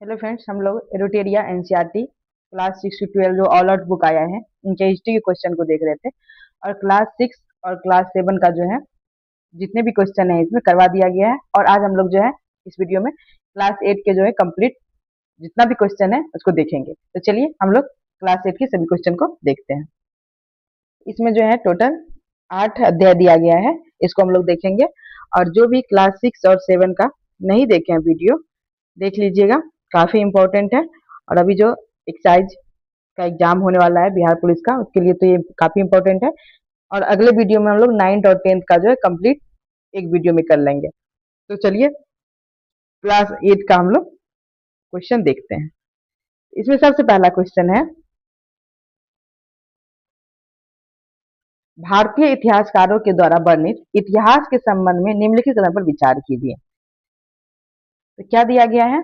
Hello friends, हम लोग एरोटेरिया NCERT class 6 to 12 जो ऑल आउट बुक आया है उनके हिस्ट्री के क्वेश्चन को देख रहे थे। और क्लास 6 और क्लास 7 का जो है जितने भी क्वेश्चन है इसमें करवा दिया गया है। और आज हम लोग जो है इस वीडियो में क्लास 8 के जो है कंप्लीट जितना भी क्वेश्चन है उसको देखेंगे। तो चलिए हम लोग क्लास 8 के सभी क्वेश्चन को देखते हैं। इसमें जो है टोटल 8 अध्याय दिया गया है, इसको हम लोग देखेंगे। और जो भी क्लास 6 और 7 का नहीं देखे हैं वीडियो, देख लीजिएगा, काफी इम्पोर्टेंट है। और अभी जो एक्साइज का एग्जाम होने वाला है बिहार पुलिस का, उसके लिए तो ये काफी इम्पोर्टेंट है। और अगले वीडियो में हम लोग 9th और 10th का जो है कंप्लीट एक वीडियो में कर लेंगे। तो चलिए क्लास 8 का हम लोग क्वेश्चन देखते हैं। इसमें सबसे पहला क्वेश्चन है, भारतीय इतिहासकारों के द्वारा वर्णित इतिहास के संबंध में निम्नलिखित कथन पर विचार कीजिए। तो क्या दिया गया है,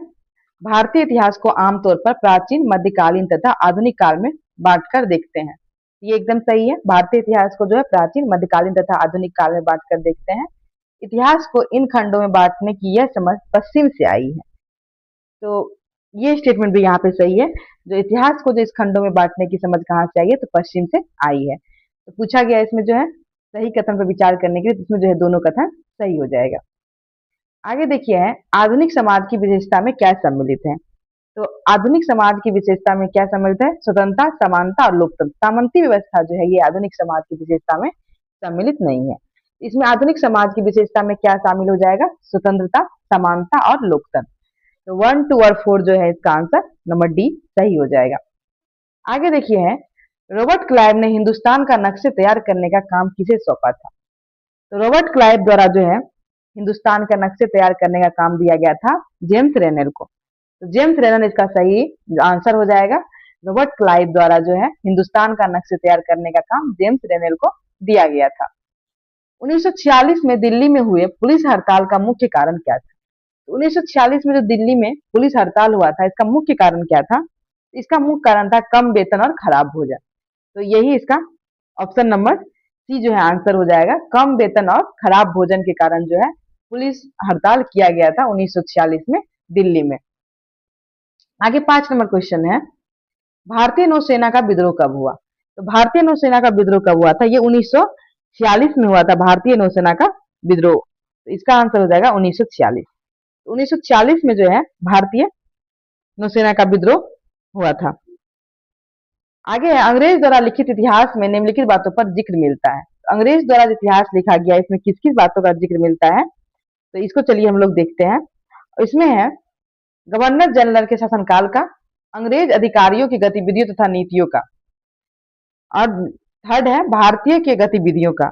भारतीय इतिहास को आमतौर पर प्राचीन, मध्यकालीन तथा आधुनिक काल में बांटकर देखते हैं। ये एकदम सही है। भारतीय इतिहास को जो है प्राचीन, मध्यकालीन तथा आधुनिक काल में बांटकर देखते हैं। इतिहास को इन खंडों में बांटने की यह समझ पश्चिम से आई है। तो ये स्टेटमेंट भी यहाँ पे सही है। जो इतिहास को जो इस खंडों में बांटने की समझ कहाँ से आई है, तो पश्चिम से आई है। तो पूछा गया इसमें जो है सही कथन पर विचार करने के लिए, इसमें जो है दोनों कथन सही हो जाएगा। आगे देखिए है, आधुनिक समाज की विशेषता में क्या सम्मिलित है। तो आधुनिक समाज की विशेषता में क्या सम्मिलित है, स्वतंत्रता, समानता और लोकतंत्र। सामंती व्यवस्था जो है ये आधुनिक समाज की विशेषता में सम्मिलित नहीं है। इसमें आधुनिक समाज की विशेषता में क्या शामिल हो जाएगा, स्वतंत्रता, समानता और लोकतंत्र। तो 1, 2 और 4 जो है इसका आंसर नंबर डी सही हो जाएगा। आगे देखिए है, रॉबर्ट क्लाइव ने हिंदुस्तान का नक्शे तैयार करने का काम किसे सौंपा था। तो रॉबर्ट क्लाइव द्वारा जो है हिंदुस्तान का नक्शे तैयार करने का काम दिया गया था जेम्स रेनर को। तो जेम्स रेनर इसका सही आंसर हो जाएगा। रॉबर्ट क्लाइव द्वारा जो है हिंदुस्तान का नक्शे तैयार करने का काम जेम्स रेनर को दिया गया था। 1946 में दिल्ली में हुए पुलिस हड़ताल का मुख्य कारण क्या था। तो 1946 में जो दिल्ली में पुलिस हड़ताल हुआ था, इसका मुख्य कारण क्या था। इसका मुख्य कारण था कम वेतन और खराब भोजन। तो यही इसका ऑप्शन नंबर सी जो है आंसर हो जाएगा। कम वेतन और खराब भोजन के कारण जो है पुलिस हड़ताल किया गया था 1946 में दिल्ली में। आगे 5 नंबर क्वेश्चन है, भारतीय नौसेना का विद्रोह कब हुआ। तो भारतीय नौसेना का विद्रोह कब हुआ था, ये 1946 में हुआ था भारतीय नौसेना का विद्रोह। तो इसका आंसर हो जाएगा 1946। 1946 में जो है भारतीय नौसेना का विद्रोह हुआ था। आगे है, अंग्रेज द्वारा लिखित इतिहास में निम्नलिखित बातों पर जिक्र मिलता है। तो अंग्रेज द्वारा जो इतिहास लिखा गया इसमें किस किस बातों का जिक्र मिलता है, तो इसको चलिए हम लोग देखते हैं। इसमें है गवर्नर जनरल के शासनकाल का, अंग्रेज अधिकारियों की गतिविधियों तथा नीतियों का, और थर्ड है भारतीय के गतिविधियों का।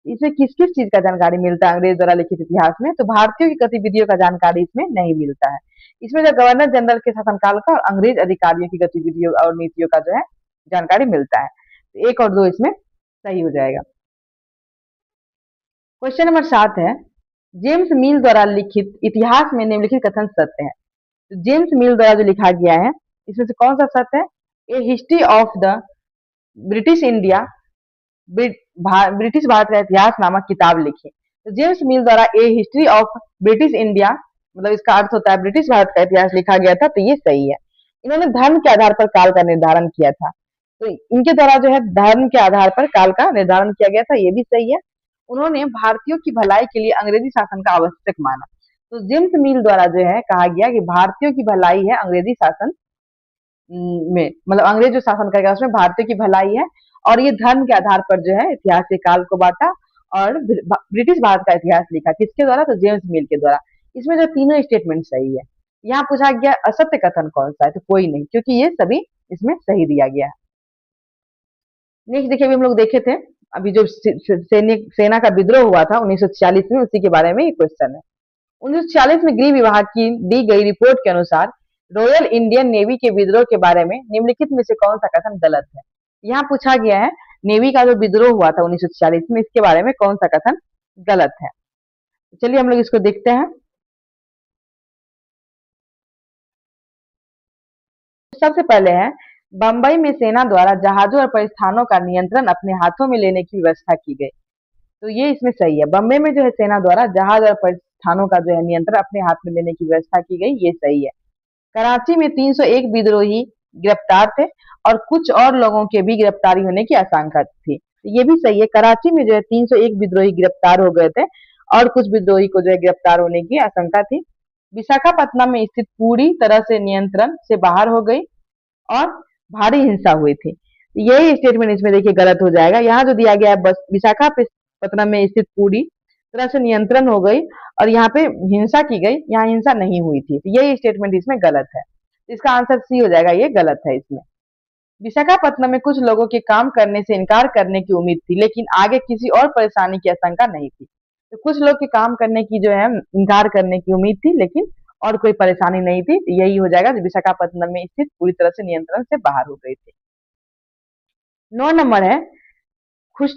इसमें किस किस चीज का जानकारी मिलता है अंग्रेज द्वारा लिखित इतिहास में, तो भारतीयों की गतिविधियों का जानकारी इसमें नहीं मिलता है। इसमें जो गवर्नर जनरल के शासनकाल का और अंग्रेज अधिकारियों की गतिविधियों और नीतियों का जो है जानकारी मिलता है। तो 1 और 2 इसमें सही हो जाएगा। क्वेश्चन नंबर 7 है, जेम्स मिल द्वारा लिखित इतिहास में निम्नलिखित कथन सत्य है। तो जेम्स मिल द्वारा जो लिखा गया है इसमें से कौन सा सत्य है, A history of the British India, British Bharat का इतिहास नामक किताब लिखी। तो जेम्स मिल द्वारा A history of British India, मतलब इसका अर्थ होता है ब्रिटिश भारत का इतिहास लिखा गया था। तो ये सही है। इन्होंने धर्म के आधार पर काल का निर्धारण किया था। तो इनके द्वारा जो है धर्म के आधार पर काल का निर्धारण किया गया था, ये भी सही है। उन्होंने भारतीयों की भलाई के लिए अंग्रेजी शासन का आवश्यक माना। तो जेम्स मिल द्वारा जो है कहा गया कि भारतीयों की भलाई है अंग्रेजी शासन में, मतलब अंग्रेज जो शासन करेगा उसमें भारतीयों की भलाई है। और ये धर्म के आधार पर जो है इतिहास के काल को बांटा और ब्रिटिश भारत का इतिहास लिखा। किसके द्वारा, तो जेम्स मिल के द्वारा। इसमें जो तीनों स्टेटमेंट सही है। यहाँ पूछा गया असत्य कथन कौन सा है, तो कोई नहीं, क्योंकि ये सभी इसमें सही दिया गया है। नेक्स्ट देखिए, अभी हम लोग देखे थे अभी जो सैनिक सेना का विद्रोह हुआ था 1946 में, उसी के बारे में ये क्वेश्चन है। 1946 में गृह विभाग की दी गई रिपोर्ट के अनुसार रॉयल इंडियन नेवी के विद्रोह के बारे में निम्नलिखित में से कौन सा कथन गलत है। यहाँ पूछा गया है नेवी का जो विद्रोह हुआ था 1946 में, इसके बारे में कौन सा कथन गलत है। चलिए हम लोग इसको देखते हैं। सबसे पहले है, बंबई में सेना द्वारा जहाजों और परिस्थानों का नियंत्रण अपने हाथों में लेने की व्यवस्था की गई। तो ये इसमें सही है। बंबई में जो है सेना द्वारा जहाज और परिस्थानों का जो है नियंत्रण अपने हाथ में लेने की व्यवस्था की गई, ये सही है। कराची में 301 विद्रोही गिरफ्तार थे और कुछ और लोगों के भी गिरफ्तारी होने की आशंका थी। ये भी सही है, कराची में जो है 301 विद्रोही गिरफ्तार हो गए थे और कुछ विद्रोही को जो है गिरफ्तार होने की आशंका थी। विशाखापत्तनम में स्थिति पूरी तरह से नियंत्रण से बाहर हो गई और भारी हिंसा हुई थी। यही स्टेटमेंट इसमें देखिए गलत हो जाएगा। यहाँ जो दिया गया है बस विशाखापत्तनम में स्थित पूरी तरह से नियंत्रण हो गई और यहाँ पे हिंसा की गई, यहाँ हिंसा नहीं हुई थी। तो यही स्टेटमेंट इसमें गलत है। इसका आंसर सी हो जाएगा, ये गलत है इसमें। विशाखापत्तनम में कुछ लोगों के काम करने से इनकार करने की उम्मीद थी, लेकिन आगे किसी और परेशानी की आशंका नहीं थी। तो कुछ लोग के काम करने की जो है इनकार करने की उम्मीद थी, लेकिन और कोई परेशानी नहीं थी। तो यही हो जाएगा, विशाखापत्तनम में स्थित पूरी तरह से नियंत्रण से बाहर हो गई थी। 9 नंबर है खुश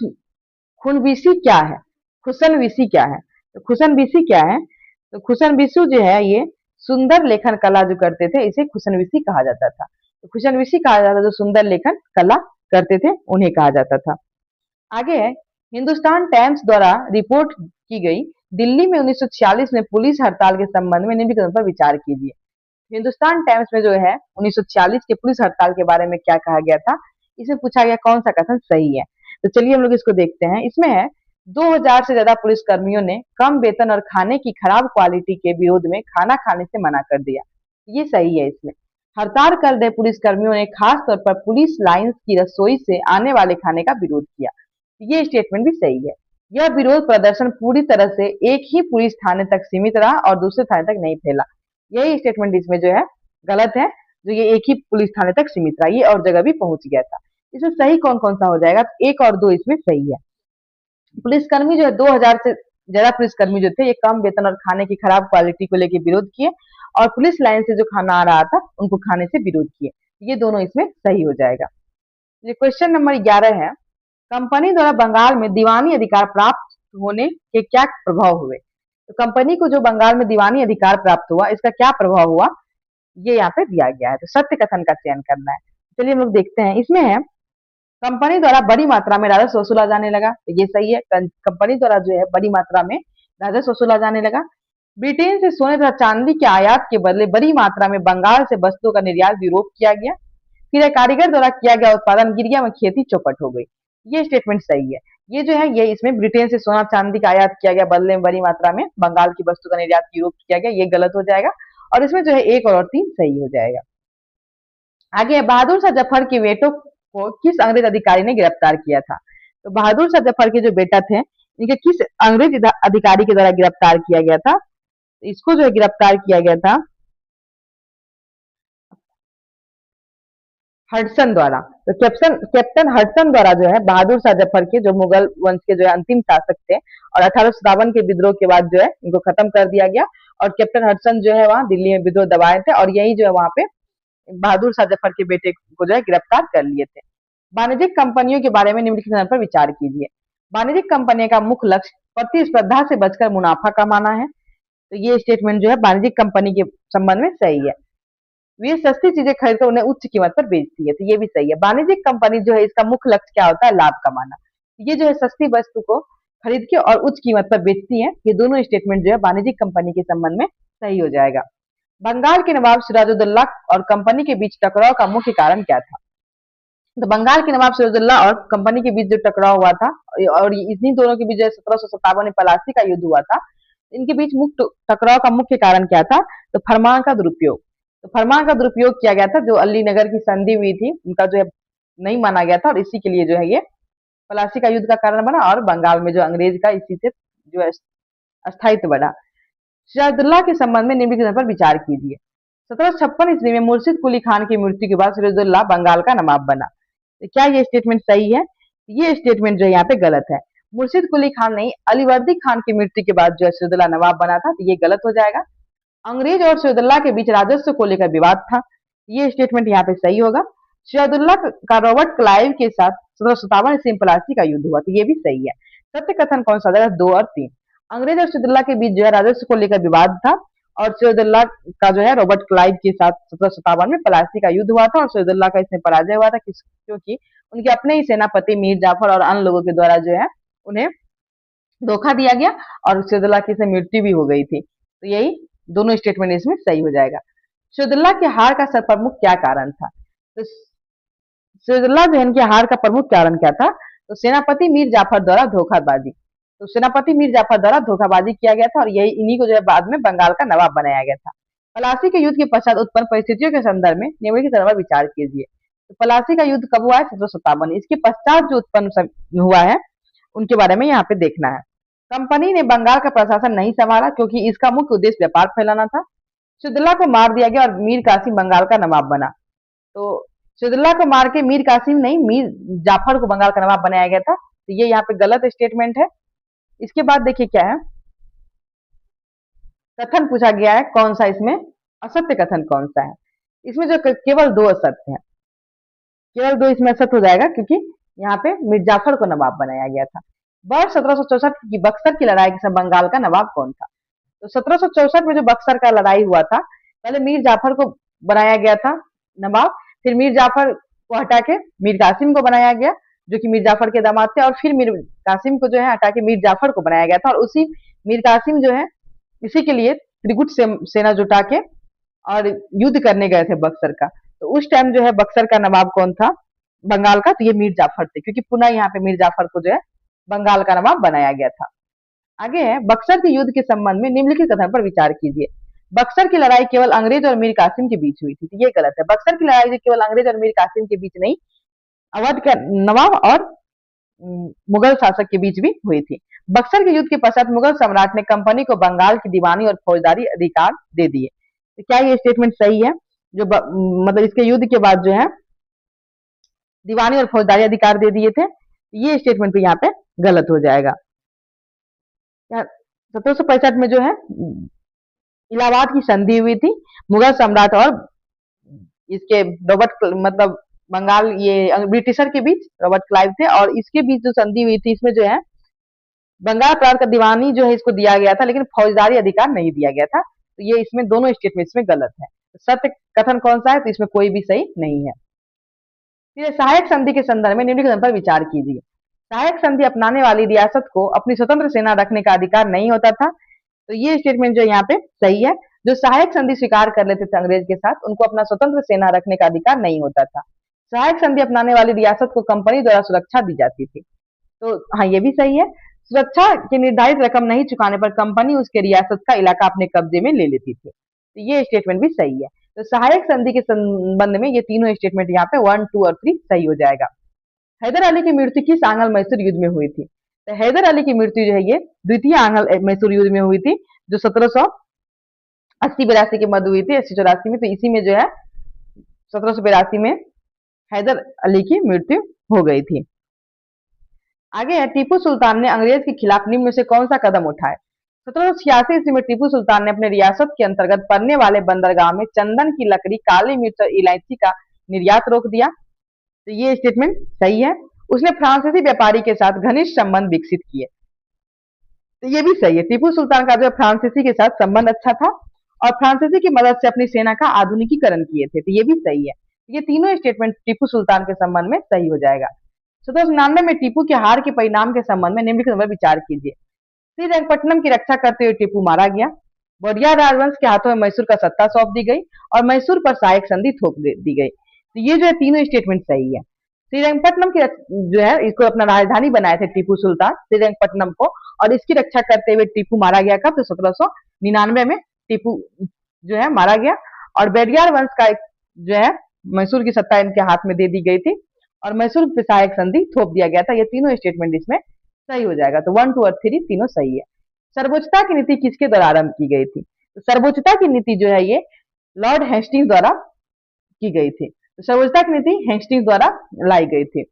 खुनबीसी क्या है? खुशनबीसी क्या है? तो खुशनबीसी क्या है? तो खुशनबीसू जो है ये सुंदर लेखन कला जो करते थे, इसे खुशनबीसी कहा जाता था। तो खुशनबीसी कहा जाता था जो सुंदर लेखन कला करते थे, उन्हें कहा जाता था। आगे है, हिंदुस्तान टाइम्स द्वारा रिपोर्ट की गई दिल्ली में 1946 में पुलिस हड़ताल के संबंध में निम्नलिखित पर विचार कीजिए। हिंदुस्तान टाइम्स में जो है 1946 के पुलिस हड़ताल के बारे में क्या कहा गया था, इसमें पूछा गया कौन सा कथन सही है। तो चलिए हम लोग इसको देखते हैं। इसमें है 2000 से ज्यादा पुलिस कर्मियों ने कम वेतन और खाने की खराब क्वालिटी के विरोध में खाना खाने से मना कर दिया। ये सही है। इसमें हड़ताल कर रहे पुलिस कर्मियों ने खास तौर पर पुलिस लाइंस की रसोई से आने वाले खाने का विरोध किया। ये स्टेटमेंट भी सही है। यह विरोध प्रदर्शन पूरी तरह से एक ही पुलिस थाने तक सीमित रहा और दूसरे थाने तक नहीं फैला। यही स्टेटमेंट इसमें जो है गलत है, जो ये एक ही पुलिस थाने तक सीमित रहा, ये और जगह भी पहुंच गया था। इसमें सही कौन कौन सा हो जाएगा? तो 1 और 2 इसमें सही है। पुलिसकर्मी जो है 2000 से ज्यादा पुलिसकर्मी जो थे, ये कम वेतन और खाने की खराब क्वालिटी को लेकर विरोध किए और पुलिस लाइन से जो खाना आ रहा था उनको खाने से विरोध किए। ये दोनों इसमें सही हो जाएगा। ये क्वेश्चन नंबर 11 है, कंपनी द्वारा बंगाल में दीवानी अधिकार प्राप्त होने के क्या प्रभाव हुए? तो कंपनी को जो बंगाल में दीवानी अधिकार प्राप्त हुआ, इसका क्या प्रभाव हुआ, ये यहाँ पे दिया गया है। तो सत्य कथन का चयन करना है। चलिए हम लोग देखते हैं। इसमें है कंपनी द्वारा बड़ी मात्रा में राजस्व वसूला जाने लगा। तो ये सही है, कंपनी द्वारा जो है बड़ी मात्रा में राजस्व वसूला जाने लगा। ब्रिटेन से सोने तथा चांदी के आयात के बदले बड़ी मात्रा में बंगाल से वस्तुओं का निर्यात यूरोप किया गया। फिर कारीगर द्वारा किया गया उत्पादन गिर गया, में खेती चौपट हो गई। ये स्टेटमेंट सही है। ये जो है ये इसमें ब्रिटेन से सोना चांदी का आयात किया गया, बदले में बड़ी मात्रा में बंगाल की वस्तु का निर्यात यूरोप किया गया, ये गलत हो जाएगा। और इसमें जो है 1 और 3 सही हो जाएगा। आगे बहादुर शाह जफर के बेटों को किस अंग्रेज अधिकारी ने गिरफ्तार किया था? तो बहादुर शाह जफर के जो बेटा थे, इनके किस अंग्रेज अधिकारी के द्वारा गिरफ्तार किया गया था? इसको जो है गिरफ्तार किया गया था हडसन द्वारा। तो कैप्टन हडसन द्वारा जो है बहादुर शाह जफर के, जो मुगल वंश के जो है अंतिम शासक थे और 1857 के विद्रोह के बाद जो है इनको खत्म कर दिया गया और कैप्टन हडसन जो है वहां दिल्ली में विद्रोह दबाए थे और यही जो है वहां पे बहादुर शाह जफर के बेटे को जो है गिरफ्तार कर लिए थे। वाणिज्यिक कंपनियों के बारे में निम्नलिखित पर विचार कीजिए। वाणिज्यिक कंपनियों का मुख्य लक्ष्य प्रतिस्पर्धा से बचकर मुनाफा कमाना है। तो ये स्टेटमेंट जो है वाणिज्यिक कंपनी के संबंध में सही है। वे सस्ती चीजें खरीदकर उन्हें उच्च कीमत पर बेचती है। तो ये भी सही है। वाणिज्यिक कंपनी जो है इसका मुख्य लक्ष्य क्या होता है? लाभ कमाना। ये जो है सस्ती वस्तु को खरीद के और उच्च कीमत पर बेचती है। ये दोनों स्टेटमेंट जो है वाणिज्यिक कंपनी के संबंध में सही हो जाएगा। बंगाल के नवाब सिराजुद्दौला और कंपनी के बीच टकराव का मुख्य कारण क्या था? तो बंगाल के नवाब सिराजुद्दौला और कंपनी के बीच जो टकराव हुआ था और इन्हीं दोनों के बीच 1757 में पलासी का युद्ध हुआ था, इनके बीच मुख्य टकराव का मुख्य कारण क्या था? तो फरमान का दुरुपयोग। तो फरमान का दुरुपयोग किया गया था। जो अली नगर की संधि हुई थी उनका जो है नहीं माना गया था और इसी के लिए जो है ये पलासी का युद्ध का कारण बना और बंगाल में जो अंग्रेज का इसी से जो है अस्थायित्व बढ़ा। सिराजुद्दौला के संबंध में निम्नलिखित पर विचार कीजिए। 1756 ईस्वी में मुर्शिद कुली खान की मृत्यु के बाद सिराजुद्दौला बंगाल का नवाब बना। तो क्या ये स्टेटमेंट सही है? ये स्टेटमेंट जो यहाँ पे गलत है। मुर्शिद कुली खान नहीं, अलीवर्दी खान की मृत्यु के बाद जो है सिराजुद्दौला नवाब बना था। तो ये गलत हो जाएगा। अंग्रेज और सिराजुद्दौला के बीच राजस्व को लेकर विवाद था। ये स्टेटमेंट यहाँ पे सही होगा। सिराजुद्दौला का रॉबर्ट क्लाइव के साथ 1757 ईस्वी में पलासी का युद्ध हुआ। तो ये भी सही है। सत्य कथन कौन सा जाएगा? 2 और 3। अंग्रेज और सिराजुद्दौला के बीच जो है राजस्व को लेकर विवाद था और सिराजुद्दौला का जो है रॉबर्ट क्लाइव के साथ 1757 में पलासी का युद्ध हुआ था और सिराजुद्दौला का इसमें पराजय हुआ था, क्योंकि उनके अपने ही सेनापति मीर जाफर और अन्य लोगों के द्वारा जो है उन्हें धोखा दिया गया और सिराजुद्दौला की इसमें मृत्यु भी हो गई थी। तो यही दोनों स्टेटमेंट इसमें सही हो जाएगा। सिराजुद्दौला की हार का प्रमुख क्या कारण था? तो सिराजुद्दौला जहन की हार का प्रमुख कारण क्या था? तो सेनापति मीर जाफर द्वारा धोखाबाजी। तो सेनापति मीर जाफर द्वारा धोखाबाजी किया गया था और यही इन्हीं को जो है बाद में बंगाल का नवाब बनाया गया था। पलासी के युद्ध के पश्चात उत्पन्न परिस्थितियों के संदर्भ में निम्नलिखित पर विचार कीजिए। तो पलासी का युद्ध कब हुआ है? 1757। इसके पश्चात जो उत्पन्न हुआ है उनके बारे में यहाँ पे देखना है। कंपनी ने बंगाल का प्रशासन नहीं संभाला क्योंकि इसका मुख्य उद्देश्य व्यापार फैलाना था। सिराजुद्दौला को मार दिया गया और मीर कासिम बंगाल का नवाब बना। तो सिराजुद्दौला को मार के मीर कासिम नहीं, मीर जाफर को बंगाल का नवाब बनाया गया था। तो ये यहाँ पे गलत स्टेटमेंट है। इसके बाद देखिए क्या है, कथन पूछा गया है कौन सा इसमें असत्य कथन कौन सा है? इसमें जो केवल दो असत्य है, केवल दो इसमें असत्य हो जाएगा क्योंकि यहाँ पे मीर जाफर को नवाब बनाया गया था। वर्ष 1764 की बक्सर की लड़ाई के समय बंगाल का नवाब कौन था? तो 1764 में जो बक्सर का लड़ाई हुआ था, पहले मीर जाफर को बनाया गया था नवाब, फिर मीर जाफर को हटा के मीर कासिम को बनाया गया जो कि मीर जाफर के दामाद थे, और फिर मीर कासिम को जो है हटा के मीर जाफर को बनाया गया था। और उसी मीर कासिम जो है इसी के लिए त्रिगुट सेना जुटा के और युद्ध करने गए थे बक्सर का। तो उस टाइम जो है बक्सर का नवाब कौन था बंगाल का? तो ये मीर जाफर थे, क्योंकि पुनः यहाँ पे मीर जाफर को जो है बंगाल का नवाब बनाया गया था। आगे है, बक्सर के युद्ध के संबंध में निम्नलिखित कथन पर विचार कीजिए। बक्सर की लड़ाई केवल अंग्रेज और मीर कासिम के बीच हुई थी। तो ये गलत है। बक्सर की लड़ाई जो केवल अंग्रेज और मीर कासिम के बीच नहीं, अवध का नवाब और मुगल शासक के बीच भी हुई थी। बक्सर के युद्ध के पश्चात मुगल सम्राट ने कंपनी को बंगाल की दीवानी और फौजदारी अधिकार दे दिए। तो क्या ये स्टेटमेंट सही है? जो मतलब इसके युद्ध के बाद जो है दीवानी और फौजदारी अधिकार दे दिए थे, ये स्टेटमेंट भी यहाँ पे गलत हो जाएगा। 1765 में जो है इलाहाबाद की संधि हुई थी मुगल सम्राट और इसके रॉबर्ट मतलब बंगाल ये ब्रिटिशर के बीच रॉबर्ट क्लाइव थे, और इसके बीच जो संधि हुई थी इसमें जो है बंगाल प्रांत का दीवानी जो है इसको दिया गया था, लेकिन फौजदारी अधिकार नहीं दिया गया था। तो ये इसमें दोनों स्टेटमेंट में गलत है। सत्य कथन कौन सा है? तो इसमें कोई भी सही नहीं है। फिर सहायक संधि के संदर्भ में निम्नलिखित पर विचार कीजिए। सहायक संधि अपनाने वाली रियासत को अपनी स्वतंत्र सेना रखने का अधिकार नहीं होता था। तो ये स्टेटमेंट जो यहाँ पे सही है। जो सहायक संधि स्वीकार कर लेते थे अंग्रेज के साथ, उनको अपना स्वतंत्र सेना रखने का अधिकार नहीं होता था। सहायक संधि अपनाने वाली रियासत को कंपनी द्वारा सुरक्षा दी जाती थी। तो हाँ, ये भी सही है। सुरक्षा की निर्धारित रकम नहीं चुकाने पर कंपनी उसके रियासत का इलाका अपने कब्जे में ले लेती थी। तो ये स्टेटमेंट भी सही है। तो सहायक संधि के संबंध में ये तीनों स्टेटमेंट यहाँ पे 1, 2 और 3 सही हो जाएगा। हैदर अली की मृत्यु किस आंग्ल मैसूर युद्ध में हुई थी? तो हैदर अली की मृत्यु जो है ये द्वितीय आंग्ल मैसूर युद्ध में हुई थी, जो 1780-82 के मध्य हुई थी, 80-84 में। तो इसी में जो है 1782 में हैदर अली की मृत्यु हो गई थी। आगे है, टीपू सुल्तान ने अंग्रेज के खिलाफ निम्न में से कौन सा कदम उठाए? 1786 ईस्वी में टीपू सुल्तान ने अपने रियासत के अंतर्गत पड़ने वाले बंदरगाह में चंदन की लकड़ी, काली मिर्च और इलायची का निर्यात रोक दिया। तो ये स्टेटमेंट सही है। उसने फ्रांसीसी व्यापारी के साथ घनिष्ठ संबंध विकसित किए। तो ये भी सही है। टीपू सुल्तान का जो फ्रांसीसी के साथ संबंध अच्छा था और फ्रांसीसी की मदद से अपनी सेना का आधुनिकीकरण किए थे। तो ये भी सही है। ये तीनों स्टेटमेंट टीपू सुल्तान के संबंध में सही हो जाएगा। 1799 में टीपू के हार के परिणाम के संबंध में निम्नलिखित पर विचार कीजिए। श्रीरंगपट्टनम की रक्षा करते हुए टीपू मारा गया। वोडिया राजवंश के हाथों में मैसूर का सत्ता सौंप दी गई और मैसूर पर सहायक संधि थोप दी गई। तो ये जो है तीनों स्टेटमेंट सही है। श्रीरंगपट्टनम की जो है इसको अपना राजधानी बनाए थे टीपू सुल्तान श्रीरंगपट्टनम को, और इसकी रक्षा करते हुए टीपू मारा गया। कब? तो 1799 में टीपू जो है मारा गया और बेडियार वंश का जो है मैसूर की सत्ता इनके हाथ में दे दी गई थी और मैसूर पे सहायक संधि थोप दिया गया था। ये तीनों स्टेटमेंट इसमें सही हो जाएगा। तो 1, 2 और 3 तीनों सही है। सर्वोच्चता की नीति किसके द्वारा आरंभ की गई थी? तो सर्वोच्चता की नीति जो है ये लॉर्ड हेस्टिंग्स द्वारा की गई थी। तो सर्वोच्चता की नीति हेस्टिंग्स द्वारा लाई गई थी।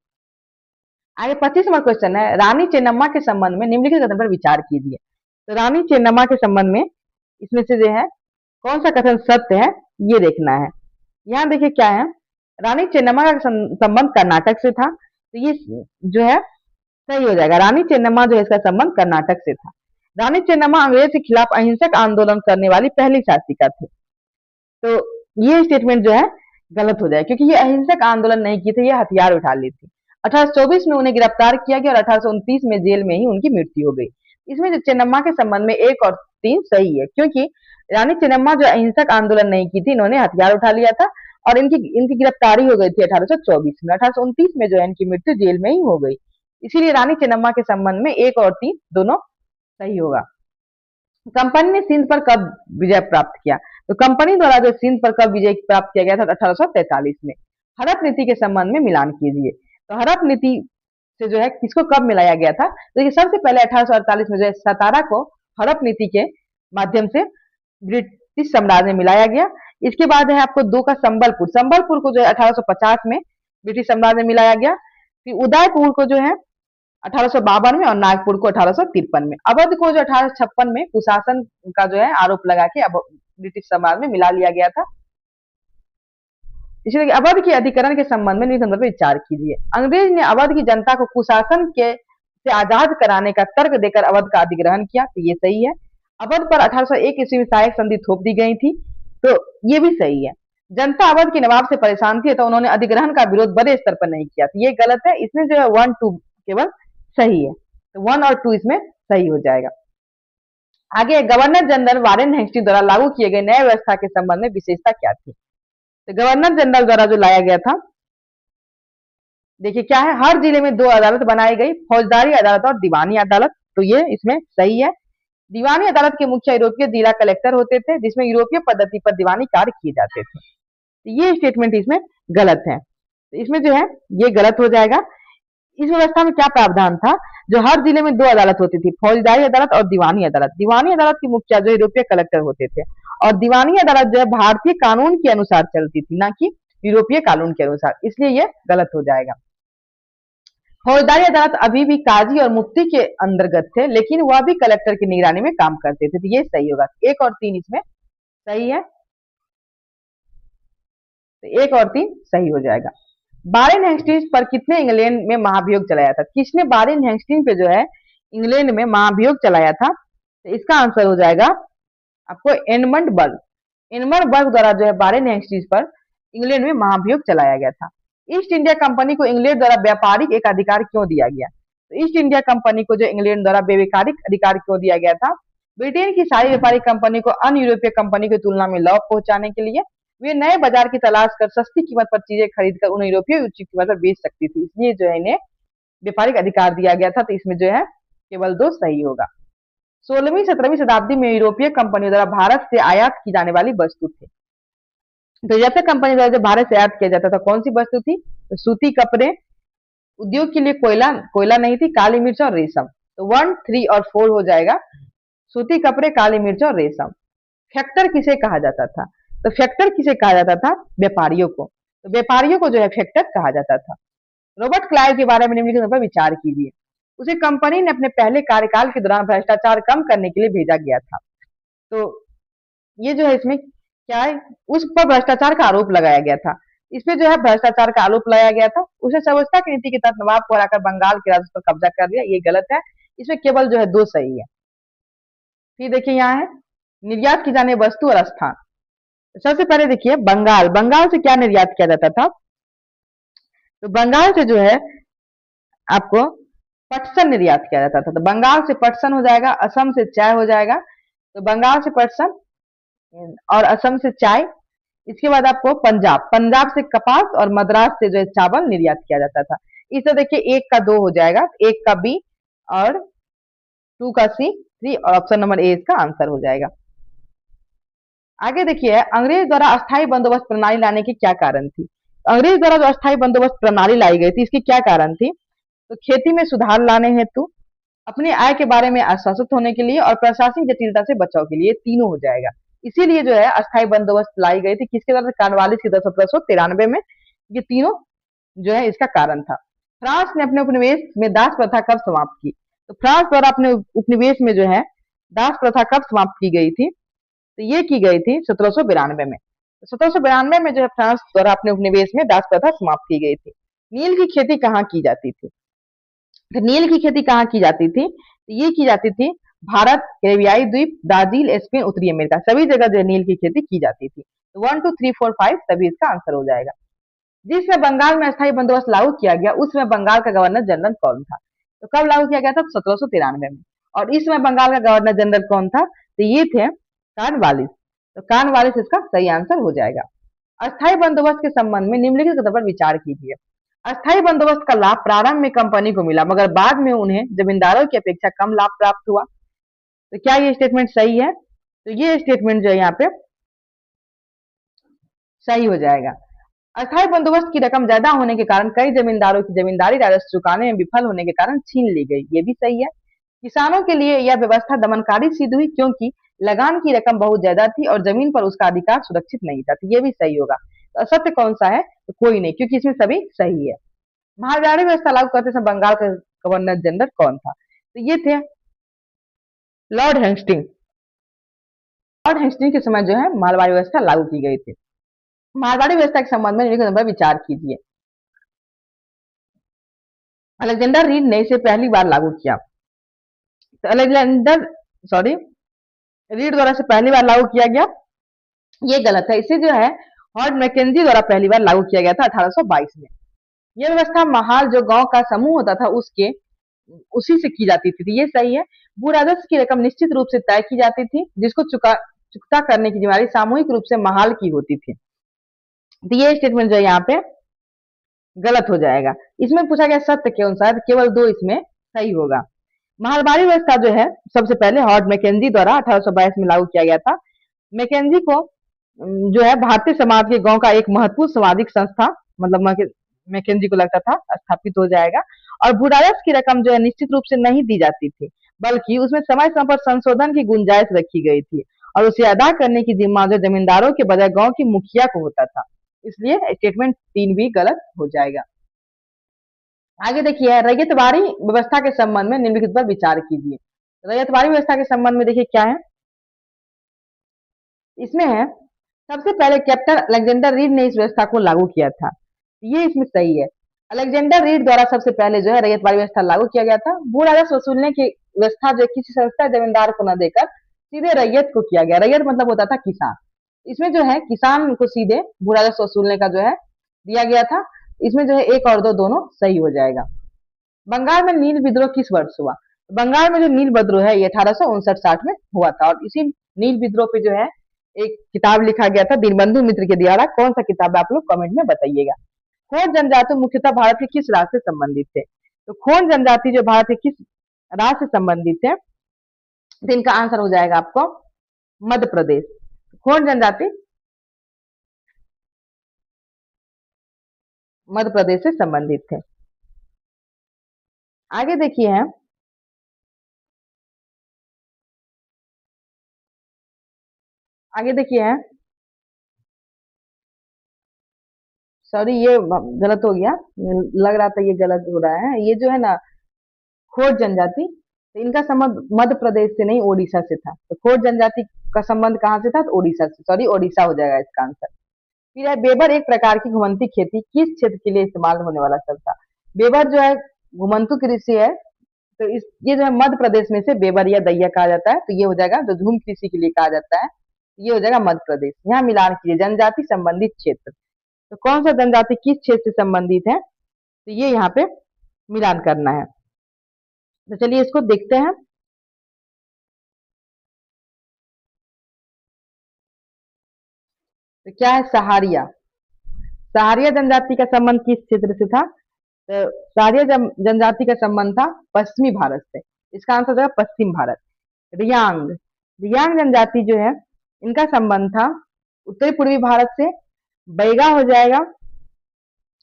आगे 25 नंबर क्वेश्चन है, रानी चेन्नम्मा के संबंध में निम्नलिखित कथन पर विचार कीजिए। तो रानी चेन्नम्मा के संबंध में इसमें से जो है कौन सा कथन सत्य है ये देखना है। यहाँ देखिए क्या है, रानी चेन्नम्मा का संबंध कर्नाटक से था। तो ये जो है सही हो जाएगा। रानी चेन्नम्मा जो है इसका संबंध कर्नाटक से था। रानी चेन्नम्मा अंग्रेज के खिलाफ अहिंसक आंदोलन करने वाली पहली शासिका थी। तो ये स्टेटमेंट जो है गलत हो जाए, क्योंकि ये अहिंसक आंदोलन नहीं की थी, ये हथियार उठा ली थी। 1824 में उन्हें गिरफ्तार किया गया और 1829 में जेल में ही उनकी मृत्यु हो गई। इसमें जो चेन्नम्मा के संबंध में 1 और 3 सही है, क्योंकि रानी चेन्नम्मा जो अहिंसक आंदोलन नहीं की थी, इन्होंने हथियार उठा लिया था और इनकी इनकी गिरफ्तारी हो गई थी 1824 में। 1829 में जो है इनकी मृत्यु जेल में ही हो गई। इसीलिए रानी चेन्नम्मा के संबंध में 1 और 3 दोनों सही होगा। कंपनी ने सिंध पर कब विजय प्राप्त किया? तो कंपनी द्वारा जो सिंध पर कब विजय प्राप्त किया गया था? 1843 में। हड़प नीति के संबंध में मिलान कीजिए। तो हड़प नीति से जो है किसको कब मिलाया गया था? तो ये सबसे पहले 1848 में जो है सतारा को हड़प नीति के माध्यम से ब्रिटिश साम्राज्य में मिलाया गया। इसके बाद है आपको 2 का संबलपुर। संबलपुर को जो है 1850 में ब्रिटिश साम्राज्य में मिलाया गया। फिर उदयपुर को जो है 1852 में और नागपुर को 1853 में। अवध को जो 1856 में कुशासन का जो है आरोप लगा के अब ब्रिटिश साम्राज्य में मिला लिया गया था। इसलिए अवध के अधिकरण के संबंध में निम्न पर विचार कीजिए। अंग्रेज ने अवध की जनता को कुशासन के से आजाद कराने का तर्क देकर अवध का अधिग्रहण किया, तो ये सही है। अवध पर 1801 ईस्वी में सहायक संधि थोप दी गई थी, तो ये भी सही है। जनता अवध के नवाब से परेशान थी, तो उन्होंने अधिग्रहण का विरोध बड़े स्तर पर नहीं किया, तो ये गलत है। इसमें जो है 1, 2 केवल सही है, तो 1 और 2 इसमें सही हो जाएगा। आगे गवर्नर जनरल वारेन हेस्टिंग द्वारा लागू किए गए नए व्यवस्था के संबंध में विशेषता क्या थी? तो गवर्नर जनरल द्वारा जो लाया गया था, देखिए क्या है, हर जिले में 2 अदालत बनाई गई, फौजदारी अदालत और दीवानी अदालत, तो ये इसमें सही है। दीवानी अदालत के मुख्य यूरोपीय जिला कलेक्टर होते थे, जिसमें यूरोपीय पद्धति पर दीवानी कार्य किए जाते थे, तो ये स्टेटमेंट इसमें गलत है, तो इसमें जो है ये गलत हो जाएगा। इस व्यवस्था में क्या प्रावधान था? जो हर जिले में 2 अदालत होती थी, फौजदारी अदालत और दीवानी अदालत। दीवानी अदालत के मुखिया जो यूरोपीय कलेक्टर होते थे, और दीवानी अदालत जो है भारतीय कानून के अनुसार चलती थी, ना कि यूरोपीय कानून के अनुसार, इसलिए ये गलत हो जाएगा। फौजदारी अदालत अभी भी काजी और मुफ्ती के अंतर्गत थे, लेकिन वह भी कलेक्टर की निगरानी में काम करते थे, तो ये सही होगा। 1 और 3 इसमें सही है, तो 1 और 3 सही हो जाएगा। वारेन हेस्टिंग्स पर किसने इंग्लैंड में महाभियोग चलाया था? किसने वारेन हेस्टिंग्स पे जो है इंग्लैंड में महाभियोग चलाया था? तो इसका आंसर हो जाएगा आपको एडमंड बर्ग। एडमंड बर्ग द्वारा जो है वारेन हेस्टिंग्स पर इंग्लैंड में महाभियोग चलाया गया था। ईस्ट इंडिया कंपनी को इंग्लैंड द्वारा व्यापारिक एक अधिकार क्यों दिया गया? तो ईस्ट इंडिया कंपनी को जो इंग्लैंड द्वारा व्यापारिक अधिकार क्यों दिया गया था? ब्रिटेन की सारी व्यापारिक कंपनी को अन्य यूरोपीय कंपनी की तुलना में लाभ पहुंचाने के लिए वे नए बाजार की तलाश कर सस्ती कीमत पर चीजें खरीद कर उन्हें यूरोपीय उच्च कीमत पर बेच सकती थी, इसलिए जो है इन्हें व्यापारिक अधिकार दिया गया था, तो इसमें जो है केवल 2 सही होगा। 16वीं 17वीं शताब्दी में यूरोपीय कंपनियों द्वारा भारत से आयात की जाने वाली वस्तु थी। तो जब से कंपनी द्वारा जब भारत से आयात किया जाता था, कौन सी वस्तु थी? तो सूती कपड़े, उद्योग के लिए कोयला कोयला नहीं थी, काली मिर्च और रेशम, तो 1, 3 और 4 हो जाएगा। सूती कपड़े, काली मिर्च और रेशम। फैक्टर किसे कहा जाता था? तो फैक्टर किसे कहा जाता था? व्यापारियों को, तो व्यापारियों को जो है फैक्टर कहा जाता था। रॉबर्ट क्लाइव के बारे में निम्नलिखित पर विचार कीजिए। उसे कंपनी ने अपने पहले कार्यकाल के दौरान भ्रष्टाचार कम करने के लिए भेजा गया था, तो ये जो है इसमें क्या है, उस पर भ्रष्टाचार का आरोप लगाया गया था। इसमें जो है भ्रष्टाचार का आरोप लगाया गया था। उसे व्यवस्था की नीति के तहत नवाब को हराकर बंगाल के राजस्व पर कब्जा कर लिया, ये गलत है। इसमें केवल जो है 2 सही है। फिर देखिए यहाँ है निर्यात की जाने वस्तु और स्थान। सबसे पहले देखिए बंगाल, बंगाल से क्या निर्यात किया जाता था? तो बंगाल से जो है आपको पटसन निर्यात किया जाता था, तो बंगाल से पटसन हो जाएगा, असम से चाय हो जाएगा, तो बंगाल से पटसन और असम से चाय। इसके बाद आपको पंजाब, पंजाब से कपास और मद्रास से जो है चावल निर्यात किया जाता था। इसे देखिए 1 का 2 हो जाएगा, 1 का बी और 2 का सी, 3 और ऑप्शन नंबर ए इसका आंसर हो जाएगा। आगे देखिए अंग्रेज द्वारा अस्थायी बंदोबस्त प्रणाली लाने की क्या कारण थी? अंग्रेज द्वारा जो अस्थायी बंदोबस्त प्रणाली लाई गई थी, इसकी क्या कारण थी? तो खेती में सुधार लाने हेतु, अपने आय के बारे में आश्वासित होने के लिए और प्रशासनिक जटिलता से बचाव के लिए, तीनों हो जाएगा। इसीलिए जो है अस्थायी बंदोबस्त लाई गई थी, किसके द्वारा? कॉर्नवालिस के 1793 में। ये तीनों जो है इसका कारण था। फ्रांस ने अपने उपनिवेश में दास प्रथा कब समाप्त की? तो फ्रांस द्वारा अपने उपनिवेश में जो है दास प्रथा कब समाप्त की गई थी? तो ये की गई थी 1792 में। 1792 में जो है फ्रांस द्वारा अपने उपनिवेश में दास प्रथा समाप्त की गई थी। नील की खेती कहाँ की जाती थी? तो नील की खेती कहाँ की जाती थी? तो ये की जाती थी भारत, कैरिबियाई द्वीप, ब्राजील, स्पेन, उत्तरी अमेरिका, सभी जगह जो है नील की खेती की जाती थी। तो 1, 2, 3, 4, 5 सभी इसका आंसर हो जाएगा। जिसमें बंगाल में अस्थायी बंदोबस्त लागू किया गया, उसमें बंगाल का गवर्नर जनरल कौन था? तो कब लागू किया गया था? 1793 में। और इस समय बंगाल का गवर्नर जनरल कौन था? तो ये थे कार्नवालिस। तो कार्नवालिस इसका सही आंसर हो जाएगा। अस्थायी बंदोबस्त के संबंध में निम्नलिखित कथनों पर विचार कीजिए। अस्थायी बंदोबस्त का लाभ प्रारंभ में कंपनी को मिला, मगर बाद में उन्हें जमींदारों की अपेक्षा कम लाभ प्राप्त हुआ। तो क्या ये स्टेटमेंट सही है? तो ये स्टेटमेंट जो है यहाँ पे सही हो जाएगा। अस्थायी बंदोबस्त की रकम ज्यादा होने के कारण कई जमींदारों की जमींदारी राजस्व चुकाने में विफल होने के कारण छीन ली गई, ये भी सही है। किसानों के लिए यह व्यवस्था दमनकारी सिद्ध हुई, क्योंकि लगान की रकम बहुत ज्यादा थी और जमीन पर उसका अधिकार सुरक्षित नहीं था, तो ये भी सही होगा। तो असत्य कौन सा है? तो कोई नहीं, क्योंकि इसमें सभी सही है। महालवाड़ी व्यवस्था लागू करते समय बंगाल का गवर्नर जनरल कौन था? तो ये थे लॉर्ड हेस्टिंग। लॉर्ड हेस्टिंग के समय जो है मालवाड़ी व्यवस्था लागू की गई थी। मारवाड़ी व्यवस्था के संबंध में निम्नलिखित पर विचार कीजिए। अलेक्जेंडर रीड ने इसे पहली बार लागू किया। तो अलेक्जेंडर सॉरी रीड द्वारा से पहली बार लागू किया गया, ये गलत है। इसे जो है हॉर्ड मैकेंजी द्वारा पहली बार लागू किया गया था 1822 में। यह व्यवस्था महाल जो गांव का समूह होता था उसके उसी से की जाती थी, तो ये सही है। भू राजस्व की रकम निश्चित रूप से तय की जाती थी, जिसको चुकता करने की जिम्मेदारी सामूहिक रूप से महाल की होती थी। तो ये स्टेटमेंट जो है यहाँ पे गलत हो जाएगा। इसमें पूछा गया सत्य के अनुसार, केवल 2 इसमें सही होगा। मालवाड़ी व्यवस्था जो है सबसे पहले हॉर्ड मैकेंजी द्वारा 1822 में लागू किया गया था। मैकेंजी को जो है भारतीय समाज के गांव का एक महत्वपूर्ण सामाजिक संस्था, मतलब मैकेंजी को लगता था स्थापित हो जाएगा। और भू राजस्व की रकम जो है निश्चित रूप से नहीं दी जाती थी, बल्कि उसमें समय समय पर संशोधन की गुंजाइश रखी गई थी और उसे अदा करने की जिम्मा जो जमींदारों के बजाय गांव की मुखिया को होता था। इसलिए स्टेटमेंट 3 भी गलत हो जाएगा। आगे देखिए, रैयतवाड़ी व्यवस्था के संबंध में निम्नलिखित पर विचार कीजिए। रैयतवाड़ी व्यवस्था के संबंध में देखिए क्या है, इसमें है सबसे पहले कैप्टन अलेक्जेंडर रीड ने इस व्यवस्था को लागू किया था, ये इसमें सही है। अलेक्जेंडर रीड द्वारा सबसे पहले जो है रैयतवाड़ी व्यवस्था लागू किया गया था। भू राजस्व वसूलने की व्यवस्था जो किसी संस्था जमींदार को न देकर सीधे रैयत को किया गया। रैयत मतलब होता था किसान। इसमें जो है किसान को सीधे भू राजस्व वसूलने का जो है दिया गया था। इसमें जो है 1 और 2 दोनों सही हो जाएगा। बंगाल में नील विद्रोह किस वर्ष हुआ? बंगाल में जो नील विद्रोह है ये 1859-60 में हुआ था, और इसी नील विद्रोह पे जो है एक किताब लिखा गया था दीनबंधु मित्र के द्वारा। कौन सा किताब है आप लोग कमेंट में बताइएगा। खोंड जनजाति मुख्यतः भारत के किस राज्य से संबंधित थे? तो खोंड जनजाति जो भारत के किस राज्य से संबंधित है, तो इनका आंसर हो जाएगा आपको मध्य प्रदेश। खोंड जनजाति मध्य प्रदेश से संबंधित थे। आगे देखिए है आगे देखिए है सॉरी ये गलत हो गया, लग रहा था ये गलत हो रहा है। ये जो है ना खोज जनजाति, तो इनका संबंध मध्य प्रदेश से नहीं ओडिशा से था। तो खोज जनजाति का संबंध कहाँ से था? तो ओडिशा से, सॉरी ओडिशा हो जाएगा इसका आंसर। फिर है बेबर एक प्रकार की घुमंती खेती किस क्षेत्र के लिए इस्तेमाल होने वाला शब्द था? बेबर जो है घुमंतु कृषि है, तो इस ये जो है मध्य प्रदेश में से बेबर या दैया कहा जाता है, तो ये हो जाएगा जो झूम कृषि के लिए कहा जाता है, ये हो जाएगा मध्य प्रदेश। यहाँ मिलान कीजिए जनजाति संबंधित क्षेत्र, तो कौन सा जनजाति किस क्षेत्र से संबंधित है, तो ये यहाँ पे मिलान करना है। तो चलिए इसको देखते हैं। तो क्या है सहारिया? सहारिया जनजाति का संबंध किस क्षेत्र से था? तो सहारिया जनजाति का संबंध था पश्चिमी भारत से। इसका आंसर हो जाएगा पश्चिम भारत। रियांग रियांग जनजाति जो है इनका संबंध था उत्तरी पूर्वी भारत से। बैगा हो जाएगा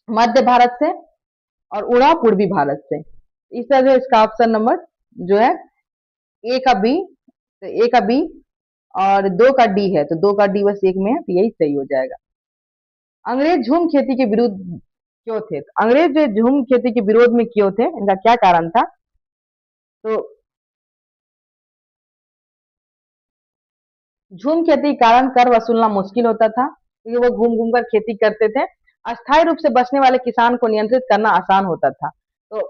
मध्य भारत से, और उड़ाव पूर्वी भारत से। इस तरह से इसका ऑप्शन नंबर जो है ए का बी, तो ए का बी और 2 का डी है, तो 2 का डी बस एक में है, तो यही सही हो जाएगा। अंग्रेज झूम खेती के विरुद्ध क्यों थे? तो अंग्रेज जो झूम खेती के विरोध में क्यों थे, इनका क्या कारण था? तो झूम खेती के कारण कर वसूलना मुश्किल होता था, क्योंकि वो घूम घूम कर खेती करते थे। अस्थायी रूप से बसने वाले किसान को नियंत्रित करना आसान होता था। तो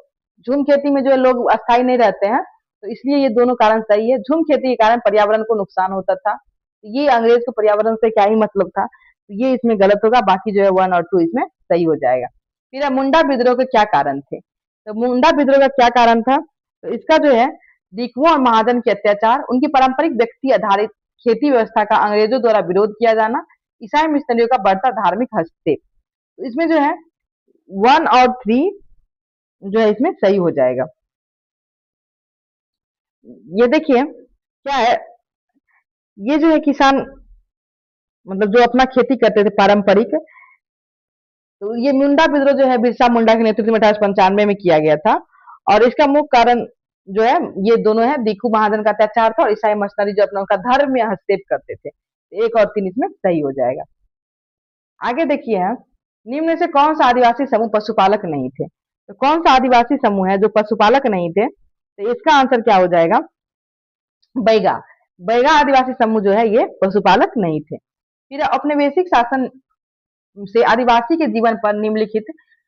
झूम खेती में जो लोग अस्थायी नहीं रहते हैं, तो इसलिए ये दोनों कारण सही है। झूम खेती के कारण पर्यावरण को नुकसान होता था, तो ये अंग्रेज को पर्यावरण से क्या ही मतलब था, तो ये इसमें गलत होगा। बाकी जो है 1 और 2 इसमें सही हो जाएगा। फिर मुंडा विद्रोह के क्या कारण थे? तो मुंडा विद्रोह का क्या कारण था? तो इसका जो है दीकुओं और महाजन के अत्याचार, उनकी पारंपरिक व्यक्ति आधारित खेती व्यवस्था का अंग्रेजों द्वारा विरोध किया जाना, ईसाई मिशनरियों का बढ़ता धार्मिक हस्तक्षेप। तो इसमें जो है 1 और 3 जो है इसमें सही हो जाएगा। ये देखिए क्या है, ये जो है किसान मतलब जो अपना खेती करते थे पारंपरिक, तो ये मुंडा विद्रोह जो है बिरसा मुंडा के नेतृत्व में 1895 में किया गया था। और इसका मुख्य कारण जो है ये दोनों है, दीकू महाजन का अत्याचार था और ईसाई मशीनरी जो अपना उनका धर्म में हस्तक्षेप करते थे। 1 और 3 इसमें सही हो जाएगा। आगे देखिए है, निम्न में से कौन सा आदिवासी समूह पशुपालक नहीं थे? तो कौन सा आदिवासी समूह है जो पशुपालक नहीं थे? तो इसका आंसर क्या हो जाएगा? बैगा। बैगा आदिवासी समूह जो है ये पशुपालक नहीं थे। फिर औपनिवेशिक शासन से आदिवासी के जीवन पर निम्नलिखित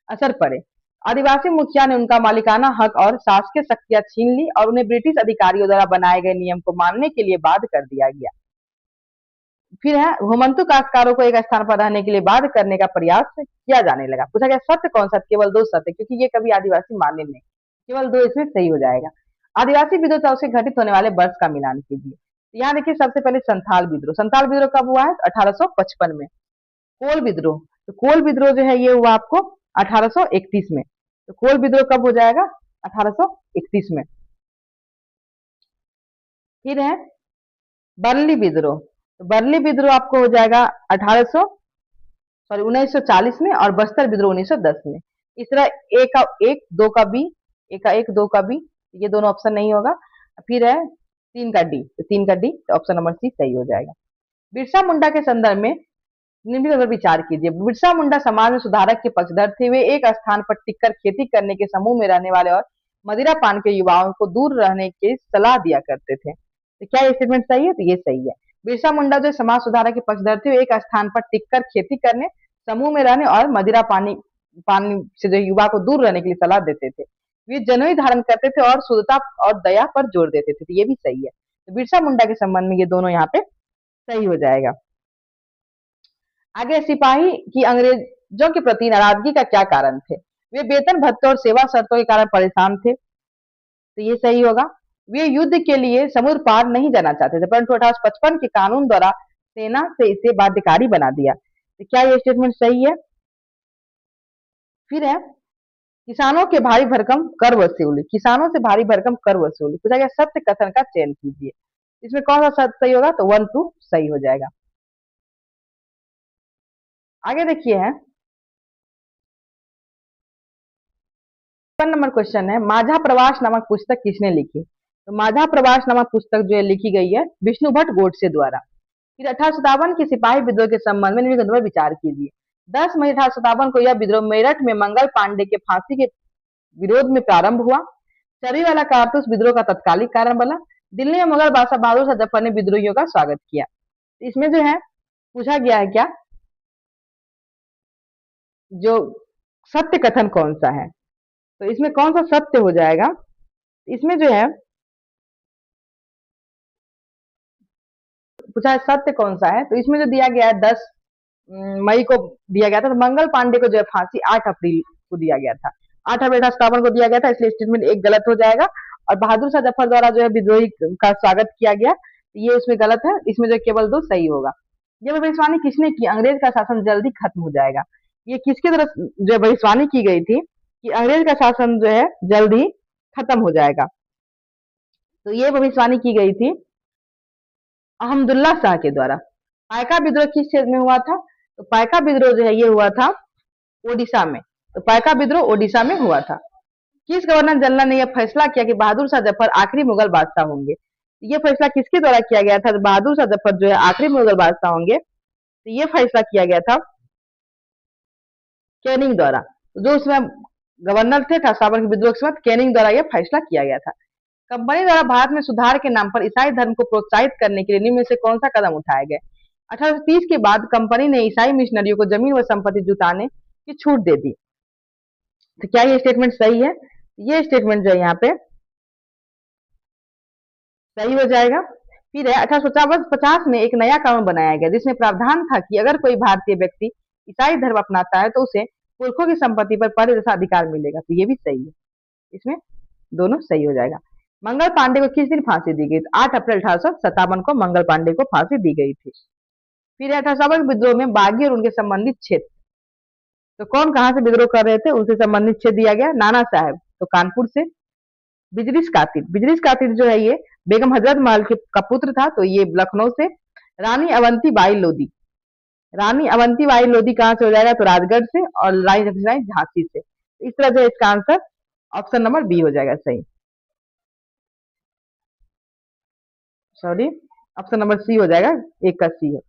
असर पड़े। आदिवासी मुखिया ने उनका मालिकाना हक और शासकीय शक्तियां छीन ली और उन्हें ब्रिटिश अधिकारियों द्वारा बनाए गए नियम को मानने के लिए बाध्य कर दिया गया। फिर है, घुमंतु काश्तकारों को एक स्थान पर रहने के लिए बाध्य करने का प्रयास किया जाने लगा। पूछा गया सत्य कौन सा? केवल 2 सत्य, क्योंकि ये कभी आदिवासी माने नहीं। केवल 2 इसमें सही हो जाएगा। आदिवासी विद्रोह से घटित होने वाले वर्ष का मिलान कीजिए। तो यहाँ देखिए सबसे पहले संथाल विद्रोह। संथाल विद्रोह कब हुआ है? 1855 में। कोल विद्रोह, तो कोल विद्रोह जो है ये हुआ आपको 1831 में। तो कोल विद्रोह कब हो जाएगा? 1831 में। फिर है बर्ली विद्रोह। तो बर्ली विद्रोह आपको हो जाएगा 1940 में और बस्तर विद्रोह 1910 में। इस तरह एक का एक, दो का बी, एक का एक, दो का बी, ये दोनों ऑप्शन नहीं होगा। फिर है 3 का डी, तो 3 का डी, तो ऑप्शन नंबर सी सही हो जाएगा। बिरसा मुंडा के संदर्भ में निम्नलिखित पर विचार कीजिए। बिरसा मुंडा समाज में सुधारक के पक्षधर थे। वे एक स्थान पर टिककर खेती करने के समूह में रहने वाले और मदिरा पान के युवाओं को दूर रहने की सलाह दिया करते थे। तो क्या ये स्टेटमेंट सही है? तो ये सही है। बिरसा मुंडा जो समाज सुधारक के पक्षधर थे, वे एक स्थान पर टिककर खेती करने, समूह में रहने और मदिरा पानी पानी से जो युवा को दूर रहने के लिए सलाह देते थे। वे जनोई धारण करते थे और शुद्धता और दया पर जोर देते थे। तो ये भी सही है। तो बिरसा मुंडा के संबंध में ये दोनों यहाँ पे सही हो जाएगा। आगे, सिपाही की अंग्रेजों के प्रति नाराजगी का क्या कारण थे? वे वेतन भत्ते और सेवा शर्तों के कारण परेशान थे। तो ये सही होगा। वे युद्ध के लिए समुद्र पार नहीं जाना चाहते थे, परंतु 1855 के कानून द्वारा सेना से इसे बाध्यकारी बना दिया। तो क्या ये स्टेटमेंट सही है? फिर है किसानों के भारी भरकम कर वसूली। किसानों से भारी भरकम कर वसूली। पूछा गया सत्य कथन का चयन कीजिए। इसमें कौन सा सत्य सही होगा? तो 1 2 सही हो जाएगा। आगे देखिए है 1 नंबर क्वेश्चन है, माझा प्रवास नामक पुस्तक किसने लिखी? तो माझा प्रवास नामक पुस्तक जो है लिखी गई है विष्णु भट्ट गोडसे द्वारा। फिर 1857 के सिपाही विद्रोह के संबंध में निम्नलिखित पर विचार कीजिए। 10 मई 1857 को यह विद्रोह मेरठ में मंगल पांडे के फांसी के विरोध में प्रारंभ हुआ। चरी वाला कारतूस विद्रोह का तत्कालिक कारण बना। दिल्ली में मुगल बादशाह बहादुर शाह जफर ने विद्रोहियों का स्वागत किया। इसमें जो है पूछा गया है क्या, जो सत्य कथन कौन सा है? तो इसमें कौन सा सत्य हो जाएगा? इसमें जो है पूछा है सत्य कौन सा है, तो इसमें जो दिया गया है 10 मई को दिया गया था, तो मंगल पांडे को जो है फांसी 8 अप्रैल को दिया गया था। 8 अप्रैल 1857 को दिया गया था, इसलिए स्टेटमेंट एक गलत हो जाएगा। और बहादुर शाह जफर द्वारा जो है विद्रोही का स्वागत किया गया, ये उसमें गलत है। इसमें जो केवल 2 सही होगा। ये भविष्यवाणी किसने की? अंग्रेज का शासन जल्दी खत्म हो जाएगा। ये किसके तरफ जो है भविष्यवाणी की गई थी कि अंग्रेज का शासन जो है जल्द ही खत्म हो जाएगा? तो ये भविष्यवाणी की गई थी अहमदुल्ला शाह के द्वारा। पाइका विद्रोह किस क्षेत्र में हुआ था? तो पाइका विद्रोह जो है ये हुआ था ओडिशा में। तो पाइका विद्रोह ओडिशा में हुआ था। किस गवर्नर जनरल ने यह फैसला किया कि बहादुर शाह जफर आखिरी मुगल बादशाह होंगे? ये फैसला किसके द्वारा किया गया था? तो बहादुर शाह जफर जो है आखिरी मुगल बादशाह होंगे, तो ये फैसला किया गया था कैनिंग द्वारा। तो जो उसमें गवर्नर थे 1857 के विद्रोह के समय कैनिंग द्वारा यह फैसला किया गया था। कंपनी द्वारा भारत में सुधार के नाम पर ईसाई धर्म को प्रोत्साहित करने के लिए निम्न में से कौन सा कदम उठाए गए? 1830 के बाद कंपनी ने ईसाई मिशनरियों को जमीन व संपत्ति जुटाने की छूट दे दी। तो क्या ये स्टेटमेंट सही है? ये स्टेटमेंट जो है यहाँ पे सही हो जाएगा। फिर है 1850 में एक नया कानून बनाया गया जिसमें प्रावधान था कि अगर कोई भारतीय व्यक्ति ईसाई धर्म अपनाता है तो उसे पुरखों की संपत्ति पर पर जैसा अधिकार मिलेगा। तो ये भी सही है। इसमें दोनों सही हो जाएगा। मंगल पांडे को किस दिन फांसी दी गई? 8 अप्रैल 1857 को मंगल पांडे को फांसी दी गई थी। फिर 1857 के विद्रोह में बागी और उनके संबंधित क्षेत्र, तो कौन कहाँ से विद्रोह कर रहे थे उनसे संबंधित क्षेत्र दिया गया। नाना साहब तो कानपुर से। बिजलिस कातिल जो है ये बेगम हजरत महल का पुत्र था, तो ये लखनऊ से। रानी अवंती बाई लोधी, रानी अवंती बाई लोधी कहाँ से हो जाएगा? तो राजगढ़ से। और रानी लक्ष्मीबाई झांसी से। इस तरह जो है इसका आंसर ऑप्शन नंबर बी हो जाएगा सही। सॉरी, ऑप्शन नंबर सी हो जाएगा, एक का सी है।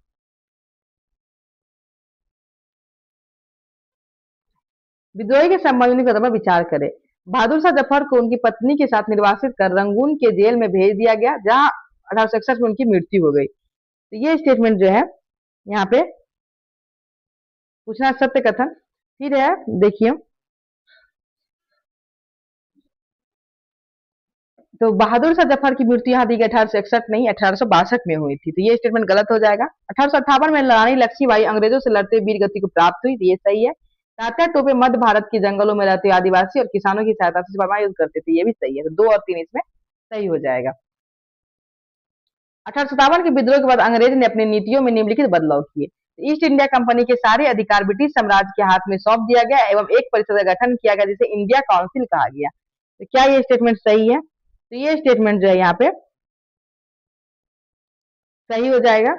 विद्रोही के संबंध में कदम पर विचार करें। बहादुर शाह जफर को उनकी पत्नी के साथ निर्वासित कर रंगून के जेल में भेज दिया गया, जहां 1861 में उनकी मृत्यु हो गई। तो ये स्टेटमेंट जो है यहाँ पे पूछना सत्य कथन। फिर है देखिए, तो बहादुर शाह जफर की मृत्यु यहाँ दी गई 1861 नहीं 1862 में हुई थी, तो ये स्टेटमेंट गलत हो जाएगा। 1858 में रानी लक्ष्मीबाई अंग्रेजों से लड़ते वीर गति को प्राप्त हुई, तो ये सही है। तात्या टोपे मध्य भारत के जंगलों में रहते आदिवासी और किसानों की सहायता से परमार युद्ध करते थे, ये भी सही है। तो 2 और 3 इसमें सही हो जाएगा। 1857 के विद्रोह के बाद अंग्रेज ने अपनी नीतियों में निम्नलिखित बदलाव किए। ईस्ट इंडिया कंपनी के सारे अधिकार ब्रिटिश साम्राज्य के हाथ में सौंप दिया गया एवं एक परिषद का गठन किया गया जिसे इंडिया काउंसिल कहा गया। तो क्या ये स्टेटमेंट सही है? तो ये स्टेटमेंट जो है यहाँ पे सही हो जाएगा।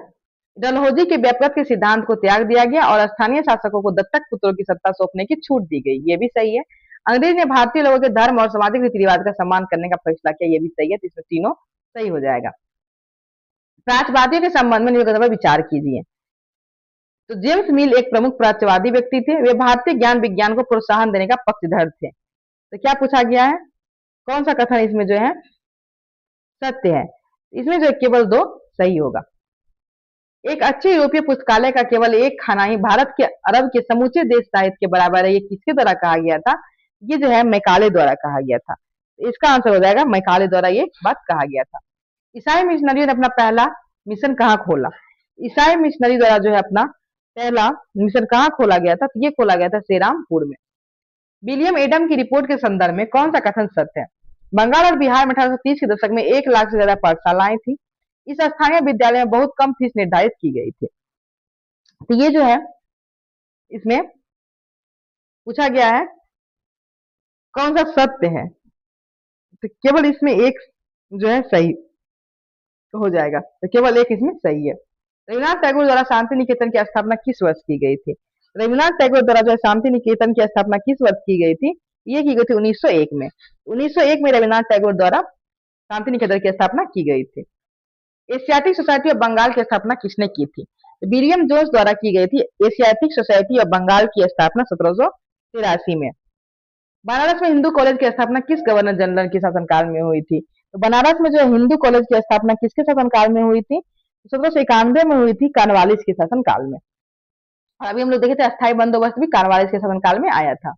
डलहौजी के व्यक्तिगत के सिद्धांत को त्याग दिया गया और स्थानीय शासकों को दत्तक पुत्रों की सत्ता सौंपने की छूट दी गई, ये भी सही है। अंग्रेज ने भारतीय लोगों के धर्म और सामाजिक रीति रिवाज का सम्मान करने का फैसला किया, ये भी सही है। तो इसमें तीनों सही हो जाएगा। प्राच्यवादियों के संबंध में निम्नलिखित पर विचार कीजिए। तो जेम्स मिल एक प्रमुख प्राच्यवादी व्यक्ति थे, वे भारतीय ज्ञान विज्ञान को प्रोत्साहन देने का पक्षधर थे। तो क्या पूछा गया है, कौन सा कथन इसमें जो है सत्य है? इसमें जो केवल 2 सही होगा। एक अच्छे यूरोपीय पुस्तकालय का केवल एक खाना ही भारत के अरब के समूचे देश साहित्य के बराबर है, ये किसके द्वारा कहा गया था? ये जो है मैकाले द्वारा कहा गया था। तो इसका आंसर हो जाएगा मैकाले द्वारा ये बात कहा गया था। ईसाई मिशनरियों ने अपना पहला मिशन कहाँ खोला? ईसाई मिशनरी द्वारा जो है अपना पहला मिशन कहाँ खोला गया था? तो ये खोला गया था श्रीरामपुर में। विलियम एडम की रिपोर्ट के संदर्भ में कौन सा कथन सत्य है? बंगाल और बिहार में 1830 के दशक में 1 लाख से ज्यादा पाठशालाएं थी। इस स्थानीय विद्यालय में बहुत कम फीस निर्धारित की गई थी। तो ये जो है इसमें पूछा गया है कौन सा सत्य है? तो केवल इसमें एक जो है सही हो जाएगा, तो केवल एक इसमें सही है। रविन्द्रनाथ टैगोर द्वारा शांति निकेतन की स्थापना किस वर्ष की गई थी? रविन्द्रनाथ टैगोर द्वारा जो है शांति निकेतन की स्थापना किस वर्ष की गई थी? ये की गई थी 1901 में। 1901 में रविन्द्रनाथ टैगोर द्वारा शांति निकेतन की स्थापना की गई थी। एशियाटिक सोसाइटी ऑफ बंगाल की स्थापना किसने की थी? तो विलियम जोन्स द्वारा की गई थी एशियाटिक सोसाइटी ऑफ बंगाल की स्थापना 1783 में। बनारस में हिंदू कॉलेज की स्थापना किस गवर्नर जनरल के शासनकाल में हुई थी? तो बनारस में जो है हिंदू कॉलेज की स्थापना किसके शासनकाल में हुई थी? 1791 में हुई थी, कार्नवालिस के शासनकाल में। और अभी हम लोग देखे थे अस्थायी बंदोबस्त भी कार्नवालिस के शासनकाल में आया था।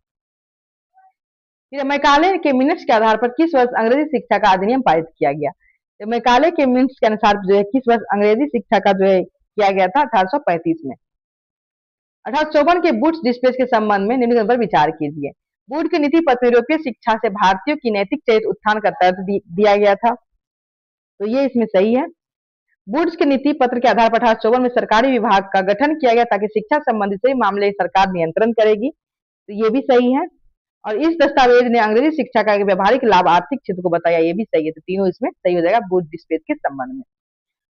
फिर मैकाले के मिनट्स के आधार पर किस वर्ष अंग्रेजी शिक्षा का अधिनियम पारित किया गया? तो मैकाले के मिनट्स के अनुसार जो है किस वर्ष अंग्रेजी शिक्षा का जो है किया गया था? 1835 में। 1854 के वुड्स डिस्पेच के संबंध में निम्नलिखित पर विचार कीजिए। वुड के नीति पत्र में यूरोपीय शिक्षा से भारतीयों की नैतिक चरित्र उत्थान का तर्क दिया गया था, तो ये इसमें सही है। वुड्स के नीति पत्र के आधार पर 1854 में सरकारी विभाग का गठन किया गया ताकि शिक्षा संबंधी सभी मामले सरकार नियंत्रण करेगी, तो ये भी सही है। और इस दस्तावेज ने अंग्रेजी शिक्षा का व्यवहारिक लाभ आर्थिक क्षेत्र को बताया, ये भी सही है। तो तीनों इसमें सही हो जाएगा वुड डिस्पेच के संबंध में।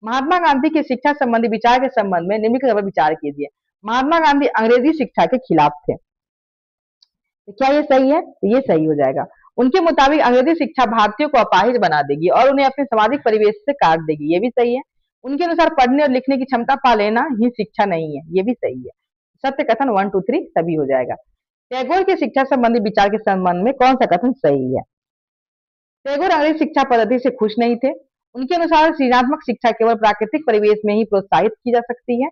महात्मा गांधी के शिक्षा संबंधी विचार के संबंध में निम्नलिखित पर विचार कीजिए। महात्मा गांधी अंग्रेजी शिक्षा के खिलाफ थे, तो क्या ये सही है? तो ये सही हो जाएगा। उनके मुताबिक अंग्रेजी शिक्षा भारतीयों को अपाहिज बना देगी और उन्हें अपने सामाजिक परिवेश से काट देगी, ये भी सही है। उनके अनुसार पढ़ने और लिखने की क्षमता पा लेना ही शिक्षा नहीं है, ये भी सही है। सत्य कथन 1 2 3 सभी हो जाएगा। टैगोर के शिक्षा संबंधी विचार के संबंध में कौन सा कथन सही है? टैगोर अंग्रेजी शिक्षा पद्धति से खुश नहीं थे। उनके अनुसार सृजनात्मक शिक्षा केवल प्राकृतिक परिवेश में ही प्रोत्साहित की जा सकती है।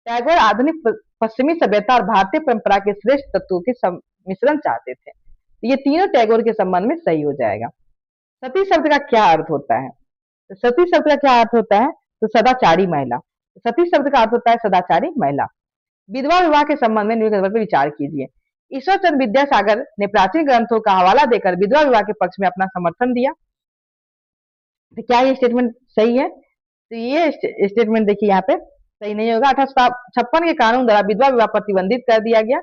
टैगोर आधुनिक पश्चिमी सभ्यता और भारतीय परंपरा के श्रेष्ठ तत्वों के मिश्रण चाहते थे। तो ये तीनों टैगोर के संबंध में सही हो जाएगा। सती शब्द का क्या अर्थ होता है? तो सती शब्द का क्या अर्थ होता है? तो सदाचारी महिला। सती शब्द का अर्थ होता है सदाचारी महिला। विधवा विवाह के संबंध में निम्नलिखित पर विचार कीजिए। ईश्वर चंद्र विद्यासागर ने प्राचीन ग्रंथों का हवाला देकर विधवा विवाह के पक्ष में अपना समर्थन दिया। तो क्या ये स्टेटमेंट सही है? तो ये स्टेटमेंट देखिए यहाँ पे सही नहीं होगा। 1856 के कानून द्वारा विधवा विवाह प्रतिबंधित कर दिया गया।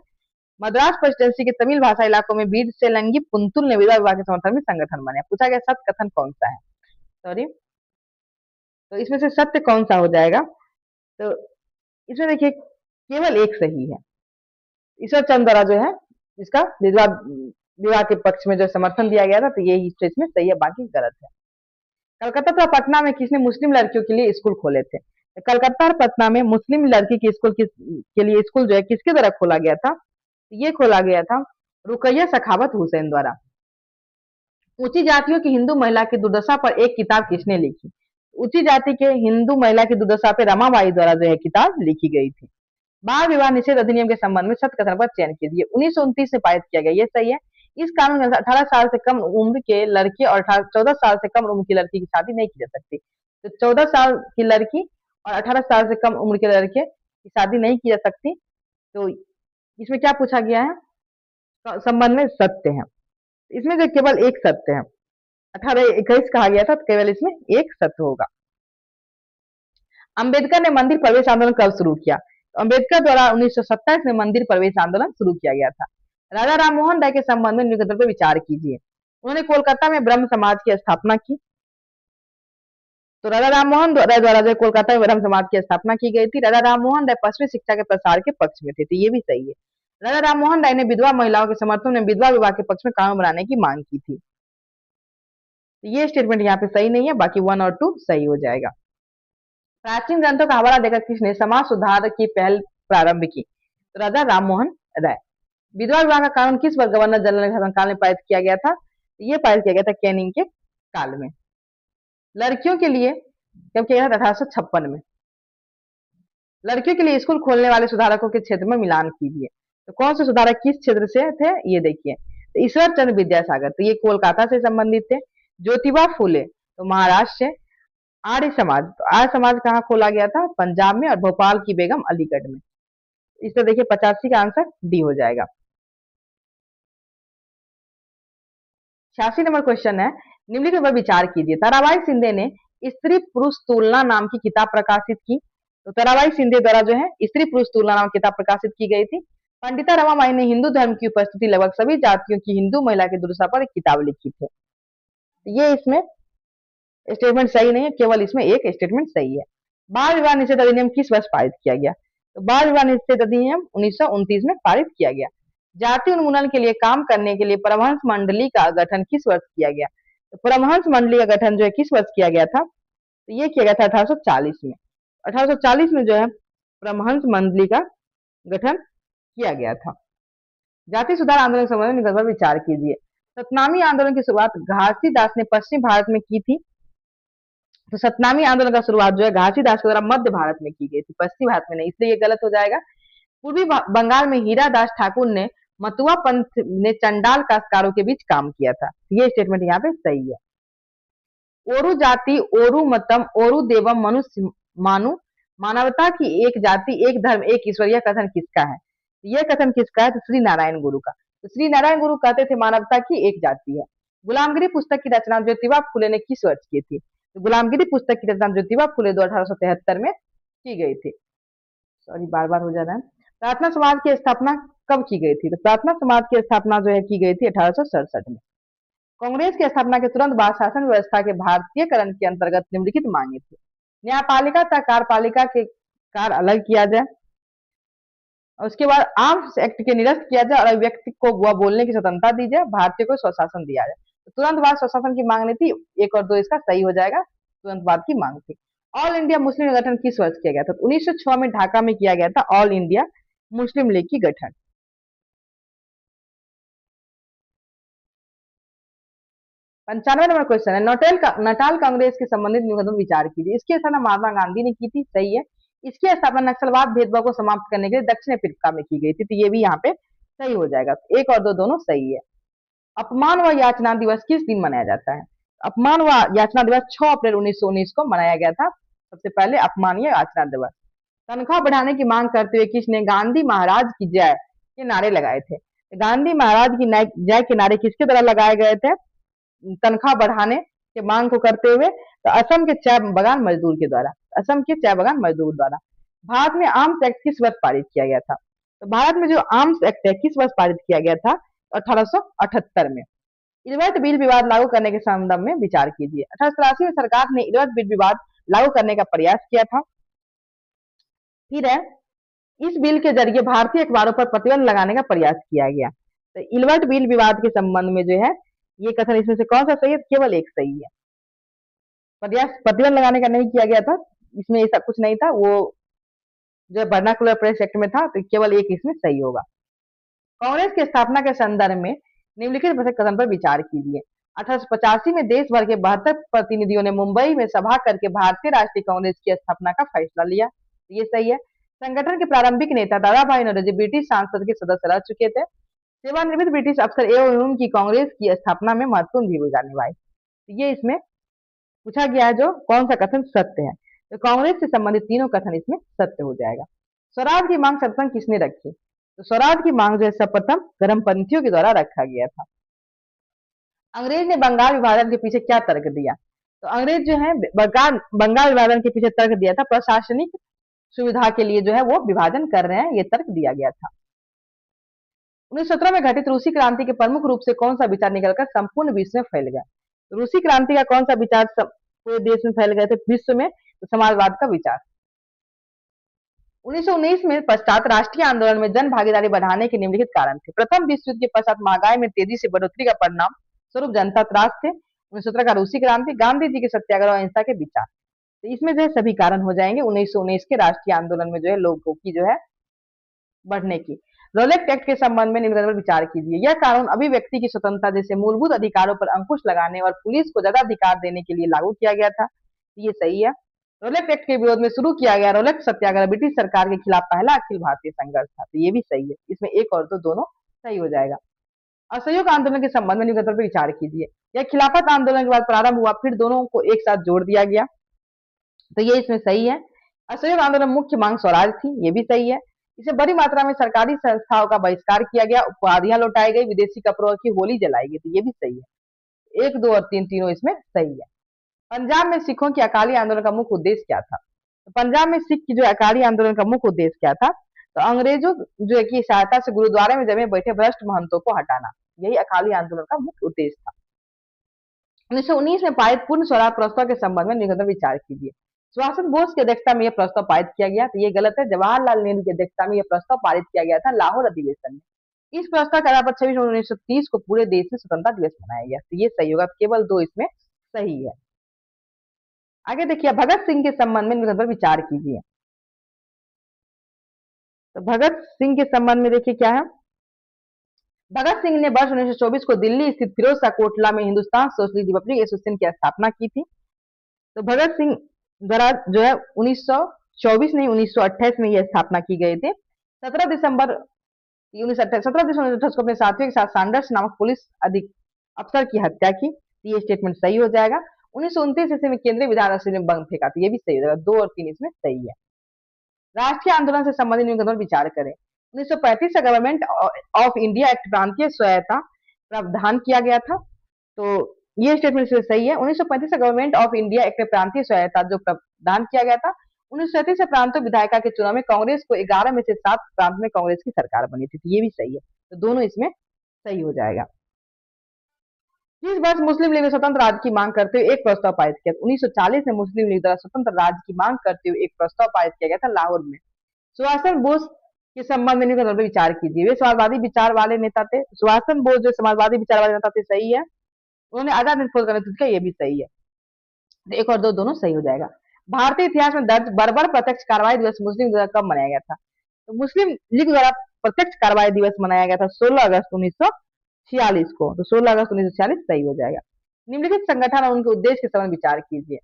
मद्रास प्रेसिडेंसी के तमिल भाषा इलाकों में बीड से लंगी पुंतुल ने विधवा विवाह के समर्थन में संगठन बनाया। पूछा गया सत्य कथन कौन सा है? सॉरी, तो इसमें से सत्य कौन सा हो जाएगा? तो इसमें देखिए केवल एक सही है। ईश्वर चंद्र द्वारा जो है इसका विधवा विवाह के पक्ष में जो समर्थन दिया गया था, तो ये ही इसमें सही है, बाकी गलत है। कलकत्ता तथा पटना में किसने मुस्लिम लड़कियों के लिए स्कूल खोले थे? तो कलकत्ता और पटना में मुस्लिम लड़की के स्कूल के लिए स्कूल जो है किसके द्वारा खोला गया था? ये खोला गया था रुकैया सखावत हुसैन द्वारा। ऊंची जातियों की हिंदू महिला की दुर्दशा पर एक किताब किसने लिखी? ऊंची जाति के हिंदू महिला की दुर्दशा पर रमाबाई द्वारा जो है किताब लिखी गई थी। बाल विवाह निषेध अधिनियम के संबंध में सत्य कथन पर चयन कीजिए। 1929 में पारित किया गया, ये सही है। इस कानून में 18 साल से कम उम्र के लड़के और 14 साल से कम उम्र की लड़की की शादी नहीं की जा सकती। तो 14 साल की लड़की और 18 साल से कम उम्र के लड़के की शादी नहीं की जा सकती। तो इसमें क्या पूछा गया है? संबंध में सत्य है। इसमें जो केवल एक सत्य है, 1821 कहा गया था, तो केवल इसमें एक सत्य होगा। अंबेडकर ने मंदिर प्रवेश आंदोलन कब शुरू किया? तो अंबेडकर द्वारा 1927 में मंदिर प्रवेश आंदोलन शुरू किया गया था। राजा राममोहन राय के संबंध में निम्नलिखित पर विचार कीजिए। उन्होंने कोलकाता में ब्रह्म समाज की स्थापना की। तो राजा राममोहन राय द्वारा जो कोलकाता में ब्रह्म समाज की स्थापना की गई थी। राजा राममोहन राय पश्चिमी शिक्षा के प्रसार के पक्ष में थे, तो ये भी सही है। राजा राममोहन राय ने विधवा महिलाओं के समर्थन में विधवा विवाह के पक्ष में कानून बनाने की मांग की थी। तो ये स्टेटमेंट यहाँ पे सही नहीं है, बाकी 1 और 2 सही हो जाएगा। प्राचीन ग्रंथों का हवाला देकर किसने समाज सुधार की पहल प्रारंभ की? तो राजा राममोहन राय। विधवा विवाह का कानून किस वर्ष गवर्नर जनरल के शासनकाल में पारित किया गया था? ये पारित किया गया था कैनिंग के काल में। लड़कियों के लिए कब किया गया था? 1856 में। लड़कियों के लिए स्कूल खोलने वाले सुधारकों के क्षेत्र में मिलान कीजिए। तो कौन से सुधारक किस क्षेत्र से थे? ये देखिए, तो ईश्वर चंद्र विद्यासागर, तो ये कोलकाता से संबंधित थे। ज्योतिबा फूले, तो महाराष्ट्र से। आर्य समाज, तो आर्य समाज कहाँ खोला गया था? पंजाब में। और भोपाल की बेगम अलीगढ़ में। इस तरह देखिए 85 का आंसर डी हो जाएगा। 86 नंबर क्वेश्चन है, निम्नलिखित पर विचार कीजिए। ताराबाई शिंदे ने स्त्री पुरुष तुलना नाम की किताब प्रकाशित की। तो ताराबाई शिंदे द्वारा जो है स्त्री पुरुष तुलना नाम की किताब प्रकाशित की गई थी। पंडिता रमाबाई ने हिंदू धर्म की उपस्थिति लगभग सभी जातियों की हिंदू महिला की दुर्दशा पर एक किताब लिखी थी। ये इसमें स्टेटमेंट सही नहीं है, केवल इसमें एक स्टेटमेंट सही है। बाल विवाह निषेध अधिनियम किस वर्ष पारित किया गया? तो बाल विवाह निषेध अधिनियम 1929 में पारित किया गया। जाति उन्मूलन के लिए काम करने के लिए परमहंस मंडली का गठन किस वर्ष किया गया? तो परमहंस मंडली का गठन जो है किस वर्ष किया गया था? तो ये किया गया था 1840 में। 1840 में जो है परमहंस मंडली का गठन किया गया था। जाति सुधार आंदोलन के संबंध में विचार कीजिए। सतनामी आंदोलन की शुरुआत घासीदास ने पश्चिम भारत में की थी। तो सतनामी आंदोलन का शुरुआत जो है घासीदास के द्वारा मध्य भारत में की गई थी, पश्चिम भारत में नहीं, इसलिए ये गलत हो जाएगा। पूर्वी बंगाल में हीरादास ठाकुर ने मतुआ पंथ ने चंडाल काश्तकारों के बीच काम किया था। ये स्टेटमेंट यहाँ पे सही है। ओरु जाति ओरु मतम ओरु देवम मनुष्य मानु, मानवता की एक जाति एक धर्म एक ईश्वर, यह कथन किसका है? यह कथन किसका है? तो श्री नारायण गुरु का। तो श्री नारायण गुरु कहते थे मानवता की एक जाति है। गुलामगिरी पुस्तक की रचना ज्योतिबा फुले ने किस वर्ष की थी? तो गुलामगिरी पुस्तक की रचना ज्योतिबा फुले 1873 में की गई थी। सॉरी, बार बार हो जा रहा है। प्रार्थना समाज की स्थापना कब की गई थी? तो प्रार्थना समाज की स्थापना जो है की गई थी 1867 में। कांग्रेस की स्थापना के तुरंत बाद शासन व्यवस्था के भारतीयकरण के अंतर्गत निम्नलिखित मांगे थे। न्यायपालिका तथा कार्यपालिका के कार्य अलग किया जाए, और उसके बाद आर्म्स एक्ट के निरस्त किया जाए और व्यक्ति को वह बोलने की स्वतंत्रता दी जाए, भारतीय को स्वशासन दिया जाए। तो तुरंत बाद स्वशासन की मांग नहीं थी, 1 और 2 इसका सही हो जाएगा, तुरंत बाद की मांग थी। ऑल इंडिया मुस्लिम गठन किस वर्ष किया गया था? 1906 में ढाका में किया गया था ऑल इंडिया मुस्लिम लीग की गठन। 95 नंबर क्वेश्चन है, नटाल कांग्रेस के संबंधित निबंधों विचार कीजिए। इसकी स्थापना महात्मा गांधी ने की थी, सही है। इसकी स्थापना नक्सलवाद भेदभाव को समाप्त करने के लिए दक्षिण अफ्रीका में की गई थी, तो ये भी यहाँ पे सही हो जाएगा। 1 और 2 दोनों सही है। अपमान व याचना दिवस किस दिन मनाया जाता है? अपमान व याचना दिवस 6 अप्रैल 1919 को मनाया गया था, सबसे पहले अपमान या याचना दिवस। तनख्वाह बढ़ाने की मांग करते हुए किसने गांधी महाराज की जय के नारे लगाए थे? गांधी महाराज की जय के नारे किसके द्वारा लगाए गए थे? तनख्वाह बढ़ाने के मांग को करते हुए तो असम के चाय बगान मजदूर के द्वारा, असम के चाय बगान मजदूर द्वारा भारत में आर्म्स एक्ट किस वर्ष पारित किया गया था? तो भारत में जो आर्म्स एक्ट है किस वर्ष पारित किया गया था? 1878 में। इलवर्ट बिल विवाद लागू करने के संदर्भ में विचार कीजिए। 1883 में सरकार ने इलवर्ट बिल विवाद लागू करने का प्रयास किया था। फिर है, इस बिल के जरिए भारतीय अखबारों पर प्रतिबंध लगाने का प्रयास किया गया। तो इलवर्ट बिल विवाद के संबंध में जो है ये कथन इसमें से कौन सा सही है? केवल एक सही है। प्रयास प्रतिबंध लगाने का नहीं किया गया था, इसमें ऐसा कुछ नहीं था, वो जो वर्नाकुलर प्रेस एक्ट में था, तो केवल एक इसमें सही होगा। कांग्रेस की स्थापना के संदर्भ में निम्नलिखित में से कथन पर विचार कीजिए। 1885 में देश भर के 72 प्रतिनिधियों ने मुंबई में सभा करके भारतीय राष्ट्रीय कांग्रेस की स्थापना का फैसला लिया, तो ये सही है। संगठन के प्रारंभिक नेता दादा भाई नौरोजी ब्रिटिश संसद के सदस्य रह चुके थे। सेवानिवृत्त ब्रिटिश अफसर एवं उनकी कांग्रेस की स्थापना में महत्वपूर्ण भूमिका निभाई, तो ये इसमें पूछा गया है जो कौन सा कथन सत्य है, तो कांग्रेस से संबंधित तीनों कथन इसमें सत्य हो जाएगा। स्वराज की मांग सर्वप्रथम किसने रखी? तो स्वराज की मांग जो है सर्वप्रथम गर्मपंथियों के द्वारा रखा गया था। अंग्रेज ने बंगाल विभाजन के पीछे क्या तर्क दिया? तो अंग्रेज जो है बंगाल विभाजन के पीछे तर्क दिया था प्रशासनिक सुविधा के लिए जो है वो विभाजन कर रहे हैं, ये तर्क दिया गया था। 1917 में घटित रूसी क्रांति के प्रमुख रूप से कौन सा विचार निकलकर संपूर्ण विश्व में फैल गया? रूसी क्रांति का कौन सा विचार पूरे देश में फैल गए थे विश्व में? तो समाजवाद का विचार। 1919 में पश्चात राष्ट्रीय आंदोलन में जन भागीदारी बढ़ाने के निम्नलिखित कारण थे। प्रथम विश्व युद्ध के पश्चात महंगाई में तेजी से बढ़ोतरी का परिणाम स्वरूप जनता त्रास थे। 1917 का रूसी क्रांति, गांधी जी के सत्याग्रह और अहिंसा के विचार, तो इसमें जो है सभी कारण हो जाएंगे 1919 के राष्ट्रीय आंदोलन में जो है लोगों की जो है बढ़ने की। रोलेक्ट एक्ट के संबंध में निम्न पर विचार कीजिए। यह कानून अभिव्यक्ति की स्वतंत्रता जैसे मूलभूत अधिकारों पर अंकुश लगाने और पुलिस को ज्यादा अधिकार देने के लिए लागू किया गया था, ये सही है। रोलेक्ट एक्ट के विरोध में शुरू किया गया रोलेक्ट सत्याग्रह ब्रिटिश सरकार के खिलाफ पहला अखिल भारतीय संघर्ष था, तो ये भी सही है। इसमें एक और दो दोनों सही हो जाएगा। असहयोग आंदोलन के संबंध में निम्न पर विचार कीजिए। यह खिलाफत आंदोलन के बाद प्रारंभ हुआ, फिर दोनों को एक साथ जोड़ दिया गया, तो ये इसमें सही है। असहयोग आंदोलन मुख्य मांग स्वराज थी, ये भी सही है। इसे बड़ी मात्रा में सरकारी संस्थाओं का बहिष्कार किया गया, उपाधियां लौटाई गई, विदेशी कपड़ों की होली जलाई गई, तो ये भी सही है। एक दो और तीन तीनों इसमें सही है। पंजाब में सिखों की अकाली आंदोलन का मुख्य उद्देश्य क्या था? तो पंजाब में सिख की जो अकाली आंदोलन का मुख्य उद्देश्य क्या था? तो अंग्रेजों जो है की सहायता से गुरुद्वारे में जमे बैठे भ्रष्ट महंतों को हटाना, यही अकाली आंदोलन का मुख्य उद्देश्य था। 1919 में पारित पूर्ण स्वराज प्रस्ताव के संबंध में निम्न विचार कीजिए। सुभाष चंद्र बोस की अध्यक्षता में यह प्रस्ताव पारित किया गया, तो ये गलत है। जवाहरलाल नेहरू की अध्यक्षता में यह प्रस्ताव पारित किया गया था लाहौर अधिवेशन में। इस प्रस्ताव के आधार पर 26 नवंबर 1930 को पूरे देश में स्वतंत्रता दिवस मनाया गया, तो ये सही होगा। केवल दो इसमें सही है। आगे देखिए, भगत सिंह के संबंध में निम्न पर विचार कीजिए। तो भगत सिंह के संबंध में देखिए क्या है। भगत सिंह ने वर्ष 1924 को दिल्ली स्थित फिरोज शाह कोटला में हिंदुस्तान सोशलिस्ट रिपब्लिक एसोसिएशन की स्थापना की थी। तो भगत सिंह द्वारा जो है 1924 नहीं 1928 में यह स्थापना की गई थी। 17 दिसंबर 1928 को अपने साथियों के साथ सैंडर्स नामक पुलिस अफसर की हत्या की, ये स्टेटमेंट सही हो जाएगा। 1929 ईस्वी में केंद्रीय विधान परिषद में बंद फेंका, तो ये भी सही हो जाएगा। 2 और 3 इसमें सही है। राष्ट्रीय आंदोलन से संबंधित निम्न पर विचार करें। 1935 से गवर्नमेंट ऑफ इंडिया एक्ट प्रांतीय स्वायत्ता प्रावधान किया गया था, तो ये स्टेटमेंट सही है। 1935 से गवर्नमेंट ऑफ इंडिया एक्ट में प्रांतीय स्वायत्ता जो प्रावधान किया गया था। 1937 से प्रांतीय विधायिका के चुनाव में कांग्रेस को 11 में से 7 प्रांत में कांग्रेस की सरकार बनी थी, तो ये भी सही है। तो दोनों इसमें सही हो जाएगा। जिस वर्ष मुस्लिम लीग ने स्वतंत्र राज्य की मांग करते हुए एक प्रस्ताव पारित किया, 1940 में मुस्लिम लीग द्वारा स्वतंत्र राज्य की मांग करते हुए एक प्रस्ताव पारित किया गया था लाहौर में। सुभाष चंद्र बोस के संबंध में विचार कीजिए। वे समाजवादी विचार वाले नेता थे। सुभाष चंद्र बोस जो समाजवादी विचार वाले नेता थे, सही है। उन्होंने आजाद हिंद फौज का नेतृत्व किया, ये भी सही है। तो एक और दो दोनों सही हो जाएगा। भारतीय इतिहास में दर्ज बर्बर प्रत्यक्ष कार्रवाई दिवस मुस्लिम लीग द्वारा कब मनाया गया था? तो मुस्लिम लीग द्वारा प्रत्यक्ष कार्रवाई दिवस मनाया गया था 16 अगस्त 1946 को, तो 16 अगस्त 1946 सही हो जाएगा। निम्नलिखित संगठन और उनके उद्देश्य के संबंध विचार कीजिए।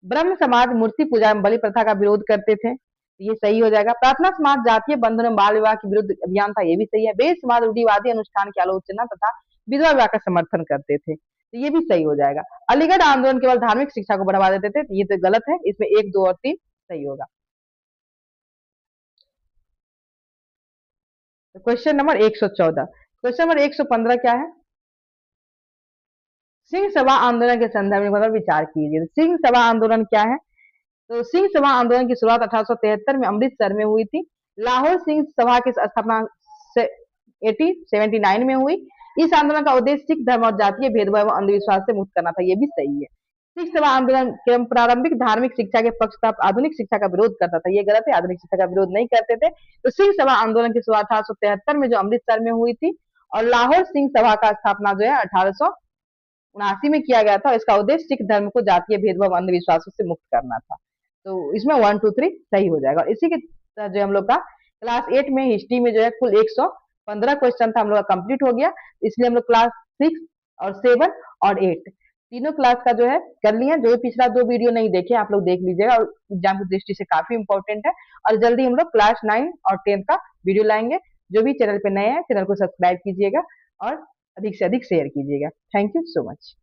ब्रह्म समाज मूर्ति पूजा एवं बलि प्रथा का विरोध करते थे, ये सही हो जाएगा। प्रार्थना समाज जातीय बंधन एवं बाल विवाह के विरुद्ध अभियान था, ये भी सही है। वेद समाज रूढ़िवादी अनुष्ठान की आलोचना तथा विधवा विवाह का समर्थन करते थे, तो ये भी सही हो जाएगा। अलीगढ़ आंदोलन केवल धार्मिक शिक्षा को बढ़ावा देते थे, ये तो गलत है। इसमें 1, 2 और 3 सही होगा। तो क्वेश्चन नंबर 114। क्वेश्चन नंबर 115 क्या है? सिंह सभा आंदोलन के संदर्भ में मतलब विचार कीजिए। सिंह सभा आंदोलन क्या है? तो सिंह सभा आंदोलन की शुरुआत 1873 में अमृतसर में हुई थी। लाहौर सिंह सभा की स्थापना 1879 में हुई। इस आंदोलन का उद्देश्य सिख धर्म और जातीय भेदभाव एवं अंधविश्वास से मुक्त करना था। ये भी सही है। सिख सभा आंदोलन केवल प्रारंभिक धार्मिक शिक्षा के पक्ष था, आधुनिक शिक्षा का विरोध करता था। ये गलत है, आधुनिक शिक्षा का विरोध नहीं करते थे। तो सिंह सभा आंदोलन की शुरुआत 1873 में जो अमृतसर में हुई थी, और लाहौर सिंह सभा का स्थापना जो है 1879 में किया गया था। इसका उद्देश्य सिख धर्म को जातीय भेदभाव अंधविश्वासों से मुक्त करना था। तो इसमें 1 2 3 सही हो जाएगा। और इसी के तरह जो हम लोग का क्लास 8 में हिस्ट्री में जो है कुल 115 क्वेश्चन था, हम लोग का कंप्लीट हो गया। इसलिए हम लोग क्लास 6 और 7 और 8 तीनों क्लास का जो है कर लिए। जो पिछला 2 वीडियो नहीं देखे आप लोग देख लीजिएगा, और एग्जाम की दृष्टि से काफी इंपॉर्टेंट है। और जल्दी हम लोग क्लास 9 और 10 का वीडियो लाएंगे। जो भी चैनल पे नए हैं, चैनल को सब्सक्राइब कीजिएगा और अधिक से अधिक शेयर कीजिएगा। Thank you so much.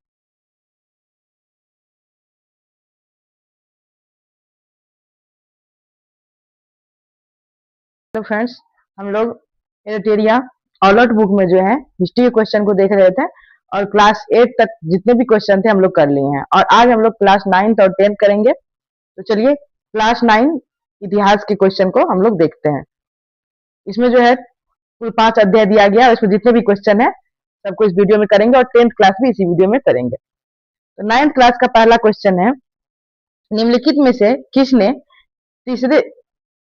तो फ्रेंड्स, हम लोग एरिटेरिया ऑलआउट बुक में जो है हिस्ट्री के क्वेश्चन को देख रहे थे, और क्लास 8 तक जितने भी क्वेश्चन थे हम लोग कर लिए हैं। और आज हम लोग क्लास 9 और 10 करेंगे। तो चलिए क्लास 9 इतिहास के क्वेश्चन को हम लोग देखते हैं। इसमें जो है कुल 5 अध्याय दिया गया, और इसमें जितने भी क्वेश्चन है सबको इस वीडियो में करेंगे, और 10th क्लास भी इसी वीडियो में करेंगे। तो 9th क्लास का पहला क्वेश्चन है, निम्नलिखित में से किसने तीसरे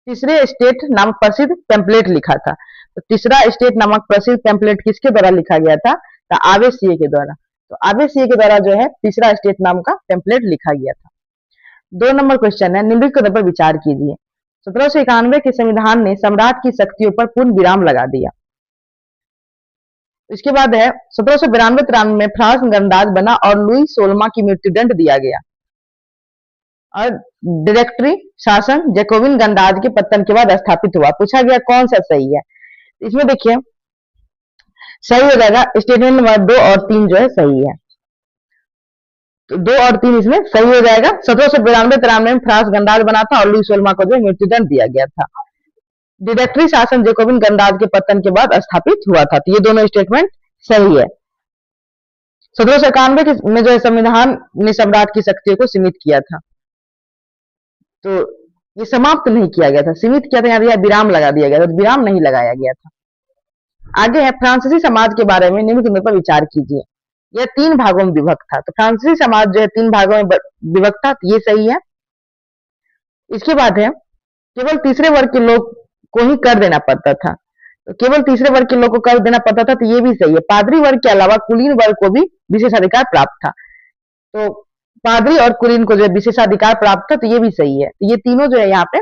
तीसरे स्टेट नामक प्रसिद्ध टेम्पलेट लिखा था? तो तीसरा स्टेट नामक प्रसिद्ध टेम्पलेट किसके द्वारा लिखा गया था? तो आवे सिंह के द्वारा। तो आवे सिंह के द्वारा जो है तीसरा स्टेट नाम का टेम्पलेट लिखा गया था। 2 नंबर क्वेश्चन है, निम्नलिखित पर विचार कीजिए। 1791 के संविधान ने सम्राट की शक्तियों पर पूर्ण विराम लगा दिया। इसके बाद है 1792-93 में फ्रांस गणराज्य बना और लुई 16वां की मृत्युदंड दिया गया। और डायरेक्टरी शासन जैकोबिन गणराज्य के पतन के बाद स्थापित हुआ। पूछा गया कौन सा सही है? इसमें देखिए सही हो जाएगा स्टेटमेंट नंबर 2 और 3 जो है सही है। तो 2 और 3 इसमें सही हो जाएगा। 1792-93 में फ्रांस गणराज्य बना था और लुई 16वां को जो मृत्युदंड दिया गया था। डायरेक्टरी शासन जैकोबिन गणराज्य के पतन के बाद स्थापित हुआ था। तो ये दोनों स्टेटमेंट सही है। 1791 में जो है संविधान ने सम्राट की शक्तियों को सीमित किया था। तो ये समाप्त नहीं किया गया था, सीमित किया था, यहाँ विराम लगा दिया गया था, विराम नहीं लगाया गया था। आगे है फ्रांसीसी समाज के बारे में निम्नलिखित पर विचार कीजिए। यह 3 भागों में विभक्त था। तो फ्रांसीसी समाज जो है 3 भागों में विभक्त था, ये सही है। इसके बाद है केवल तीसरे वर्ग के लोग को ही कर देना पड़ता था। तो केवल तीसरे वर्ग के लोग को कर देना पड़ता था, तो ये भी सही है। पादरी वर्ग के अलावा कुलीन वर्ग को भी विशेषाधिकार प्राप्त था। तो पादरी और कुलीन को जो है विशेषाधिकार प्राप्त था, तो ये भी सही है। तो ये तीनों जो है यहाँ पे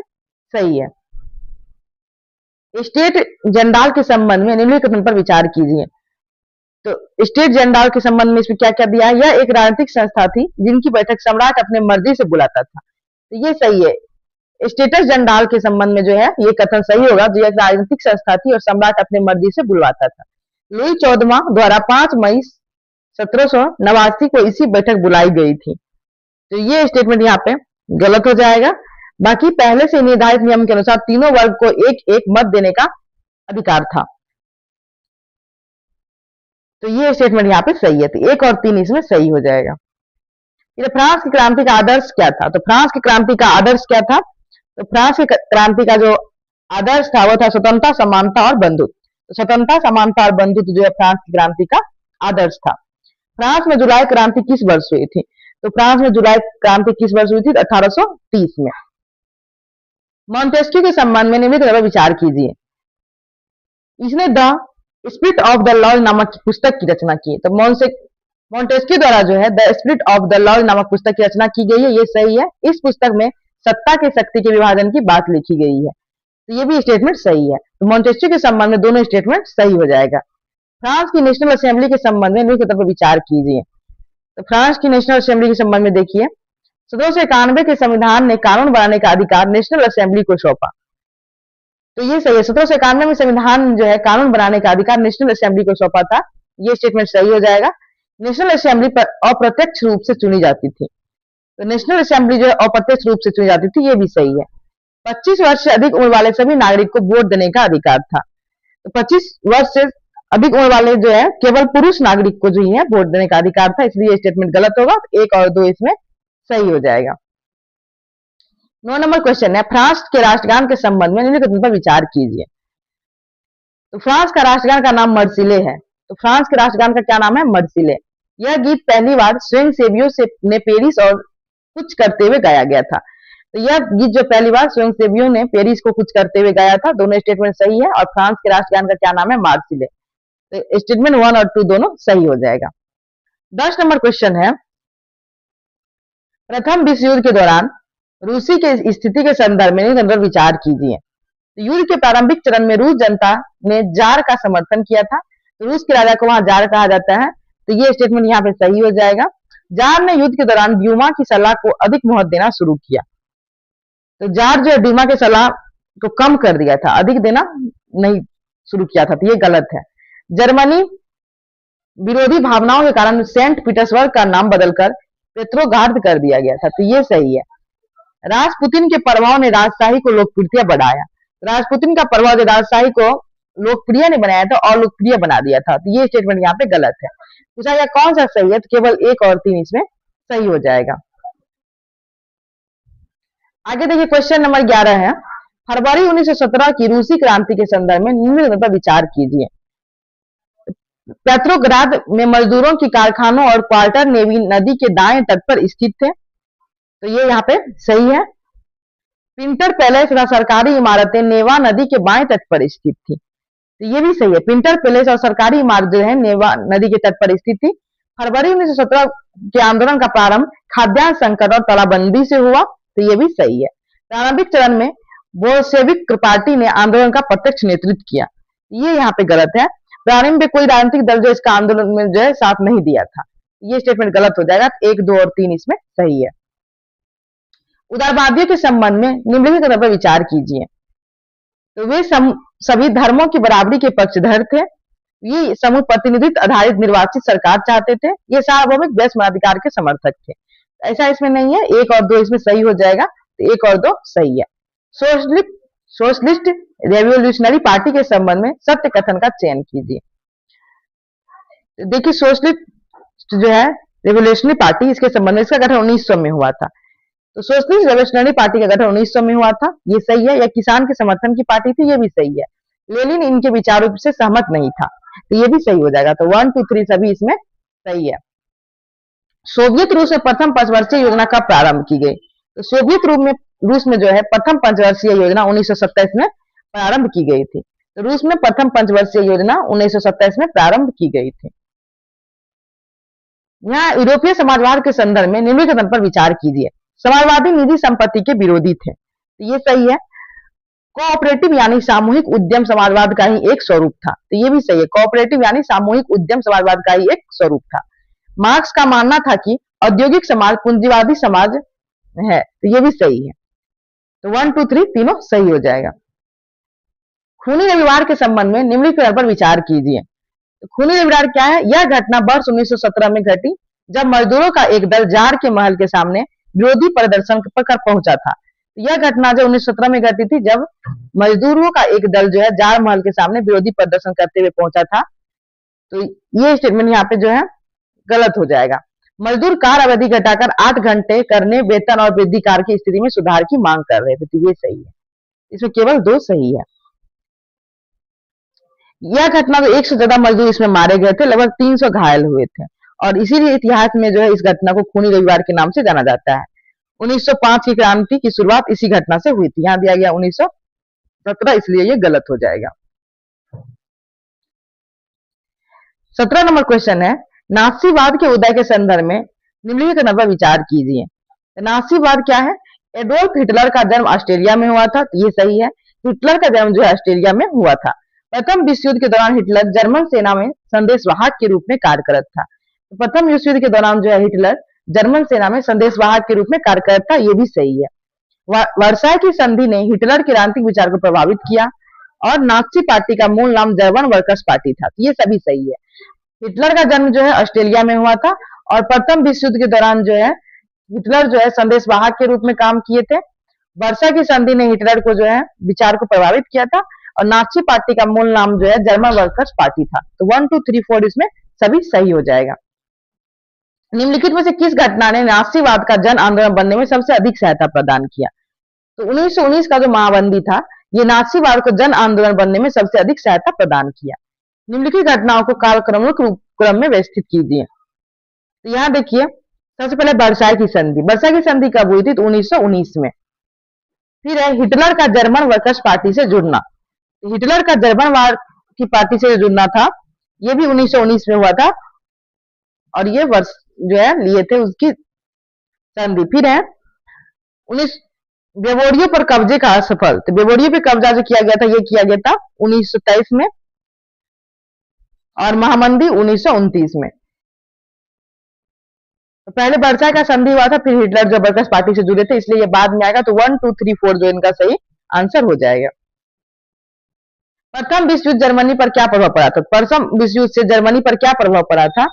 सही है। स्टेट जनरल के संबंध में निम्नलिखित पर विचार कीजिए। तो स्टेट जनरल के संबंध में इसमें क्या क्या दिया है? यह एक राजनीतिक संस्था थी जिनकी बैठक सम्राट अपने मर्जी से बुलाता था। तो ये सही है। स्टेटस जनरल के संबंध में जो है ये कथन सही होगा, जो एक राजनीतिक संस्था थी और सम्राट अपने मर्जी से बुलवाता था। लुई 14वां द्वारा 5 मई 1789 को इसी बैठक बुलाई गई थी। तो ये स्टेटमेंट यहाँ पे गलत हो जाएगा। बाकी पहले से निर्धारित नियम के अनुसार तीनों वर्ग को एक एक मत देने का अधिकार था। तो ये स्टेटमेंट यहाँ पे सही है। तो 1 और 3 इसमें सही हो जाएगा। फ्रांस की क्रांति का आदर्श क्या था? तो फ्रांस की क्रांति का आदर्श क्या था? तो फ्रांस की क्रांति का जो आदर्श था वो था स्वतंत्रता, समानता और बंधुत्व। तो स्वतंत्रता, समानता और बंधुत्व जो है फ्रांस की क्रांति का आदर्श था। फ्रांस में जुलाई क्रांति किस वर्ष हुई थी? तो फ्रांस में जुलाई क्रांति किस वर्ष हुई थी? 1830 में। मॉन्टेस्क्यू के संबंध में निम्नलिखित पर विचार कीजिए। इसने the spirit of the laws नामक पुस्तक की रचना की। तो मॉन्टेस्क्यू द्वारा जो है the spirit of the laws नामक पुस्तक की रचना की गई है, ये सही है। इस पुस्तक में सत्ता के शक्ति के विभाजन की बात लिखी गई है। तो ये भी स्टेटमेंट सही है। तो मॉन्टेस्क्यू के संबंध में दोनों स्टेटमेंट सही हो जाएगा। फ्रांस की नेशनल असेंबली के संबंध में निम्नलिखित पर विचार कीजिए। तो फ्रांस की नेशनल असेंबली के संबंध में देखिए 1791 के संविधान ने कानून बनाने का अधिकार नेशनल असेंबली को सौंपा। तो ये सही है। 1791 में संविधान जो है कानून बनाने का अधिकार नेशनल असेंबली को सौंपा था, ये स्टेटमेंट सही हो जाएगा। नेशनल असेंबली पर अप्रत्यक्ष रूप से चुनी जाती थी। तो नेशनल असेंबली जो है अप्रत्यक्ष रूप से चुनी जाती थी, ये भी सही है। 25 वर्ष से अधिक उम्र वाले सभी नागरिक को वोट देने का अधिकार था। तो 25 वर्ष से अधिक उम्र वाले जो है केवल पुरुष नागरिक को जो है वोट देने का अधिकार था, इसलिए ये स्टेटमेंट गलत होगा। तो 1 और 2 इसमें सही हो जाएगा। 9 नंबर क्वेश्चन है, फ्रांस के राष्ट्रगान के संबंध में निम्नलिखित पर विचार कीजिए। तो फ्रांस का राष्ट्रगान का नाम मर्सिले है। तो फ्रांस के राष्ट्रगान का क्या नाम है? मर्सिले। यह गीत पहली बार स्वयंसेवियों से ने पेरिस और कुछ करते हुए गाया गया था। तो यह गीत जो पहली बार स्वयंसेवियों ने पेरिस को कुछ करते हुए गाया था, दोनों स्टेटमेंट सही है। और फ्रांस के राष्ट्रगान का क्या नाम है? मार्सिले। तो स्टेटमेंट 1 और 2 दोनों सही हो जाएगा। 10 नंबर क्वेश्चन है, प्रथम विश्व युद्ध के दौरान रूसी के स्थिति के संदर्भ में निम्न पर विचार कीजिए। तो युद्ध के प्रारंभिक चरण में रूस जनता ने जार का समर्थन किया था। तो रूस के राजा को वहां जार कहा जाता है। तो ये स्टेटमेंट यहाँ पे सही हो जाएगा। जार ने युद्ध के दौरान ड्यूमा की सलाह को अधिक महत्व देना शुरू किया। तो जार जो है ड्यूमा की सलाह को कम कर दिया था, अधिक देना नहीं शुरू किया था। तो ये गलत है। जर्मनी विरोधी भावनाओं के कारण सेंट पीटर्सबर्ग का नाम बदलकर पेट्रोग्राद कर दिया गया था। तो ये सही है। राजपुतिन के प्रभाव ने राजशाही को लोकप्रिय बढ़ाया। राजपुतिन का प्रभाव राजशाही को लोकप्रिय ने बनाया था और लोकप्रिय बना दिया था। तो ये स्टेटमेंट यहाँ पे गलत है। पूछा गया कौन सा सही है? तो केवल 1 और 3 इसमें सही हो जाएगा। आगे देखिए क्वेश्चन नंबर 11 है, फरवरी 1917 की रूसी क्रांति के संदर्भ में निम्नलिखित पर विचार कीजिए। पेट्रोग्राद में मजदूरों की कारखानों और क्वार्टर नेवी नदी के दाएं तट पर स्थित थे। तो ये यहाँ पे सही है। पिंटर पैलेस तथा सरकारी इमारतें नेवा नदी के बाएं तट पर स्थित थी। तो ये भी सही है। पिंटर पैलेस और सरकारी इमारत जो है नेवा नदी के तट पर स्थित थी। फरवरी 1917 के आंदोलन का प्रारंभ खाद्यान्न संकट और तालाबंदी से हुआ। तो ये भी सही है। प्रारंभिक चरण में बोल्शेविक पार्टी ने आंदोलन का प्रत्यक्ष नेतृत्व किया। ये यहाँ पे गलत है। प्रारंभ में कोई राजनीतिक दल जो इसका आंदोलन में जो है साथ नहीं दिया था। ये स्टेटमेंट गलत हो जाएगा। 1, 2 और 3 इसमें सही है। उदारवादियों के संबंध में निम्नलिखित पर विचार कीजिए। तो वे सभी धर्मों की बराबरी के पक्षधर थे। ये समूह प्रतिनिधित्व आधारित निर्वाचित सरकार चाहते थे। ये सार्वभौमिक वैश्विक मताधिकार के समर्थक थे। ऐसा इसमें नहीं है। 1 और 2 इसमें सही हो जाएगा। तो 1 और 2 सही है। सोशलिस्ट रेवोल्यूशनरी पार्टी के संबंध में सत्य कथन का चयन कीजिए। देखिए सोशलिस्ट जो है रेवोल्यूशनरी पार्टी, इसके संबंध में इसका गठन 1900 में हुआ था। तो सोशलिस्ट रेवोल्यूशनरी पार्टी का गठन 1900 में हुआ था। ये सही है। यह किसान के समर्थन की पार्टी थी। ये भी सही है। लेनिन इनके विचारों से सहमत नहीं था। तो ये भी सही हो जाएगा। तो 1, 2, 3 सभी इसमें सही है। सोवियत रूस में प्रथम पंचवर्षीय योजना कब प्रारंभ की गई? तो सोवियत रूस में जो है प्रथम पंचवर्षीय योजना 1927 में प्रारंभ की गई थी। तो रूस में प्रथम पंचवर्षीय योजना 1927 में प्रारंभ की गई थी। यहाँ यूरोपीय समाजवाद के संदर्भ में निम्नलिखित पर विचार कीजिए। समाजवादी निजी संपत्ति के विरोधी थे। तो ये सही है। कोऑपरेटिव यानी सामूहिक उद्यम समाजवाद का ही एक स्वरूप था। तो ये भी सही है। कोऑपरेटिव यानी सामूहिक उद्यम समाजवाद का ही एक स्वरूप था। मार्क्स का मानना था कि औद्योगिक समाज पूंजीवादी समाज है। तो ये भी सही है। तो 1, 2, 3 तीनों सही हो जाएगा। खूनी रविवार के संबंध में निम्नलिखित पर विचार कीजिए। तो खूनी रविवार क्या है? यह घटना वर्ष 1917 में घटी जब मजदूरों का एक दल जार के महल के सामने विरोधी प्रदर्शन कर पहुंचा था। यह घटना जो 1917 में घटी थी जब मजदूरों का एक दल जो है जार महल के सामने विरोधी प्रदर्शन करते हुए पहुंचा था। तो ये स्टेटमेंट यहाँ पे जो है गलत हो जाएगा। मजदूर कार्य अवधि घटाकर 8 घंटे करने, वेतन और वृद्धि कार्य की स्थिति में सुधार की मांग कर रहे थे। तो ये सही है। इसमें केवल 2 सही है। यह घटना में 100 से ज्यादा मजदूर इसमें मारे गए थे, लगभग 300 घायल हुए थे और इसीलिए इतिहास में जो है इस घटना को खूनी रविवार के नाम से जाना जाता है। 1905 की क्रांति की शुरुआत इसी घटना से हुई थी। यहाँ दिया गया 1917, इसलिए ये गलत हो जाएगा। 17 नंबर क्वेश्चन है, नाथसीवाद के उदय के संदर्भ में निम्नलिखित पर विचार कीजिए। नाथसीवाद क्या है? एडोल्फ हिटलर का जन्म ऑस्ट्रेलिया में हुआ था। तो ये सही है। हिटलर का जन्म जो है ऑस्ट्रेलिया में हुआ था। प्रथम विश्व युद्ध के दौरान हिटलर जर्मन सेना में संदेशवाहक के रूप में कार्यरत था। तो प्रथम विश्व युद्ध के दौरान जो है हिटलर जर्मन सेना में संदेशवाहक के रूप में कार्यरत था। ये भी सही है। वर्साय की संधि ने हिटलर के राजनीतिक विचार को प्रभावित किया और नाथसी पार्टी का मूल नाम जर्मन वर्कर्स पार्टी था। ये सभी सही है। हिटलर का जन्म जो है ऑस्ट्रेलिया में हुआ था और प्रथम विश्व युद्ध के दौरान जो है हिटलर जो है संदेशवाहक के रूप में काम किए थे। वर्साय की संधि ने हिटलर को जो है विचार को प्रभावित किया था और नाची पार्टी का मूल नाम जो है जर्मन वर्कर्स पार्टी था। तो 1 2 3 4 इसमें सभी सही हो जाएगा। निम्नलिखित में से किस घटना ने नासीवाद का जन आंदोलन बनने में सबसे अधिक सहायता प्रदान किया? तो 1919 का जो महाबंदी था, ये नासीवाद को जन आंदोलन बनने में सबसे अधिक सहायता प्रदान किया। निम्नलिखित घटनाओं को कालक्रम में व्यवस्थित कीजिए। तो यहाँ देखिए, सबसे पहले वर्साई की संधि। वर्साई की संधि कब हुई थी? तो 1919 में। फिर है हिटलर का जर्मन वर्कर्स पार्टी से जुड़ना। हिटलर का जर्मन वार की पार्टी से जुड़ना था, ये भी 1919 में हुआ था, और ये वर्ष जो है लिए थे उसकी संधि। फिर है 19 बेवोरियो पर कब्जे का असफल। तो बेवोरियो पे कब्जा जो किया गया था, ये किया गया था 1923 में, और महामंदी 1929 में। तो पहले वर्साई का संधि हुआ था, फिर हिटलर जो वर्कर्स पार्टी से जुड़े थे, इसलिए ये बाद में आएगा। तो 1 2 3 4 जो इनका सही आंसर हो जाएगा। प्रथम विश्व युद्ध जर्मनी पर क्या प्रभाव पड़ा था? प्रथम विश्व युद्ध से जर्मनी पर क्या प्रभाव पड़ा था,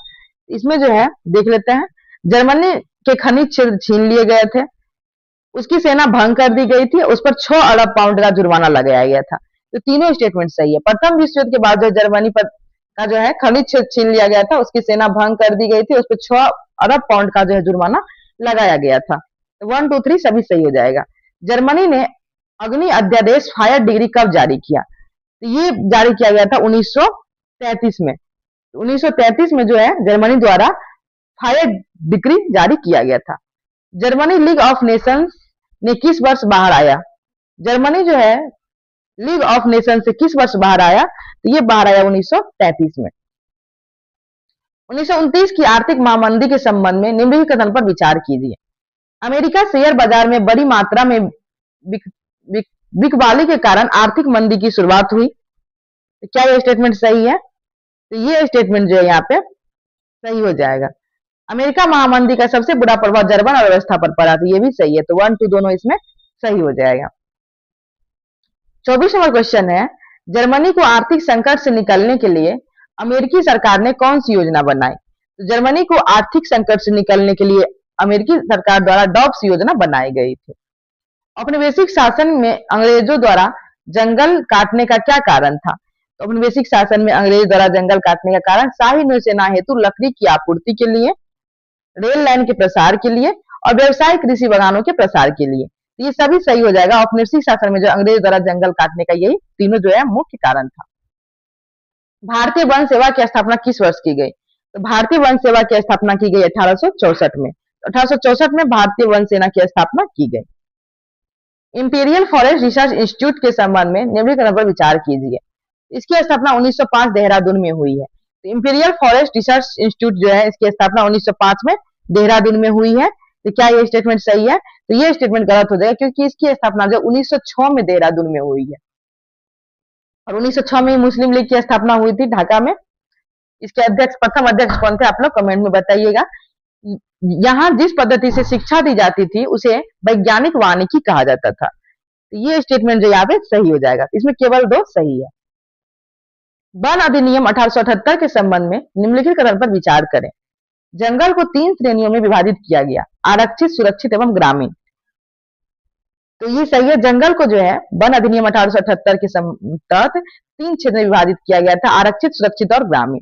इसमें जो है देख लेते हैं। जर्मनी के खनिज क्षेत्र छीन लिए गए थे, उसकी सेना भंग कर दी गई थी, उस पर 6 अरब पाउंड का जुर्माना लगाया गया था। तो तीनों स्टेटमेंट सही है। प्रथम विश्व युद्ध के बाद जो जर्मनी पर का जो है खनिज क्षेत्र छीन लिया गया था, उसकी सेना भंग कर दी गई थी, उस पर 6 अरब पाउंड का जो है जुर्माना लगाया गया था। तो 1 2 3 सभी सही हो जाएगा। जर्मनी ने अग्नि अध्यादेश फायर डिग्री कब जारी किया? तो ये जारी किया गया था 1933 में। 1933 में जो है जर्मनी द्वारा फायर डिग्री जारी किया गया था। जर्मनी लीग ऑफ नेशंस ने किस वर्ष बाहर आया? जर्मनी जो है लीग ऑफ नेशन से किस वर्ष बाहर आया? तो ये बाहर आया 1933 में। 1929 की आर्थिक महामंदी के संबंध में निम्नलिखित कथन पर विचार कीजिए। अमेरिका शेयर बाजार में बड़ी मात्रा में बिकवाली के कारण आर्थिक मंदी की शुरुआत हुई। तो क्या ये स्टेटमेंट सही है? तो ये स्टेटमेंट जो है यहाँ पे सही हो जाएगा। अमेरिका महामंदी का सबसे बुरा प्रभाव जर्मन अर्थव्यवस्था पर पड़ा, तो ये भी सही है। तो 1 2 दोनों इसमें सही हो जाएगा। 24 नंबर क्वेश्चन है, जर्मनी को आर्थिक संकट से निकलने के लिए अमेरिकी सरकार ने कौन सी योजना बनाई? तो जर्मनी को आर्थिक संकट से निकलने के लिए अमेरिकी सरकार द्वारा डॉब्स योजना बनाई गई थी। औपनिवेशिक शासन में अंग्रेजों द्वारा जंगल काटने का क्या कारण था? तो औपनिवेशिक शासन में अंग्रेज द्वारा जंगल काटने का कारण शाही नौसेना हेतु लकड़ी की आपूर्ति के लिए, रेल लाइन के प्रसार के लिए, और व्यवसायिक कृषि बागानों के प्रसार के लिए। ये सभी सही हो जाएगा। औपनिवेशिक शासन में जो अंग्रेज द्वारा जंगल काटने का यही तीनों जो है मुख्य कारण था। भारतीय वन सेवा की स्थापना किस वर्ष की गई? तो भारतीय वन सेवा की स्थापना की गई 1864 में। 1864 में भारतीय वन सेना की स्थापना की गई। इंपीरियल फॉरेस्ट रिसर्च इंस्टीट्यूट के संबंध में निम्नलिखित पर विचार कीजिए। इसकी स्थापना 1905 देहरादून में हुई है। तो इंपीरियल फॉरेस्ट रिसर्च इंस्टीट्यूट जो है, इसकी स्थापना 1905 में देहरादून में हुई है। तो क्या ये स्टेटमेंट सही है? तो ये स्टेटमेंट गलत हो जाएगा, क्योंकि इसकी स्थापना जो 1906 में देहरादून में हुई है, और 1906 में मुस्लिम लीग की स्थापना हुई थी ढाका में। इसके अध्यक्ष, प्रथम अध्यक्ष कौन थे, आप लोग कमेंट में बताइएगा। यहाँ जिस पद्धति से शिक्षा दी जाती थी उसे वैज्ञानिक वानिकी कहा जाता था। तो ये स्टेटमेंट जो यहाँ पे सही हो जाएगा। इसमें केवल 2 सही है। वन अधिनियम 1878 के संबंध में निम्नलिखित कथन पर विचार करें। जंगल को 3 श्रेणियों में विभाजित किया गया, आरक्षित, सुरक्षित एवं ग्रामीण। तो ये सही है। जंगल को जो है वन अधिनियम 1878 के तहत 3 क्षेत्र में विभाजित किया गया था, आरक्षित, सुरक्षित और ग्रामीण।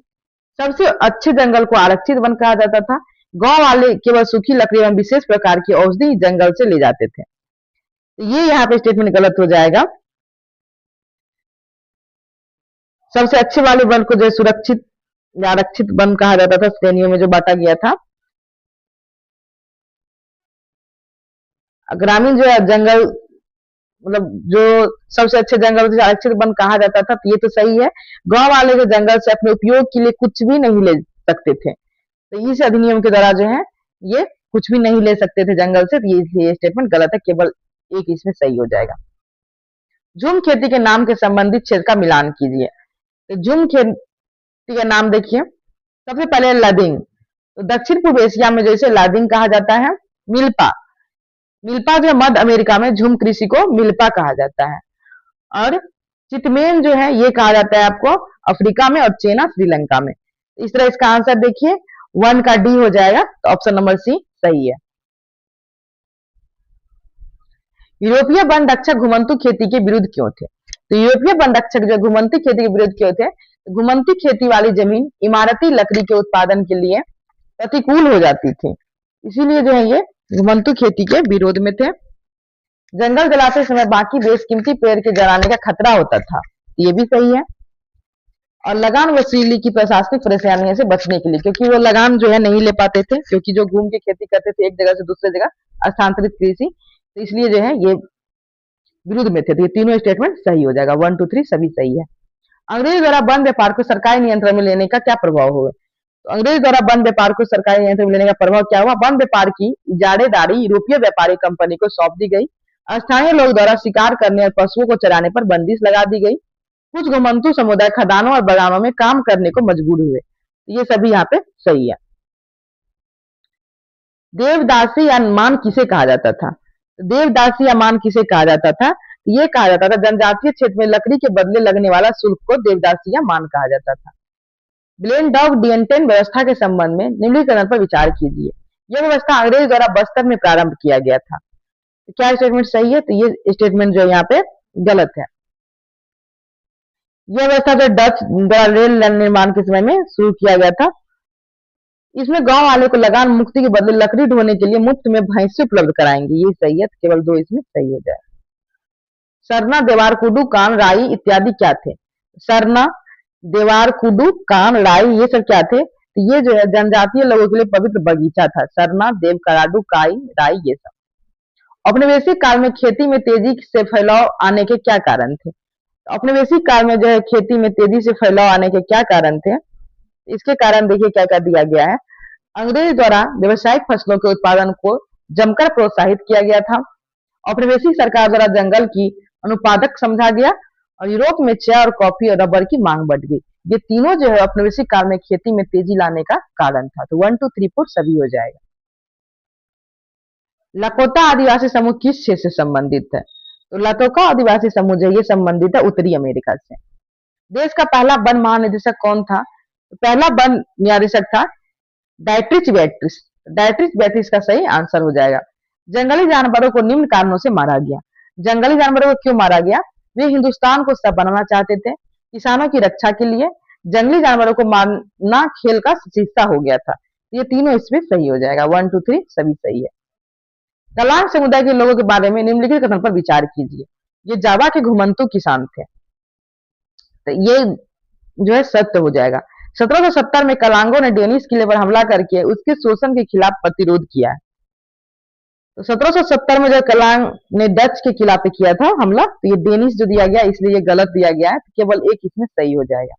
सबसे अच्छे जंगल को आरक्षित वन कहा जाता था। गांव वाले केवल सूखी लकड़ी एवं विशेष प्रकार की औषधि जंगल से ले जाते थे। तो ये यहाँ पे स्टेटमेंट गलत हो जाएगा। सबसे अच्छे वाले वन को जो सुरक्षित या आरक्षित वन कहा जाता था, श्रेणियों में जो बांटा गया था। ग्रामीण जो है जंगल, मतलब जो सबसे अच्छे जंगल को आरक्षित वन कहा जाता था, तो ये तो सही है। गांव वाले जो जंगल से अपने उपयोग के लिए कुछ भी नहीं ले सकते थे, तो इस अधिनियम के द्वारा जो है ये कुछ भी नहीं ले सकते थे जंगल से। तो ये स्टेटमेंट गलत है, केवल एक इसमें सही हो जाएगा। झूम खेती के नाम के संबंधित क्षेत्र का मिलान कीजिए। तो झूम खेती का नाम देखिए, सबसे पहले लदिंग। तो दक्षिण पूर्व एशिया में जैसे लादिंग कहा जाता है। मिल्पा, मिल्पा जो मध्य अमेरिका में झूम कृषि को मिल्पा कहा जाता है। और चितमेन जो है ये कहा जाता है आपको अफ्रीका में, और चेना श्रीलंका में। इस तरह इसका आंसर देखिए 1 का डी हो जाएगा। तो ऑप्शन नंबर सी सही है। यूरोपीय वन रक्षक घुमंतु खेती के विरुद्ध क्यों थे? तो यूरोपीय वन रक्षक जो घुमंती खेती के विरोध किए थे, घुमंती खेती वाली जमीन इमारती लकड़ी के उत्पादन के लिए प्रतिकूल हो जाती थी, इसीलिए जो है ये घुमंतु खेती के विरोध में थे। जंगल जलाते समय बाकी बेशकीमती पेड़ के जलाने का खतरा होता था, ये भी सही है। और लगान वसूली की प्रशासनिक परेशानियों से बचने के लिए, क्योंकि वो लगान जो है नहीं ले पाते थे, क्योंकि जो घूम के खेती करते थे एक जगह से दूसरे जगह स्थानांतरित कृषि, तो इसलिए जो है ये विरुद्ध में थे। तो ये तीनों स्टेटमेंट सही हो जाएगा, 1 2 3 सभी सही है। अंग्रेज द्वारा वन व्यापार को सरकारी नियंत्रण में लेने का क्या प्रभाव हुआ? तो अंग्रेज द्वारा वन व्यापार को सरकारी नियंत्रण में लेने का प्रभाव क्या हुआ? वन व्यापार की इजारेदारी यूरोपीय व्यापारी कंपनी को सौंप दी गई। स्थानीय लोग द्वारा शिकार करने और पशुओं को चराने पर बंदिश लगा दी गई। कुछ घुमंतु समुदाय खदानों और बागानों में काम करने को मजबूर हुए। ये सभी यहाँ पे सही है। देवदासी या मान किसे कहा जाता था? देवदासी या मान किसे कहा जाता था? ये कहा जाता था जनजातीय क्षेत्र में लकड़ी के बदले लगने वाला शुल्क को देवदासी या मान कहा जाता था। ब्लेन डॉग डिएंटेन व्यवस्था के संबंध में निम्नलिखित पर विचार कीजिए। यह व्यवस्था अंग्रेज द्वारा बस्तर में प्रारंभ किया गया था। तो क्या स्टेटमेंट सही है? तो ये स्टेटमेंट जो यहाँ पे गलत है। यह व्यवस्था जो डच द्वारा रेल निर्माण के समय में शुरू किया गया था। इसमें गांव वाले को लगान मुक्ति के बदले लकड़ी ढोने के लिए मुफ्त में भैंसे उपलब्ध कराएंगे, ये सही है। केवल 2 इसमें सही हो जाए। सरना, देवारकुडू, कान, राई इत्यादि क्या थे? सरना, देवारकुडू, कान, राई ये सब क्या थे? तो ये जो है जनजातीय लोगों के लिए पवित्र बगीचा था। सरना, देव, कराडू, काई, राई ये सब। औपनिवेशिक काल में खेती में तेजी से फैलाव आने के क्या कारण थे? औपनिवेशिक काल में जो है खेती में तेजी से फैलाव आने के क्या कारण थे? इसके कारण देखिए क्या क्या दिया गया है। अंग्रेज द्वारा व्यावसायिक फसलों के उत्पादन को जमकर प्रोत्साहित किया गया था। औपनिवेशिक सरकार द्वारा जंगल की अनुपादक समझा गया और यूरोप में चाय और कॉफी और रबर की मांग बढ़ गई। ये तीनों जो है औपनिवेशिक काल में खेती में तेजी लाने का कारण था। तो 1 2 3 4 सभी हो जाएगा। लकोटा आदिवासी समूह किस क्षेत्र से संबंधित है? तो लकोटा आदिवासी समूह जो ये संबंधित है उत्तरी अमेरिका से। देश का पहला वन महानिदेशक कौन था? तो पहला वन निदेशक था डायट्रिच बैट्रिस। डायट्रिच बैट्रिस का सही आंसर हो जाएगा। जंगली जानवरों को निम्न कारणों से मारा गया। जंगली जानवरों को क्यों मारा गया? वे हिंदुस्तान को सब बनाना चाहते थे, किसानों की रक्षा के लिए। जंगली जानवरों को मारना खेल का हिस्सा हो गया था। ये तीनों इसमें सही हो जाएगा। 1 2 3 सभी सही है। कलांग समुदाय के लोगों के बारे में निम्नलिखित कथन पर विचार कीजिए। ये जावा के घुमंतु किसान थे। तो ये जो है सत्य हो जाएगा। 1770 में कलांगों ने डेनिश किले पर हमला करके उसके शोषण के खिलाफ प्रतिरोध किया है। तो 1770 में जो कलांग ने डच के किला पे किया था हमला, तो ये डेनिश जो दिया गया इसलिए ये गलत दिया गया है। तो केवल एक इसमें सही हो जाएगा।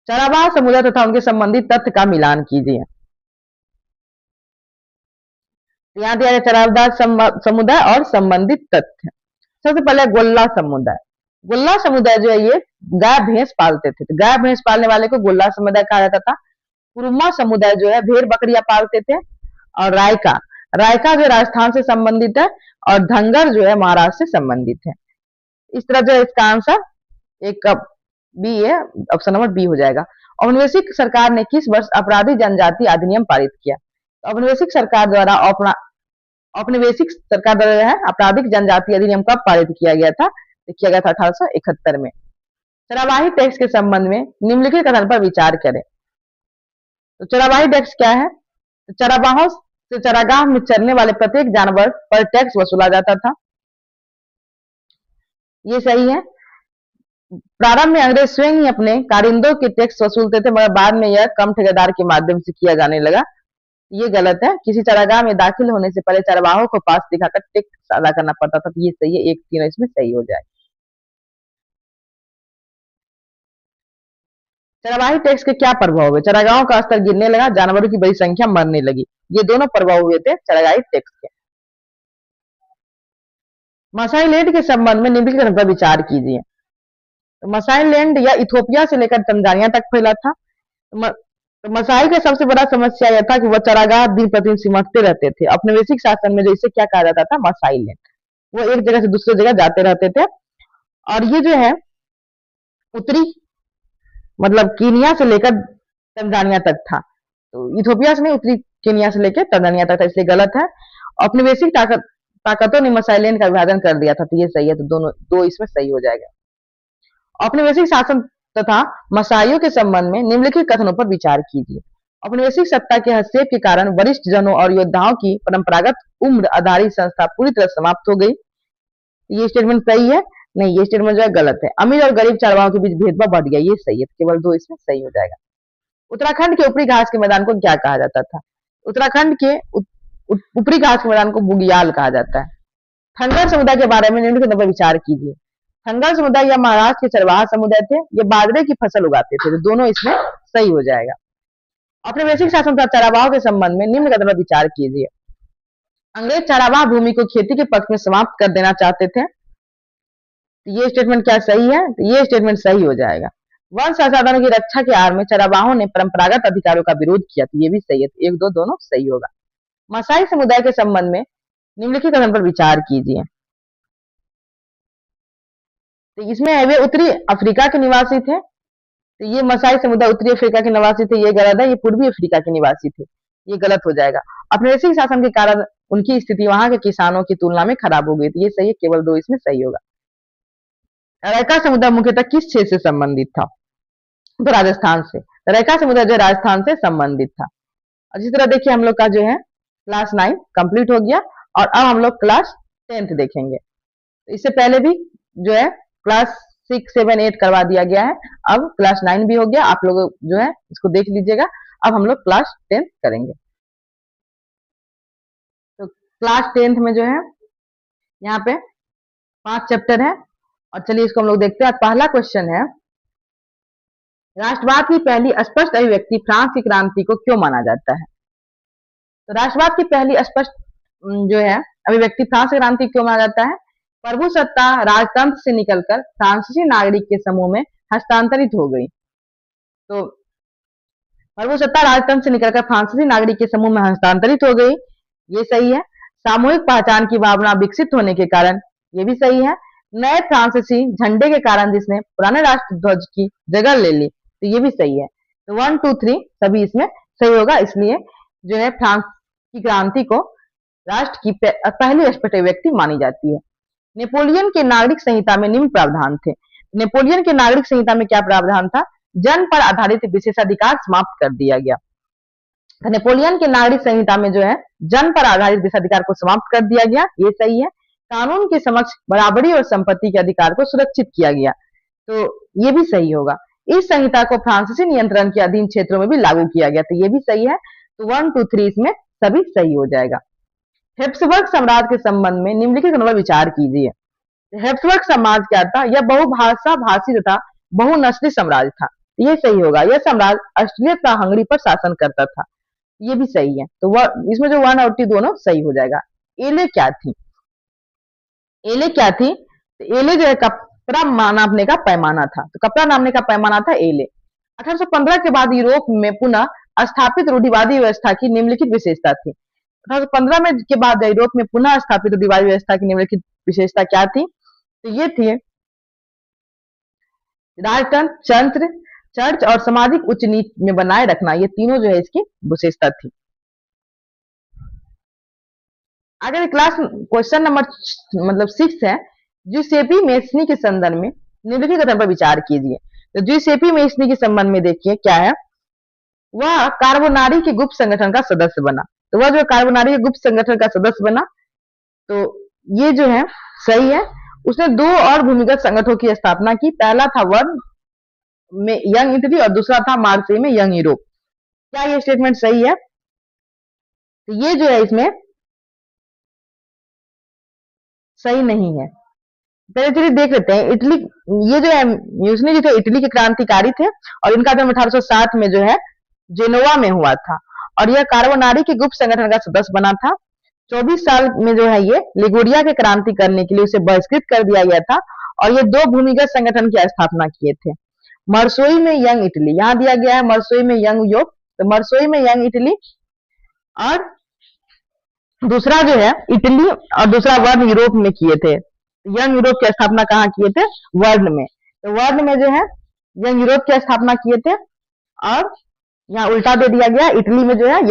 चरावाह समुदाय तथा उनके संबंधित तथ्य का मिलान कीजिए। यहाँ दिया गया चरावाह समुदाय और संबंधित तथ्य। सबसे पहले गोल्ला समुदाय। गोल्ला समुदाय जो है ये गाय भैंस पालते थे। तो गाय भैंस पालने वाले को गोल्ला समुदाय कहा जाता था। कुरुमा समुदाय जो है भेड़ बकरियां पालते थे। और रायका, रायका जो राजस्थान से संबंधित है और धंगर जो है महाराष्ट्र से संबंधित है। इस तरह जो है इसका आंसर एक बी है, ऑप्शन नंबर बी हो जाएगा। औपनिवेशिक सरकार ने किस वर्ष अपराधी जनजाति अधिनियम पारित किया? औपनिवेशिक सरकार द्वारा औपनिवेशिक सरकार द्वारा है आपराधिक जनजाति अधिनियम कब पारित किया गया था? तो किया गया था 1871 में। चरावाही टैक्स के संबंध में निम्नलिखित कथन पर विचार करें। तो चरावाही टैक्स क्या है? तो चरावाहों से चरागाह में चरने वाले प्रत्येक जानवर पर टैक्स वसूला जाता था। ये सही है। प्रारंभ में अंग्रेज स्वयं ही अपने कारिंदों के टैक्स वसूलते थे, मगर बाद में यह कम ठेकेदार के माध्यम से किया जाने लगा। ये गलत है। किसी चरागाह में दाखिल होने से पहले चरवाहों को पास दिखाकर टैक्स अदा करना पड़ता था। तो ये सही है। 1 3 इसमें सही हो जाए। चरवाही टैक्स के क्या प्रभाव हुए? चरागाहों का स्तर गिरने लगा, जानवरों की बड़ी संख्या मरने लगी। ये दोनों प्रभाव हुए थे चरागाही टैक्स के। मसाई लैंड के संबंध में निम्नलिखित पर विचार कीजिए। तो मसाई लैंड या इथोपिया से लेकर तंजानिया तक फैला था। तो मसाई का सबसे बड़ा समस्या यह था कि वह चरागाह दिन प्रतिदिन सिमटते रहते थे। औपनिवेशिक शासन में जो इसे क्या कहा जाता था? मसाई लैंड। वो एक जगह से दूसरी जगह जाते रहते थे। और ये जो है उत्तरी मतलब कीनिया से लेकर तंजानिया तक था। तो इथोपिया से नहीं, उत्तरी कीनिया से लेकर तंजानिया तक था, इसलिए गलत है। औपनिवेशिक ताकत ताकतों ने मसाइलेन का विभाजन कर दिया था, तो ये सही है, तो दोनों दो इसमें सही हो जाएगा। औपनिवेशिक शासन तथा मसाइयों के संबंध में निम्नलिखित कथनों पर विचार कीजिए। औपनिवेशिक सत्ता के हस्तक्षेप के कारण वरिष्ठ जनों और योद्धाओं की परंपरागत उम्र आधारित संस्था पूरी तरह समाप्त हो गई। ये स्टेटमेंट सही है? नहीं, ये स्टेटमेंट जो है गलत है। अमीर और गरीब चारवाहों के बीच भेदभाव बढ़ गया, ये सही है, केवल दो इसमें सही हो जाएगा। उत्तराखंड के ऊपरी घास के मैदान को क्या कहा जाता था? उत्तराखंड के ऊपरी घास के मैदान को बुग्याल कहा जाता है। थंगर समुदाय के बारे में निम्नलिखित पर विचार कीजिए। थंगर समुदाय या महाराष्ट्र के चरवाहा समुदाय थे, ये बाजरे की फसल उगाते थे, तो दोनों इसमें सही हो जाएगा। औपनिवेशिक शासन तथा चरावाहों के संबंध में निम्न कथन पर विचार कीजिए। अंग्रेज चरावाह भूमि को खेती के पक्ष में समाप्त कर देना चाहते थे, तो ये स्टेटमेंट क्या सही है? तो ये स्टेटमेंट सही हो जाएगा। वन संसाधनों की रक्षा के आड़ में चरावाहों ने परंपरागत अधिकारों का विरोध किया, तो ये भी सही है, तो एक दो दोनों सही होगा। मसाई समुदाय के संबंध में निम्नलिखित कथन पर विचार कीजिए। तो इसमें है वे उत्तरी अफ्रीका के निवासी थे, तो ये मसाई समुदाय उत्तरी अफ्रीका के निवासी थे, ये गलत है, ये पूर्वी अफ्रीका के निवासी थे, ये गलत हो जाएगा। औपनिवेशिक शासन के कारण उनकी स्थिति वहां के किसानों की तुलना में खराब हो गई, तो ये सही है, केवल दो इसमें सही होगा। रैका समुदाय मुख्यतः किस क्षेत्र से संबंधित था? तो राजस्थान से। रैका समुदाय जो राजस्थान से संबंधित था। और इसी तरह देखिए हम लोग का जो है क्लास 9 कंप्लीट हो गया, और अब हम लोग क्लास 10th देखेंगे। तो इससे पहले भी जो है क्लास 6, 7, 8 करवा दिया गया है, अब क्लास 9 भी हो गया, आप लोग जो है इसको देख लीजिएगा। अब हम लोग क्लास 10th करेंगे। तो क्लास 10th में जो है यहाँ पे 5 चैप्टर है, और चलिए इसको हम लोग देखते हैं। पहला क्वेश्चन है, राष्ट्रवाद की पहली स्पष्ट अभिव्यक्ति फ्रांस की क्रांति को क्यों माना जाता है? तो राष्ट्रवाद की पहली स्पष्ट जो है अभिव्यक्ति फ्रांस की क्रांति क्यों माना जाता है? प्रभुसत्ता राजतंत्र से निकलकर फ्रांसीसी नागरिक के समूह में हस्तांतरित हो गई। तो प्रभुसत्ता राजतंत्र से निकलकर फ्रांसीसी नागरिक के समूह में हस्तांतरित हो गई, ये सही है। सामूहिक पहचान की भावना विकसित होने के कारण, ये भी सही है। नए फ्रांसीसी झंडे के कारण जिसने पुराने राष्ट्र ध्वज की जगह ले ली, तो ये भी सही है। तो 1, 2, 3 सभी इसमें सही होगा, इसलिए जो है फ्रांस की क्रांति को राष्ट्र की पहली स्पष्ट अभिव्यक्ति मानी जाती है। नेपोलियन के नागरिक संहिता में निम्न प्रावधान थे। नेपोलियन के नागरिक संहिता में क्या प्रावधान था? जन्म पर आधारित विशेषाधिकार समाप्त कर दिया गया। तो नेपोलियन के नागरिक संहिता में जो है जन्म पर आधारित विशेषाधिकार को समाप्त कर दिया गया, ये सही है। कानून के समक्ष बराबरी और संपत्ति के अधिकार को सुरक्षित किया गया, तो ये भी सही होगा। इस संहिता को फ्रांसीसी नियंत्रण के अधीन क्षेत्रों में भी लागू किया गया, तो ये भी सही है। तो 1, 2, 3 इसमें सभी सही हो जाएगा। हेप्सबर्ग साम्राज्य के संबंध में निम्नलिखित पर विचार कीजिए। हेप्सबर्ग साम्राज्य क्या था? यह बहुभाषा भाषी तथा बहुनस्ली साम्राज्य था, ये सही होगा। यह साम्राज्य ऑस्ट्रिया तथा हंगरी पर शासन करता था, ये भी सही है। तो वह इसमें जो 1 और 2 दोनों सही हो जाएगा। एले क्या थी? एले क्या थी? तो एले जो है कपड़ा नापने का पैमाना था, तो कपड़ा नापने का पैमाना था एले। 1815 के बाद यूरोप में पुनः स्थापित रूढ़िवादी व्यवस्था की निम्नलिखित विशेषता थी। 1815 में के बाद यूरोप में पुनः स्थापित रूढ़िवादी व्यवस्था की निम्नलिखित विशेषता क्या थी? तो ये थी राजतंत्र, चर्च और सामाजिक उच्च नीच में बनाए रखना, ये तीनों जो है इसकी विशेषता थी। आगे क्लास क्वेश्चन नंबर 6 है, ज्यूसेपी मेसनी के संदर्भ में निम्नलिखित कथन पर विचार कीजिए। तो ज्यूसेपी मेसनी के संबंध में देखिए क्या है, वह कार्बोनारी के गुप्त संगठन का सदस्य बना। तो वह जो कार्बोनारी के गुप्त संगठन का सदस्य बना, तो ये जो है सही है। उसने 2 और भूमिगत संगठनों की स्थापना की, पहला था वर्न में यंग इटली और दूसरा था मार्से में यंग यूरोप। क्या ये स्टेटमेंट सही है? तो ये जो है इसमें सही नहीं है। पहले चलिए देख लेते हैं। इटली, ये जो है म्यूसनी जो थे इटली के क्रांतिकारी थे, और इनका जन्म 1807 में जो है जेनोवा में हुआ था, और यह कार्बोनारी के गुप्त संगठन का सदस्य बना था। 24 साल में जो है ये लिगुरिया के क्रांति करने के लिए उसे बहिष्कृत कर दिया गया था, और ये 2 भूमिगत संगठन की स्थापना किए थे। मरसोई में यंग इटली, यहाँ दिया गया है मरसोई में यंग यूरोप, तो मरसोई में यंग इटली, और दूसरा जो है इटली और दूसरा वर्ण यूरोप में किए थे। यंग यूरोप की स्थापना कहाँ किए थे? वर्ण में। तो वर्ण में जो है यंग यूरोप की स्थापना किए थे, और यहाँ उल्टा दे दिया गया, इटली में जो है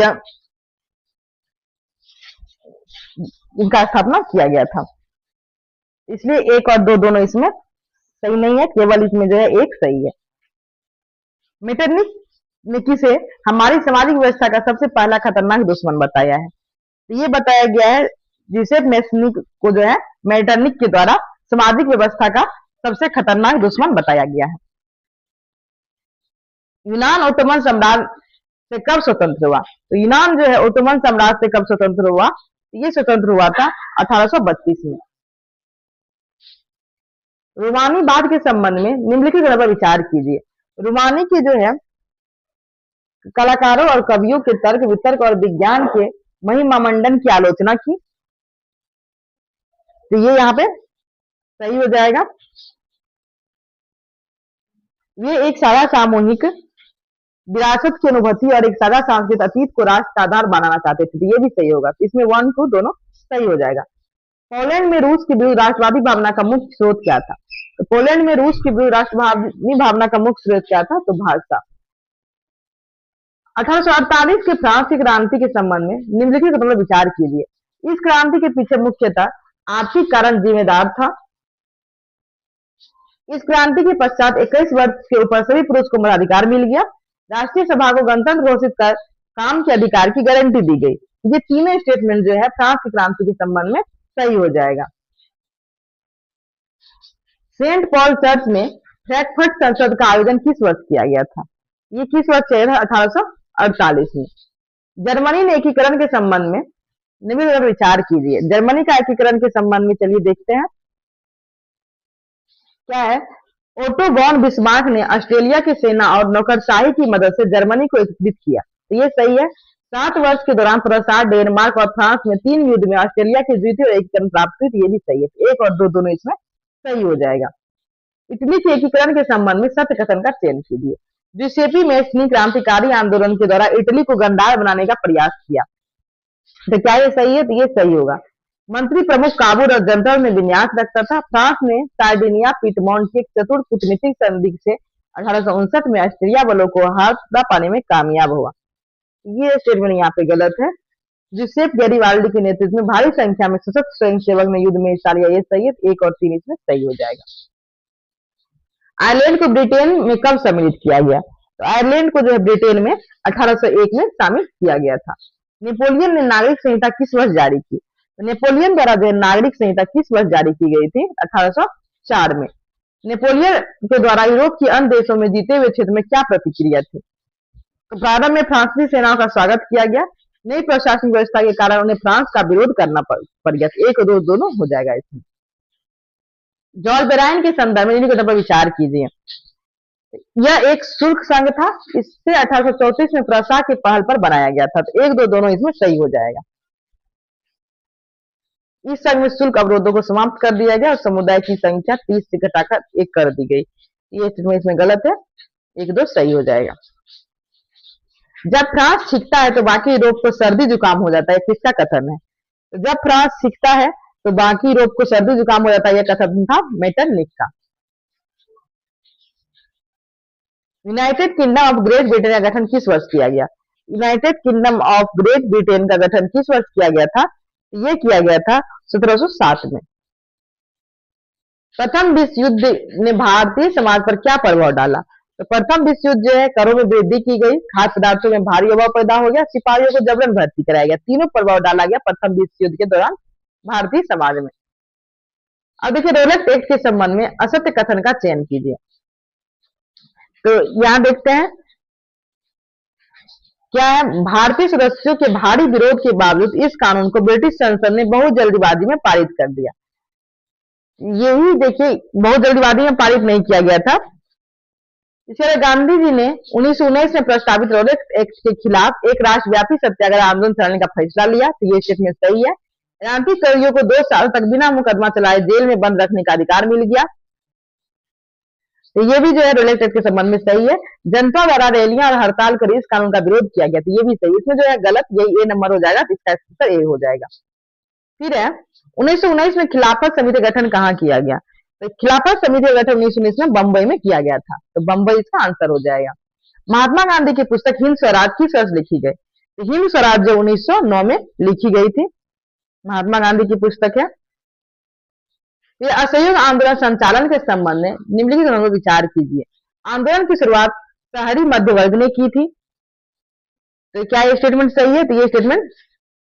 इनका स्थापना किया गया था। इसलिए एक और दो दोनों इसमें सही नहीं है, केवल इसमें जो है एक सही है। मेटरनिकी से हमारी सामाजिक व्यवस्था का सबसे पहला खतरनाक दुश्मन बताया है। तो ये बताया गया है जिसे मेसनिक को जो है मेटरनिक के द्वारा सामाजिक व्यवस्था का सबसे खतरनाक दुश्मन बताया गया है। यूनान ओटोमन साम्राज्य से कब स्वतंत्र हुआ? तो यूनान जो है ओटोमन साम्राज्य से कब स्वतंत्र हुआ? ये स्वतंत्र हुआ था 1832 में। रोमानीवाद के संबंध में निम्नलिखित पर विचार कीजिए। रोमानी के जो है कलाकारों और कवियों के तर्क वितर्क और विज्ञान के महिमामंडन की आलोचना की। तो ये यहाँ पे सही हो जाएगा। ये एक सादा सामूहिक विरासत की अनुभूति और एक सादा सांस्कृतिक अतीत को राष्ट्र का आधार बनाना चाहते थे। तो ये भी सही होगा। तो इसमें 1 2 दोनों सही हो जाएगा। पोलैंड में रूस के विरुद्ध राष्ट्रवादी भावना का मुख्य स्रोत क्या था? तो पोलैंड में रूस के विरुद्ध राष्ट्रवादी भावना का मुख्य स्रोत क्या था? तो भाषा। 1848 के फ्रांस की क्रांति के संबंध में निम्नलिखित पर विचार कीजिए। इस क्रांति के पीछे मुख्यतः आर्थिक कारण जिम्मेदार था। इस क्रांति के पश्चात 21 वर्ष के ऊपर सभी पुरुष को मताधिकार मिल गया। राष्ट्रीय सभा को गणतंत्र घोषित कर काम के अधिकार की गारंटी दी गई। ये तीनों स्टेटमेंट जो है फ्रांस की क्रांति के संबंध में सही हो जाएगा। सेंट पॉल चर्च में फ्रैंकफर्ट संसद का आयोजन किस वर्ष किया गया था? ये किस वर्ष किया था? 1848 में। जर्मनी ने एकीकरण के संबंध में निम्नलिखित पर विचार कीजिए। जर्मनी का एकीकरण के संबंध में चलिए देखते हैं क्या है। ओटो वॉन बिस्मार्क ने ऑस्ट्रेलिया की सेना और नौकरशाही की मदद से जर्मनी को एकीकृत किया। तो ये सही है। 7 वर्ष के दौरान प्रसाद डेनमार्क और फ्रांस में 3 युद्ध में ऑस्ट्रेलिया की जीती और एकीकरण प्राप्त हुई। ये भी सही है। 1 और 2 दोनों इसमें सही हो जाएगा। इटली के एकीकरण के संबंध में सत्य कथन का चयन कीजिए। जुसेपी मेस्नी क्रांतिकारी आंदोलन के द्वारा इटली को गणराज्य बनाने का प्रयास किया। तो क्या ये सही है? तो ये सही होगा। मंत्री प्रमुख काबुल और जंतर में विन्यास रखता था। फ्रांस ने सार्डिनिया पीटमोंट की एक चतुर कूटनीतिक संधि से 1859 में ऑस्ट्रिया बलों को हरा पाने में कामयाब हुआ। ये स्टेटमेंट यहाँ पे गलत है। जुसेप गैरिबाल्डी के नेतृत्व में भारी संख्या में सशस्त्र स्वयंसेवक ने युद्ध में हिस्सा लिया। ये सही है। 1 और 3 इसमें सही हो जाएगा। आयरलैंड को ब्रिटेन में कब सम्मिलित किया गया? तो आयरलैंड को जो है ब्रिटेन में 1801 में शामिल किया गया था। नेपोलियन ने नागरिक संहिता किस वर्ष जारी की? तो नेपोलियन द्वारा जो है नागरिक संहिता किस वर्ष जारी की गई थी? 1804 में। नेपोलियन के द्वारा यूरोप के अन्य देशों में जीते हुए क्षेत्र में क्या प्रतिक्रिया थी? तो प्रारंभ में फ्रांसीसी सेनाओं का स्वागत किया गया। नई प्रशासनिक व्यवस्था के कारण उन्हें फ्रांस का विरोध करना पड़ गया। 1 और 2 दोनों हो जाएगा इसमें। जॉर्ज बेराइन के संदर्भ में इन्हीं पर विचार कीजिए। यह एक शुल्क संघ था। इससे 1834 में प्रसा की पहल पर बनाया गया था। तो 1 2 दोनों इसमें सही हो जाएगा। इस संघ में शुल्क अवरोधों को समाप्त कर दिया गया और समुदाय की संख्या 30 से घटाकर 1 कर दी गई। ये इसमें गलत है। 1 2 सही हो जाएगा। जब फ्रांस छिकता है तो बाकी यूरोप को सर्दी जुकाम हो जाता है। किसका कथन है? तो जब फ्रांस छिकता है तो बाकी यूरोप को सर्दी जुकाम हो जाता है। यह कथन था मेटरनिक का। United kingdom of great Britain का गठन किस वर्ष किया गया? United kingdom of great Britain का गठन किस वर्ष किया गया था? यह किया गया था 1707 में। प्रथम विश्व युद्ध ने भारतीय समाज पर क्या प्रभाव डाला? तो प्रथम विश्व युद्ध जो है करों में वृद्धि की गई, खाद्य पदार्थों में भारी अभाव पैदा हो गया, सिपाहियों को जबरन भर्ती कराया गया। तीनों प्रभाव डाला गया प्रथम विश्व युद्ध के दौरान भारतीय समाज में। अब देखिए रोलेट एक्ट के संबंध में असत्य कथन का चयन कीजिए। तो यहां देखते हैं क्या है। भारतीय सदस्यों के भारी विरोध के बावजूद इस कानून को ब्रिटिश संसद ने बहुत जल्दबाजी में पारित कर दिया। यही देखिए बहुत जल्दबाजी में पारित नहीं किया गया था। इसके गांधी जी ने 1919 में प्रस्तावित रोलेट एक्ट के खिलाफ एक राष्ट्रव्यापी सत्याग्रह आंदोलन चलाने का फैसला लिया। तो ये स्टेटमेंट सही है। क्रांतिकारियों को 2 साल तक बिना मुकदमा चलाए जेल में बंद रखने का अधिकार मिल गया। तो ये भी जो है रोलेट एक्ट के संबंध में सही है। जनता द्वारा रैलियां और हड़ताल कर इस कानून का विरोध किया गया। तो ये भी सही। इसमें जो है गलत, यही ए नंबर हो जाएगा। तो इसका आंसर ए हो जाएगा। फिर है 1919 में खिलाफत समिति का गठन कहाँ किया गया? तो खिलाफत समिति का गठन 1919 में बंबई में किया गया था। तो बंबई इसका आंसर हो जाएगा। महात्मा गांधी की पुस्तक हिंद स्वराज किस वर्ष लिखी गई? तो हिंद स्वराज जो 1909 में लिखी गई थी। महात्मा गांधी की पुस्तक है। ये असहयोग आंदोलन संचालन के संबंध में निम्नलिखित पर विचार कीजिए। आंदोलन की शुरुआत शहरी मध्य वर्ग ने की थी। तो क्या ये स्टेटमेंट सही है? तो ये स्टेटमेंट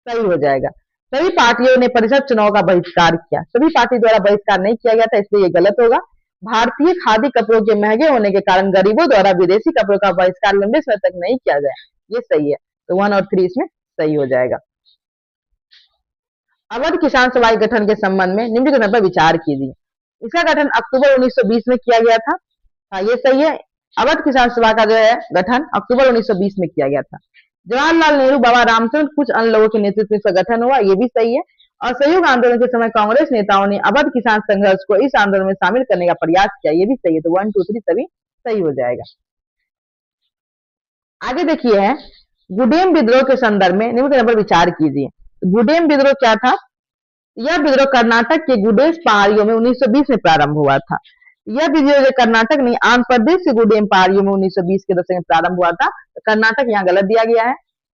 सही हो जाएगा। सभी पार्टियों ने परिषद चुनाव का बहिष्कार किया। सभी पार्टी द्वारा बहिष्कार नहीं किया गया था, इसलिए ये गलत होगा। भारतीय खादी कपड़ों के महंगे होने के कारण गरीबों द्वारा विदेशी कपड़ों का बहिष्कार लंबे समय तक नहीं किया गया, ये सही है। तो 1 और 3 इसमें सही हो जाएगा। अवध किसान सभा गठन के संबंध में निम्नलिखित पर विचार कीजिए। इसका गठन अक्टूबर 1920 में किया गया था। हाँ, ये सही है। अवध किसान सभा का जो है गठन अक्टूबर 1920 में किया गया था। जवाहरलाल नेहरू, बाबा रामचंद्र, कुछ अन्य लोगों के नेतृत्व में इसका गठन हुआ, ये भी सही है। असहयोग आंदोलन के समय कांग्रेस नेताओं ने अवध किसान संघर्ष को इस आंदोलन में शामिल करने का प्रयास किया, ये भी सही है। तो 1, 2, 3 सभी सही हो जाएगा। आगे देखिए है गुडेम विद्रोह के संदर्भ में निम्नलिखित पर विचार कीजिए। गुडेम विद्रोह क्या था? यह विद्रोह कर्नाटक के गुडेम पहाड़ियों में 1920 में प्रारंभ हुआ था। यह विद्रोह कर्नाटक नहीं, आंध्र प्रदेश के गुडेम पहाड़ियों में 1920 के दशक में प्रारंभ हुआ था। तो कर्नाटक यहाँ गलत दिया गया है।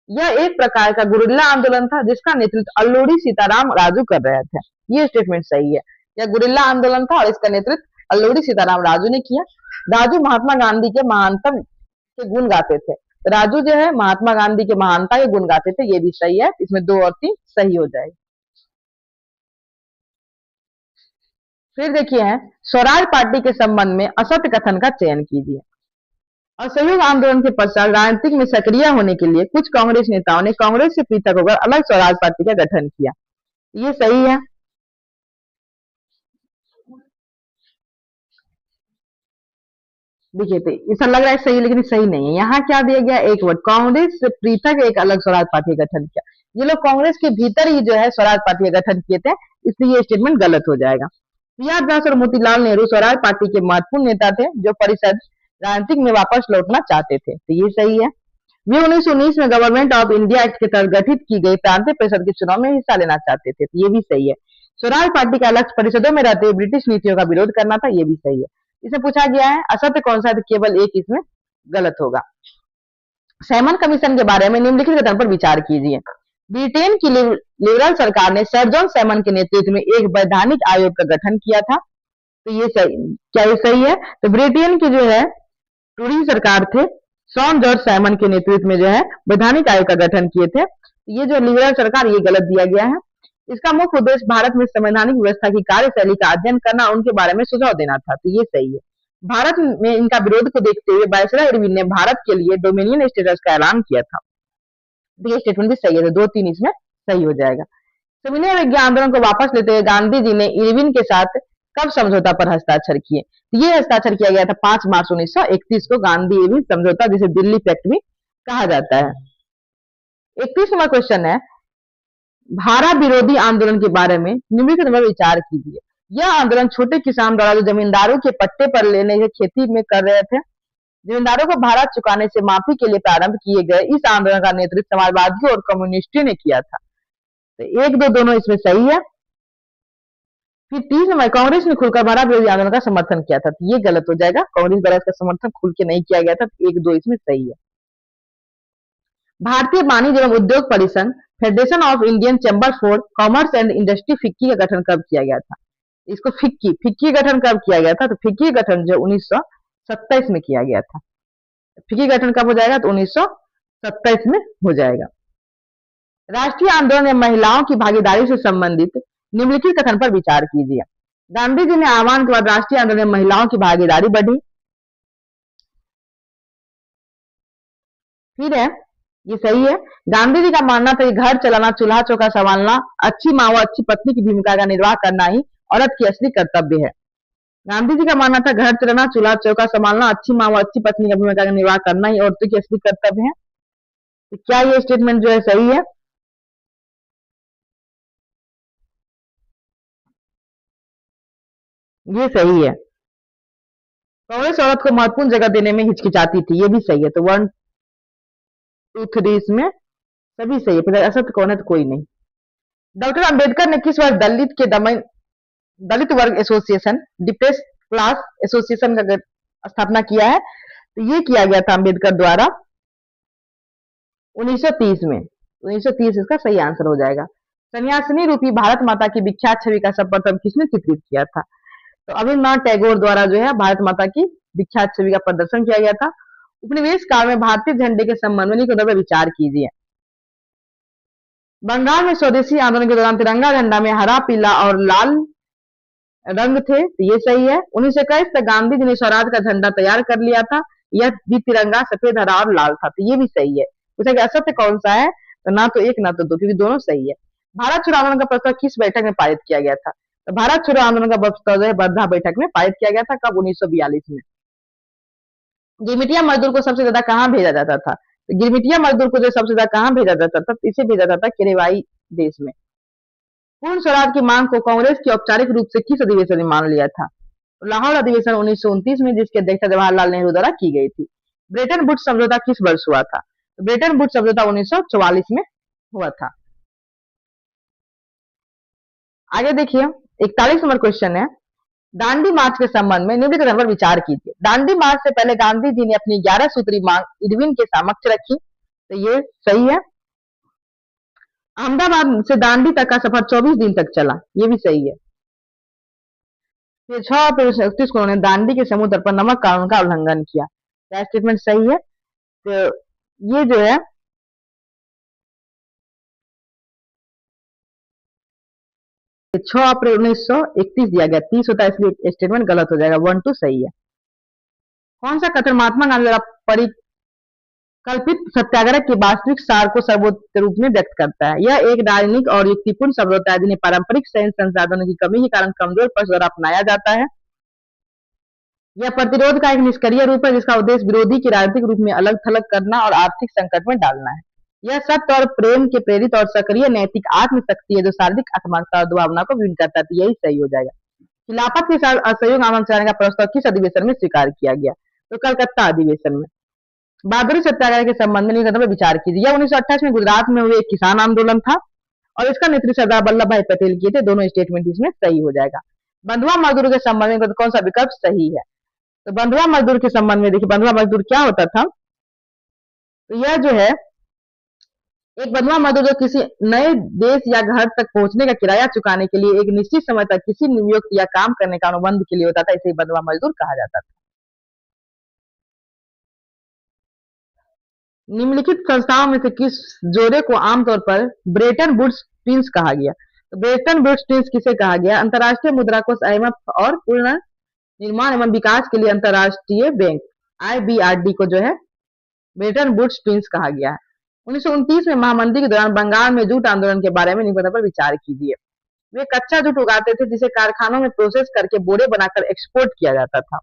यह एक प्रकार का गुरिल्ला आंदोलन था जिसका नेतृत्व अल्लूरी सीताराम राजू कर रहे थे। ये स्टेटमेंट सही है। यह गुरिल्ला आंदोलन था और इसका नेतृत्व अल्लूरी सीताराम राजू ने किया। राजू महात्मा गांधी के महानतम के गुण गाते थे। तो राजू जो है महात्मा गांधी के महानता के गुण गाते थे, ये भी सही है। इसमें 2 और 3 सही हो जाएगा। फिर देखिए है स्वराज पार्टी के संबंध में असत्य कथन का चयन कीजिए। असहयोग आंदोलन के पश्चात राजनीतिक में सक्रिय होने के लिए कुछ कांग्रेस नेताओं ने कांग्रेस से पृथक होकर अलग स्वराज पार्टी का गठन किया, ये सही है। देखिए तो ऐसा लग रहा है सही, लेकिन सही नहीं है। यहाँ क्या दिया गया? एक वर्ड, कांग्रेस से पृथक एक अलग स्वराज पार्टी का गठन किया। ये लोग कांग्रेस के भीतर ही जो है स्वराज पार्टी का गठन किए थे, इसलिए ये स्टेटमेंट गलत हो जाएगा। पियाज दास और मोतीलाल नेहरू स्वराज पार्टी के महत्वपूर्ण नेता थे जो परिषद राजनीतिक में वापस लौटना चाहते थे, तो ये सही है। वे 1919 में गवर्नमेंट ऑफ इंडिया एक्ट के तहत गठित की गई प्रांतीय परिषद के चुनाव में हिस्सा लेना चाहते थे, तो ये भी सही है। स्वराज पार्टी का लक्ष्य परिषदों में रहते ब्रिटिश नीतियों का विरोध करना था, ये भी सही है। इसे पूछा गया है असत्य कौन सा है, तो केवल एक इसमें गलत होगा। सैमन कमीशन के बारे में निम्नलिखित कथन पर विचार कीजिए। ब्रिटेन की लिबरल सरकार ने सर जॉन सैमन के नेतृत्व में एक वैधानिक आयोग का गठन किया था, तो ये सही, क्या ये सही है? तो ब्रिटेन की जो है टूरी सरकार थे, सॉन जॉर्ज सैमन के नेतृत्व में जो है वैधानिक आयोग का गठन किए थे। ये जो लिबरल सरकार, ये गलत दिया गया है। इसका मुख्य उद्देश्य भारत में संवैधानिक व्यवस्था की कार्यशैली का अध्ययन करना, उनके बारे में सुझाव देना था, तो ये सही है। भारत में इनका विरोध को देखते हुए वायसराय इरविन ने भारत के लिए डोमिनियन स्टेटस का ऐलान किया था, तो ये स्टेटमेंट भी सही है। तो 2, 3 इसमें सही हो जाएगा। सविनय अवज्ञा आंदोलन को वापस लेते हुए गांधी जी ने इरविन के साथ कब समझौता पर हस्ताक्षर किए? ये हस्ताक्षर किया गया था 5 मार्च 1931 को, गांधी इरविन समझौता, जिसे दिल्ली पैक्ट भी कहा जाता है। 31 नंबर क्वेश्चन है भारा विरोधी आंदोलन के बारे में निम्नलिखित में विचार कीजिए। यह आंदोलन छोटे किसान द्वारा जो जमींदारों के पट्टे पर लेने के खेती में कर रहे थे, जमींदारों को भाड़ा चुकाने से माफी के लिए प्रारंभ किए गए इस आंदोलन का नेतृत्व समाजवादियों और कम्युनिस्टों ने किया था, तो 1, 2 दोनों इसमें सही है। फिर 30 नंबर कांग्रेस ने खुलकर भारा विरोधी आंदोलन का समर्थन किया था, तो ये गलत हो जाएगा। कांग्रेस द्वारा इसका समर्थन खुल के नहीं किया गया था, तो 1, 2 इसमें सही है। भारतीय वाणिज्य एवं उद्योग परिसंघ federation of Indian chamber for commerce and industry FICCI का गठन कब किया गया था? इसको फिक्की गठन कब किया गया था? तो फिक्की गठन जो 1927 में किया गया था। फिक्की गठन कब हो जाएगा? तो 1927 में हो जाएगा। राष्ट्रीय आंदोलन में महिलाओं की भागीदारी से संबंधित निम्नलिखित कथन पर विचार कीजिए। गांधी जी ने आह्वान के बाद राष्ट्रीय आंदोलन में महिलाओं की भागीदारी बढ़ी। फिर है ये सही है। गांधी जी का मानना था कि घर चलाना, चूल्हा चौका संभालना, अच्छी माँ व अच्छी पत्नी की भूमिका का निर्वाह करना ही औरत की असली कर्तव्य है। गांधी जी का मानना था घर चलाना, चूल्हा चौका संभालना, अच्छी माँ व अच्छी पत्नी की भूमिका का निर्वाह करना ही औरतों की असली कर्तव्य है। तो क्या ये स्टेटमेंट जो है सही है? ये सही है। कांग्रेस औरत को महत्वपूर्ण जगह देने में हिचकिचाती थी, ये भी सही है। तो 1, 2, 3 इसमें सभी सही है। फिर असत्य कौन है? तो कोई नहीं। डॉक्टर अंबेडकर ने किस वर्ष दलित वर्ग एसोसिएशन, डिप्रेस्ड क्लास एसोसिएशन का स्थापना किया है? तो ये किया गया था अंबेडकर द्वारा 1930 में। 1930 इसका सही आंसर हो जाएगा। सन्यासिनी रूपी भारत माता की विख्यात छवि का सर्वप्रथम किसने चित्रित किया था? तो अभिनवनाथ टैगोर द्वारा जो है भारत माता की विख्यात छवि का प्रदर्शन किया गया था। उपनिवेश काल में भारतीय झंडे के संबंध में निम्नलिखित पर विचार कीजिए। बंगाल में स्वदेशी आंदोलन के दौरान तिरंगा झंडा में हरा, पीला और लाल रंग थे, तो ये सही है। 1921 तक गांधी जी ने स्वराज का झंडा तैयार कर लिया था, यह भी तिरंगा सफेद, हरा और लाल था, तो ये भी सही है। पूछा कि असत्य कौन सा है, तो ना तो एक ना तो दो, क्योंकि दोनों सही है। भारत छोड़ो आंदोलन का प्रस्ताव किस बैठक में पारित किया गया था? तो भारत छोड़ो आंदोलन का प्रस्ताव जो है वर्धा बैठक में पारित किया गया था, कब? 1942 में। गिरमिटिया मजदूर को सबसे ज्यादा कहाँ भेजा जाता था? तो गिरमिटिया मजदूर को जो सबसे ज्यादा कहाँ भेजा जाता था? इसे भेजा जाता था किरेवाई देश में। पूर्ण स्वराज की मांग को कांग्रेस की औपचारिक रूप से किस अधिवेशन में मान लिया था? तो लाहौर अधिवेशन 1929 में, जिसकी अध्यक्षता जवाहरलाल नेहरू द्वारा की गई थी। ब्रेटन वुड्स समझौता किस वर्ष हुआ था? तो ब्रेटन वुड्स समझौता 1944 में हुआ था। आगे देखिए, 41 नंबर क्वेश्चन है, दांडी मार्च के संबंध में निम्नलिखित पर विचार कीजिए। दांडी मार्च से पहले गांधी जी ने अपनी 11 सूत्री मांग इरविन के समक्ष रखी, तो ये सही है। अहमदाबाद से दांडी तक का सफर 24 दिन तक चला, ये भी सही है। फिर 6 अप्रैल 1931 को उन्होंने दांडी के समुद्र पर नमक कानून का उल्लंघन किया, क्या स्टेटमेंट सही है? तो ये जो है 6 अप्रैल 1931 दिया गया, 30 होता है, इसलिए स्टेटमेंट गलत हो जाएगा, 1 2 सही है। कौन सा कथन महात्मा गांधी द्वारा परिकल्पित सत्याग्रह के वास्तविक सार को सर्वोत्तम रूप में व्यक्त करता है? यह एक राजनीतिक और युक्तिपूर्ण शब्द होता है जिन्हें पारंपरिक सैन्य संसाधनों की कमी के कारण कमजोर पक्ष द्वारा अपनाया जाता है। यह प्रतिरोध का एक निष्क्रिय रूप है जिसका उद्देश्य विरोधी की राजनीतिक रूप में अलग थलग करना और आर्थिक संकट में डालना है। यह सत्य और प्रेम के प्रेरित और सक्रिय नैतिक आत्मशक्ति है जो शारीरिक आत्मकता और भावना को विभिन्न करता है, तो यही सही हो जाएगा। खिलाफत के साथ असहयोग आंदोलन चलाने का प्रस्ताव किस अधिवेशन में स्वीकार किया गया? तो कलकत्ता अधिवेशन में। बहादुरी सत्याग्रह के संबंध में निम्नलिखित पर विचार कीजिए। यह 1928 में गुजरात में हुए एक किसान आंदोलन था और इसका नेतृत्व सरदार वल्लभ भाई पटेल किए थे, दोनों स्टेटमेंट इसमें सही हो जाएगा। बंधुआ मजदूर के संबंध में कौन सा विकल्प सही है? तो बंधुआ मजदूर के संबंध में देखिए, बंधुआ मजदूर क्या होता था? तो यह जो है एक बंधुआ मजदूर जो किसी नए देश या घर तक पहुंचने का किराया चुकाने के लिए एक निश्चित समय तक किसी नियुक्त या काम करने का अनुबंध के लिए होता था, इसे बंधुआ मजदूर कहा जाता था। निम्नलिखित संस्थाओं में से किस जोड़े को आमतौर पर ब्रेटन वुड्स ट्विंस कहा गया? तो ब्रेटन वुड्स ट्विंस किसे कहा गया? अंतर्राष्ट्रीय मुद्रा कोष IMF और पूर्ण निर्माण एवं विकास के लिए अंतर्राष्ट्रीय बैंक IBRD को जो है ब्रेटन वुड्स ट्विंस कहा गया है। 1929 में महामंदी के दौरान बंगाल में जूट आंदोलन के बारे में निम्नलिखित पर विचार कीजिए। वे कच्चा जूट उगाते थे जिसे कारखानों में प्रोसेस करके बोरे बनाकर एक्सपोर्ट किया जाता था,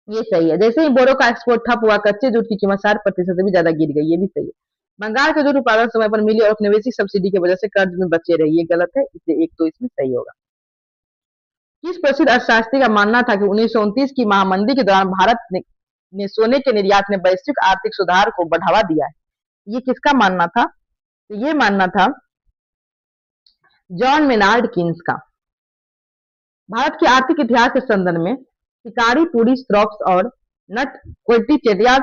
ये सही है। जैसे ही बोरों का एक्सपोर्ट ठप हुआ, कच्चे जूट की कीमत 60% से भी ज्यादा गिर गई, ये भी सही है। बंगाल के जूट उत्पादन समय पर मिली और औपनिवेशिक सब्सिडी की वजह से कर्ज में बचे रहे, ये गलत है, इसलिए एक तो इसमें सही होगा। किस प्रसिद्ध अर्थशास्त्री का मानना था कि 1929 की महामंदी के दौरान भारत ने सोने के निर्यात ने वैश्विक आर्थिक सुधार को बढ़ावा दिया है? ये किसका मानना था? तो ये मानना था जॉन मेनार्ड कीन्स का। भारत के आर्थिक इतिहास के संदर्भ में शिकारी, पूरी, स्ट्रोक्स और नट कोल्टी चेटियार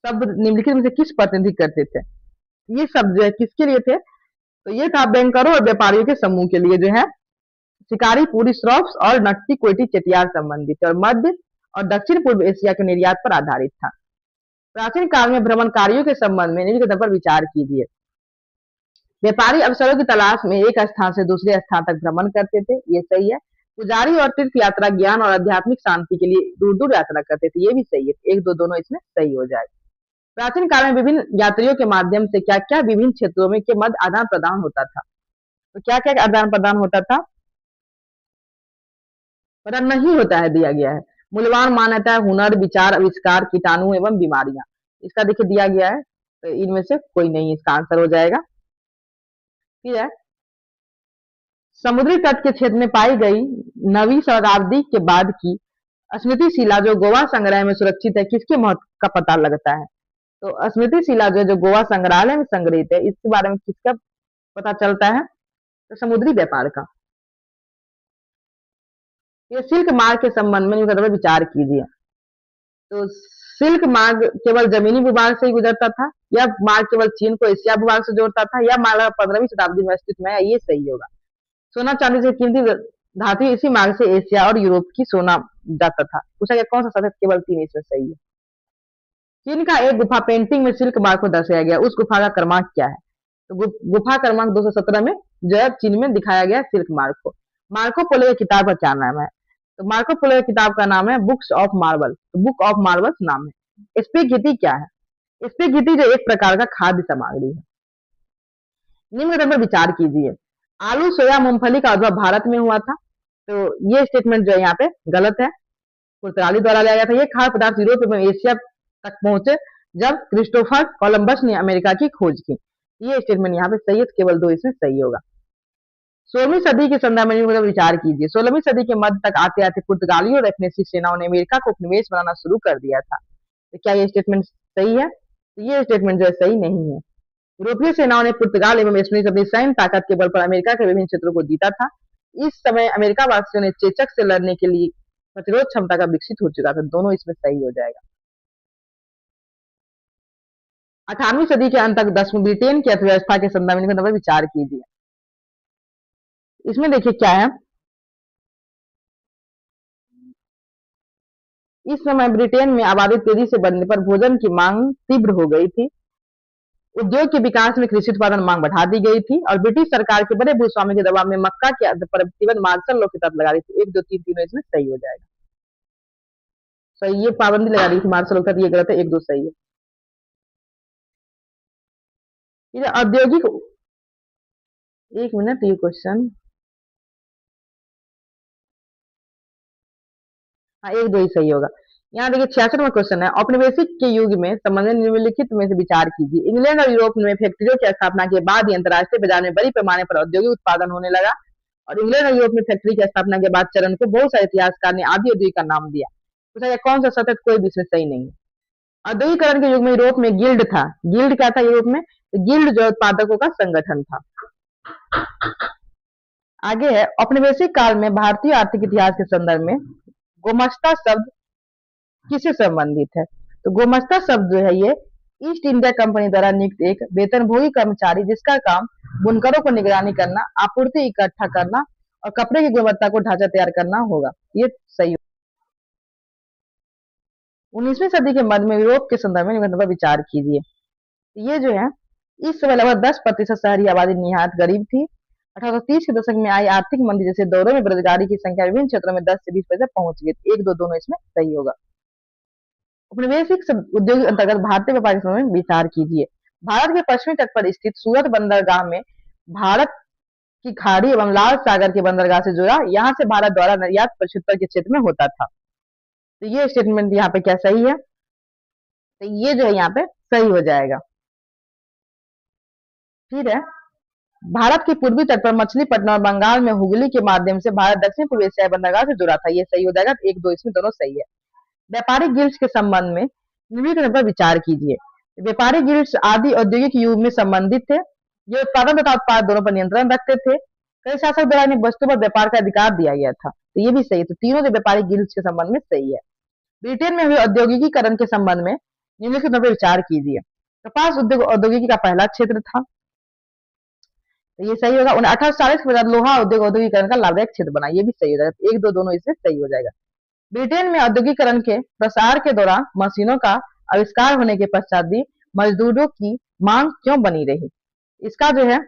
शब्द निम्नलिखित में से किस प्रतिनिधित्व करते थे? ये शब्द जो है किसके लिए थे? तो ये था बैंकरों और व्यापारियों के समूह के लिए जो है शिकारी, पूरी, स्ट्रोक्स और नट्टी कोल्टी चेटियार संबंधित और मध्य और दक्षिण पूर्व एशिया के निर्यात पर आधारित था। प्राचीन काल में भ्रमणकारियों के संबंध में निम्नलिखित पर विचार कीजिए। व्यापारी अवसरों की तलाश में एक स्थान से दूसरे स्थान तक भ्रमण करते थे, ये सही है। पुजारी और तीर्थ यात्रा ज्ञान और आध्यात्मिक शांति के लिए दूर दूर यात्रा करते थे, ये भी सही है। एक दो दोनों इसमें सही हो जाएगा। प्राचीन काल में विभिन्न यात्रियों के माध्यम से क्या क्या विभिन्न क्षेत्रों में के मध्य आदान प्रदान होता था? तो क्या क्या आदान प्रदान होता था? पता नहीं होता है, दिया गया है। मूल्यवान मान्यता, हुनर, विचार, आविष्कार, कीटाणु एवं बीमारियां, इसका देखिए दिया गया है, तो इनमें से कोई नहीं इसका आंसर हो जाएगा। ठीक है, समुद्री तट के क्षेत्र में पाई गई 9वीं शताब्दी के बाद की स्मृति शिला जो गोवा संग्रह में सुरक्षित है, किसके महत्व का पता लगता है? तो स्मृति शिला जो गोवा संग्रहालय में संग्रहित है, इसके बारे में किसका पता चलता है? तो समुद्री व्यापार का। ये सिल्क मार्ग के संबंध में विचार कीजिए। तो सिल्क मार्ग केवल जमीनी भूभाग से ही गुजरता था, या मार्ग केवल चीन को एशिया भूभाग से जोड़ता था, या मार्ग 15वीं शताब्दी में अस्तित्व में आया, ये सही होगा। सोना चांदी से कीमती धातु इसी मार्ग से एशिया और यूरोप की सोना जाता था। पूछा गया कौन सा सतत, केवल 3 इसमें सही है। चीन का एक गुफा पेंटिंग में सिल्क मार्ग को दर्शाया गया, उस गुफा का क्रमांक क्या है? तो गुफा क्रमांक 217 में जो है चीन में दिखाया गया सिल्क मार्ग को। मार्को पोलो की किताब का क्या नाम है? तो मार्को पोलो की किताब का नाम है बुक्स ऑफ मार्बल, तो बुक ऑफ मार्बल्स नाम है। स्पेगेटी क्या है? स्पेगेटी जो एक प्रकार का खाद्य सामग्री है। निम्न कथन पर विचार कीजिए। आलू सोया मूंगफली का उद्भव भारत में हुआ था, तो ये स्टेटमेंट जो है यहाँ पे गलत है, पुर्तगाली द्वारा लाया गया था। ये खाद्य पदार्थ यूरोप एवं एशिया तक पहुंचे जब क्रिस्टोफर कोलंबस ने अमेरिका की खोज की। ये स्टेटमेंट यहाँ पे सही है, तो केवल 2 इसमें सही होगा। 16वीं सदी के संदर्भ में विचार कीजिए। 16वीं सदी के मध्य तक आते आते पुर्तगालियों और फ्रेंसीसी सेनाओं ने अमेरिका को उपनिवेश बनाना शुरू कर दिया था। तो क्या ये स्टेटमेंट सही है? तो ये स्टेटमेंट जो है सही नहीं है। यूरोपीय सेनाओं ने पुर्तगाल एवं स्पेन अपनी सैन्य ताकत के बल पर अमेरिका के विभिन्न क्षेत्रों को जीता था। इस समय अमेरिका वासियों ने चेचक से लड़ने के लिए प्रतिरोध क्षमता का विकसित हो चुका था। दोनों इसमें सही हो जाएगा। 18वीं सदी के अंत तक 10वीं ब्रिटेन की अर्थव्यवस्था के संदर्भ में विचार कीजिए। इसमें देखिए क्या है, इस समय ब्रिटेन में आबादी तेजी से बढ़ने पर भोजन की मांग तीव्र हो गई थी। उद्योग के विकास में कृषि उत्पादन मांग बढ़ा दी गई थी और ब्रिटिश सरकार के बड़े भूस्वामी के दबाव में मक्का के प्रतिबंध मार्शल लॉ के तहत लगा दी थी। 1 2 3 तीनों इसमें सही हो जाएगा। सही, ये पाबंदी लगा दी थी मार्शल लॉ के तहत, ये गलत है, 1 2 सही है। ये औद्योगिक, एक मिनट, ये क्वेश्चन, हाँ 1 2 ही सही होगा। यहाँ देखिए 66वां क्वेश्चन है, औपनिवेशिक के युग में संबंधित निम्नलिखित में से विचार कीजिए। इंग्लैंड और यूरोप में फैक्ट्रियों की स्थापना के बाद ही अंतर्राष्ट्रीय बाजार में बड़ी पैमाने पर औद्योगिक उत्पादन होने लगा और इंग्लैंड और यूरोप में फैक्ट्री की स्थापना के बाद चरण को बहुत सारे इतिहासकार ने आदि औद्योगिक का नाम दिया। पूछा गया कौन सा सतत, कोई भी इसमें सही नहीं है। औद्योगिकरण के युग में यूरोप में गिल्ड था। गिल्ड क्या था यूरोप में? तो गिल्ड जो उत्पादकों का संगठन था। आगे है, औपनिवेशिक काल में भारतीय आर्थिक इतिहास के संदर्भ में गोमस्ता शब्द किससे संबंधित है? तो गोमस्ता शब्द जो है ये ईस्ट इंडिया कंपनी द्वारा नियुक्त एक वेतनभोगी कर्मचारी जिसका काम बुनकरों को निगरानी करना, आपूर्ति इकट्ठा करना और कपड़े की गुणवत्ता को ढांचा तैयार करना होगा। ये सही। 19वीं सदी के मध्य में यूरोप के संदर्भ में पर विचार कीजिए। ये जो है, इस समय लगभग 10% शहरी आबादी निहायत गरीब थी। 1830 के दशक में आई आर्थिक मंदी जैसे दौरों में बेरोजगारी की संख्या विभिन्न क्षेत्रों में 10 से 20% पहुंच गई। 1 2 दोनों इसमें सही होगा। उपनिवेशिक उद्योग अंतर्गत भारतीय व्यापार के संबंध में विचार कीजिए। भारत के पश्चिमी तट पर स्थित सूरत बंदरगाह में भारत की खाड़ी एवं लाल सागर के बंदरगाह से जुड़ा, यहाँ से भारत द्वारा निर्यात पचहत्तर के क्षेत्र में होता था। तो ये स्टेटमेंट यहाँ पे क्या सही है? तो ये जो है यहाँ पे सही हो जाएगा। फिर है, भारत के पूर्वी तट पर मछलीपट्टनम और बंगाल में हुगली के माध्यम से भारत दक्षिण पूर्व एशियाई बंदरगाह से जुड़ा था। ये सही हो जाएगा। 1 2 इसमें दोनों सही है। व्यापारिक गिल्ड्स के संबंध में निम्नलिखित पर विचार कीजिए। व्यापारिक गिल्ड्स आदि औद्योगिक युग में संबंधित थे। ये उत्पादन तथा उत्पाद दोनों पर नियंत्रण रखते थे। कई शासक द्वारा इन्हें वस्तु पर व्यापार का अधिकार दिया गया था। तो ये भी सही है। तो तीनों जो व्यापारिक गिल्ड्स के संबंध में सही है। ब्रिटेन में हुए औद्योगिकीकरण के संबंध में निम्नलिखित पर विचार कीजिए। कपास उद्योग औद्योगिकी का पहला क्षेत्र था। तो ये सही होगा। 1840 के बाद लोहा उद्योग औद्योगिकरण का लाभदायक क्षेत्र बना। ये भी सही हो जाएगा। 1 2 दोनों इसमें सही हो जाएगा। ब्रिटेन में औद्योगिकरण के प्रसार के दौरान मशीनों का आविष्कार होने के पश्चात भी मजदूरों की मांग क्यों बनी रही? इसका जो है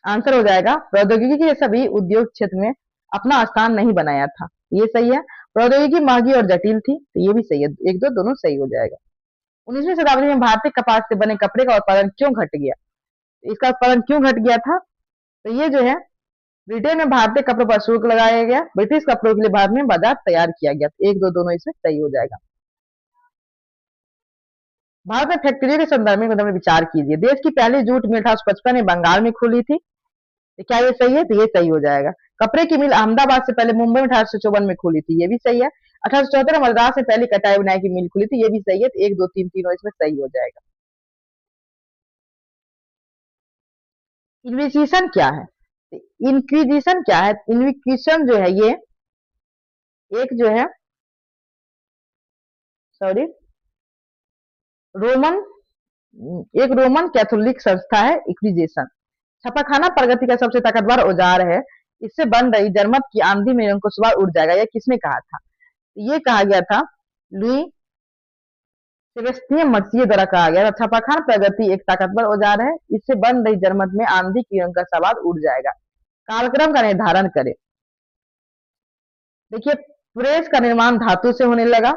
आंसर हो जाएगा, प्रौद्योगिकी के सभी उद्योग क्षेत्र में अपना स्थान नहीं बनाया था। ये सही है। प्रौद्योगिकी महंगी और जटिल थी। तो ये भी सही है। 1 2 दोनों सही हो जाएगा। 19वीं शताब्दी में भारतीय कपास से बने कपड़े का उत्पादन क्यों घट गया? इसका उत्पादन क्यों घट गया था? तो ये जो है, ब्रिटेन में भारतीय कपड़ों पर शुल्क लगाया गया। ब्रिटिश कपड़ों के लिए भारत में बाजार तैयार किया गया। 1 2 दोनों इसमें सही हो जाएगा। भारत में फैक्ट्रियों के संदर्भ में विचार कीजिए। देश की पहली जूट मिल 1855 में बंगाल में खुली थी। तो क्या ये सही है? तो ये सही हो जाएगा। कपड़े की मिल अहमदाबाद से पहले मुंबई में 1854 में खुली थी। ये भी सही है। 1874 में मद्रास में पहली कटाई बुनाई की मिल खुली थी। ये भी सही है। तो 1 2 3 तीनों इसमें सही हो जाएगा। इन्विजिशन क्या है? इंक्विजिशन क्या है? इन्विक्विशन जो है ये एक जो है, सॉरी, रोमन एक रोमन कैथोलिक संस्था है इक्विजेशन। छापाखाना प्रगति का सबसे ताकतवर औजार है। इससे बन रही जनमत की आंधी में उनको सवाल उड़ जाएगा। यह किसने कहा था? ये कहा गया था लुई सेबेस्टियन मर्सिए द्वारा कहा गया था। छापाखाना प्रगति एक ताकतवर औजार है। इससे बन रही जनमत में आंधी की उनका सवाल उड़ जाएगा। कालक्रम का निर्धारण करें। देखिए, प्रेस का निर्माण धातु से होने लगा,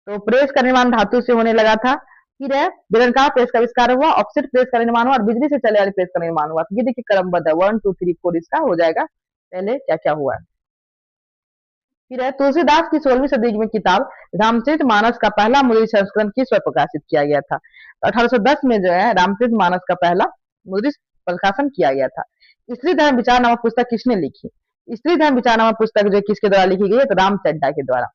तो प्रेस का निर्माण धातु से होने लगा था। फिर है बेलनाकार प्रेस का आविष्कार हुआ, ऑफसेट प्रेस का निर्माण हुआ और बिजली से चले वाली प्रेस का निर्माण हुआ। तो ये देखिए क्रमबद्ध है, 1 2 3 4 इसका हो जाएगा। पहले क्या क्या हुआ है। फिर है तुलसीदास की 16वीं सदी में किताब रामचरितमानस का पहला मुद्रित संस्करण किस वर्ष प्रकाशित किया गया था? तो 1810 में जो है रामचरितमानस का पहला मुद्रित प्रकाशन किया गया था। स्त्री धर्म विचार नामक पुस्तक किसने लिखी? स्त्री धर्म विचार नामक पुस्तक जो किसके द्वारा लिखी गई है? तो राम चड्ढा के द्वारा।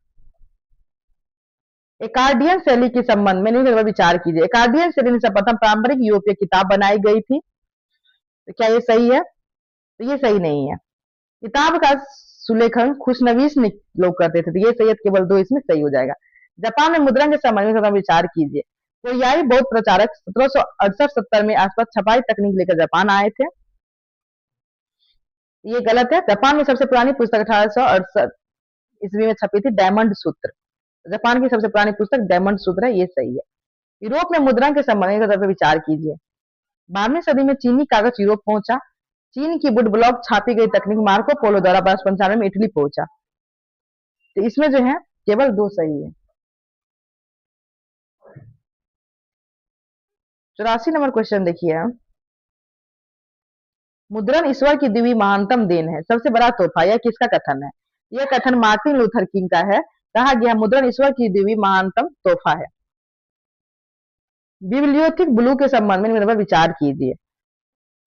एकार्डियन शैली के संबंध में निम्न पर विचार कीजिए। एकार्डियन शैली में सर्वप्रथम पारंपरिक यूरोपीय किताब बनाई गई थी। तो क्या ये सही है? तो ये सही नहीं है। किताब का सुलेखन खुशनवीस लोग करते थे। तो ये सही है, केवल 2 इसमें सही हो जाएगा। जापान में मुद्रण के संबंध में विचार कीजिए। कोरियाई बौद्ध प्रचारक 1768-70 में आसपास छपाई तकनीक लेकर जापान आए थे। ये गलत है। जापान में सबसे पुरानी पुस्तक 1868 ईस्वी में छपी थी, डायमंड सूत्र। जापान की सबसे पुरानी पुस्तक डायमंड सूत्र है, ये सही है। यूरोप में मुद्रण के संबंध में विचार कीजिए। 12वीं सदी में चीनी कागज यूरोप पहुंचा। चीन की वुड ब्लॉक छापी गई तकनीक मार्को पोलो द्वारा 1295 में इटली पहुंचा। तो इसमें जो है केवल 2 सही है। 84 नंबर क्वेश्चन देखिए। मुद्रण ईश्वर की दिव्य महानतम देन है, सबसे बड़ा तोहफा, यह किसका कथन है? यह कथन मार्टिन लूथर किंग का है। कहा गया मुद्रण ईश्वर की दिव्य महानतम तोहफा है। बिब्लियोथिक ब्लू के संबंध में मेरे विचार कीजिए।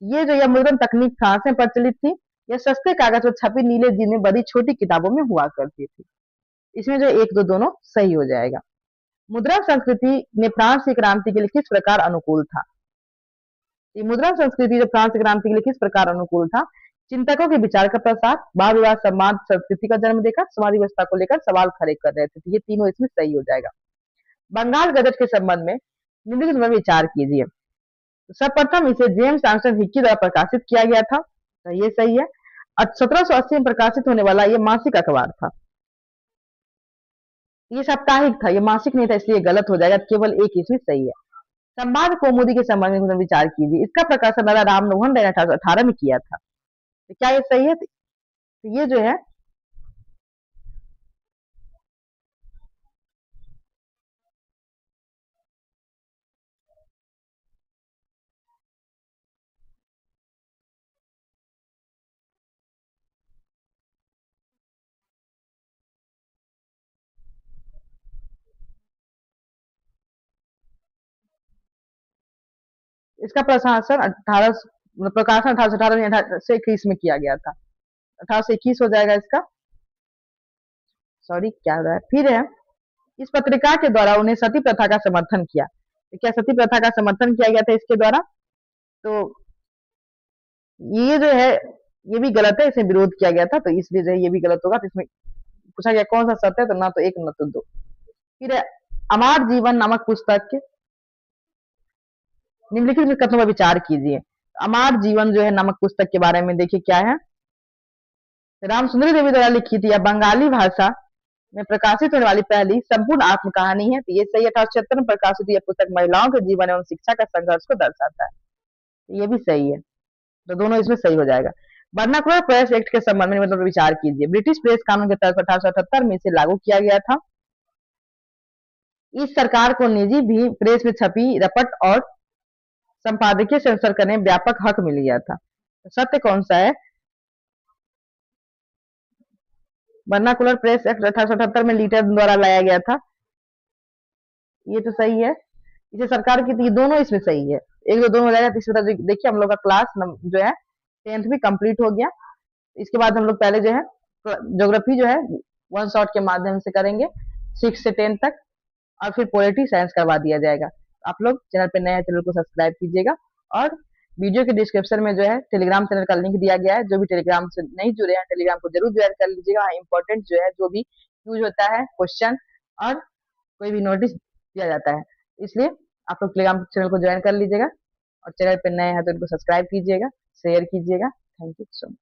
ये जो यह मुद्रण तकनीक कहां से प्रचलित थी? यह सस्ते कागज पर छपी नीले जीन में बड़ी छोटी किताबों में हुआ करती थी। इसमें जो 1 2 दोनों सही हो जाएगा। मुद्रण संस्कृति में फ्रांस की क्रांति के लिए किस प्रकार अनुकूल था? ये मुद्रण संस्कृति जो फ्रांस की क्रांति के लिए किस प्रकार अनुकूल था? चिंतकों के विचार का प्रसार, वाद विवाद समाज संस्कृति का जन्म देकर समाज व्यवस्था को लेकर सवाल खड़े कर रहे थे। तो ये तीनों इसमें सही हो जाएगा। बंगाल गजट के संबंध में निम्नलिखित में विचार कीजिए। सर्वप्रथम इसे जेम्स आर्मस्ट्रांग हिक्की द्वारा प्रकाशित किया गया था। तो ये सही है। 1780 में प्रकाशित होने वाला ये मासिक अखबार था। ये साप्ताहिक था, ये मासिक नहीं था, इसलिए गलत हो जाएगा। केवल 1 इसमें सही है। संवाद कौमुदी के संबंध में विचार कीजिए। इसका प्रकाशन राजा राममोहन राय ने 1818 में किया था। तो क्या ये सही है? तो ये जो है इसका प्रकाशन 1818 से 21 में किया गया था। 1821 हो जाएगा इसका। सॉरी, क्या हो रहा है? फिर है इस पत्रिका के द्वारा उन्हें सती प्रथा का समर्थन किया। तो क्या सती प्रथा का समर्थन किया गया था इसके द्वारा? तो ये जो है ये भी गलत है, इसे विरोध किया गया था, तो इसलिए जो है ये भी गलत होगा। तो इसमें पूछा गया कौन सा सत्य है? तो ना तो 1 ना तो 2। फिर है अमर जीवन नामक पुस्तक के निम्नलिखित कथनों पर विचार कीजिए। अमर जीवन जो है नामक पुस्तक के बारे में देखिए क्या है। रामसुंदरी देवी द्वारा लिखित या बंगाली भाषा में प्रकाशित होने वाली पहली संपूर्ण आत्म कहानी है। तो ये सही। 1876 में प्रकाशित यह पुस्तक महिलाओं के जीवन एवं शिक्षा का संघर्ष को दर्शाता है। तो ये भी सही है। तो दोनों इसमें सही हो जाएगा। वर्नाकुलर प्रेस एक्ट के संबंध में मतलब विचार कीजिए। ब्रिटिश प्रेस कानून के तहत 1878 में इसे लागू किया गया था। इस सरकार को निजी भी प्रेस में छपी रपट और संपादकीय सेंसर करने में व्यापक हक मिल गया था। तो सत्य कौन सा है? वर्नाकुलर प्रेस एक्ट 1878 में लीटर द्वारा लाया गया था। ये तो सही है। इसे सरकार की थी, दोनों इसमें सही है। 1 2 दोनों हो जाएगा। तीसरा देखिए हम लोग का क्लास जो है 10th भी कंप्लीट हो गया। इसके बाद हम लोग पहले जो है ज्योग्राफी जो है 1 शॉट के माध्यम से करेंगे 6 से 10 तक, और फिर पॉलिटी साइंस करवा दिया जाएगा। आप लोग चैनल पे नए हैं, चैनल को सब्सक्राइब कीजिएगा। और वीडियो के डिस्क्रिप्शन में जो है टेलीग्राम चैनल का लिंक दिया गया है। जो भी टेलीग्राम से नहीं जुड़े हैं, टेलीग्राम को जरूर ज्वाइन कर लीजिएगा। इंपॉर्टेंट जो है जो भी यूज होता है क्वेश्चन और कोई भी नोटिस दिया जाता है। इसलिए आप लोग टेलीग्राम चैनल को ज्वाइन कर लीजिएगा और चैनल पे नए हैं तो इनको सब्सक्राइब कीजिएगा, शेयर कीजिएगा। Thank you so much.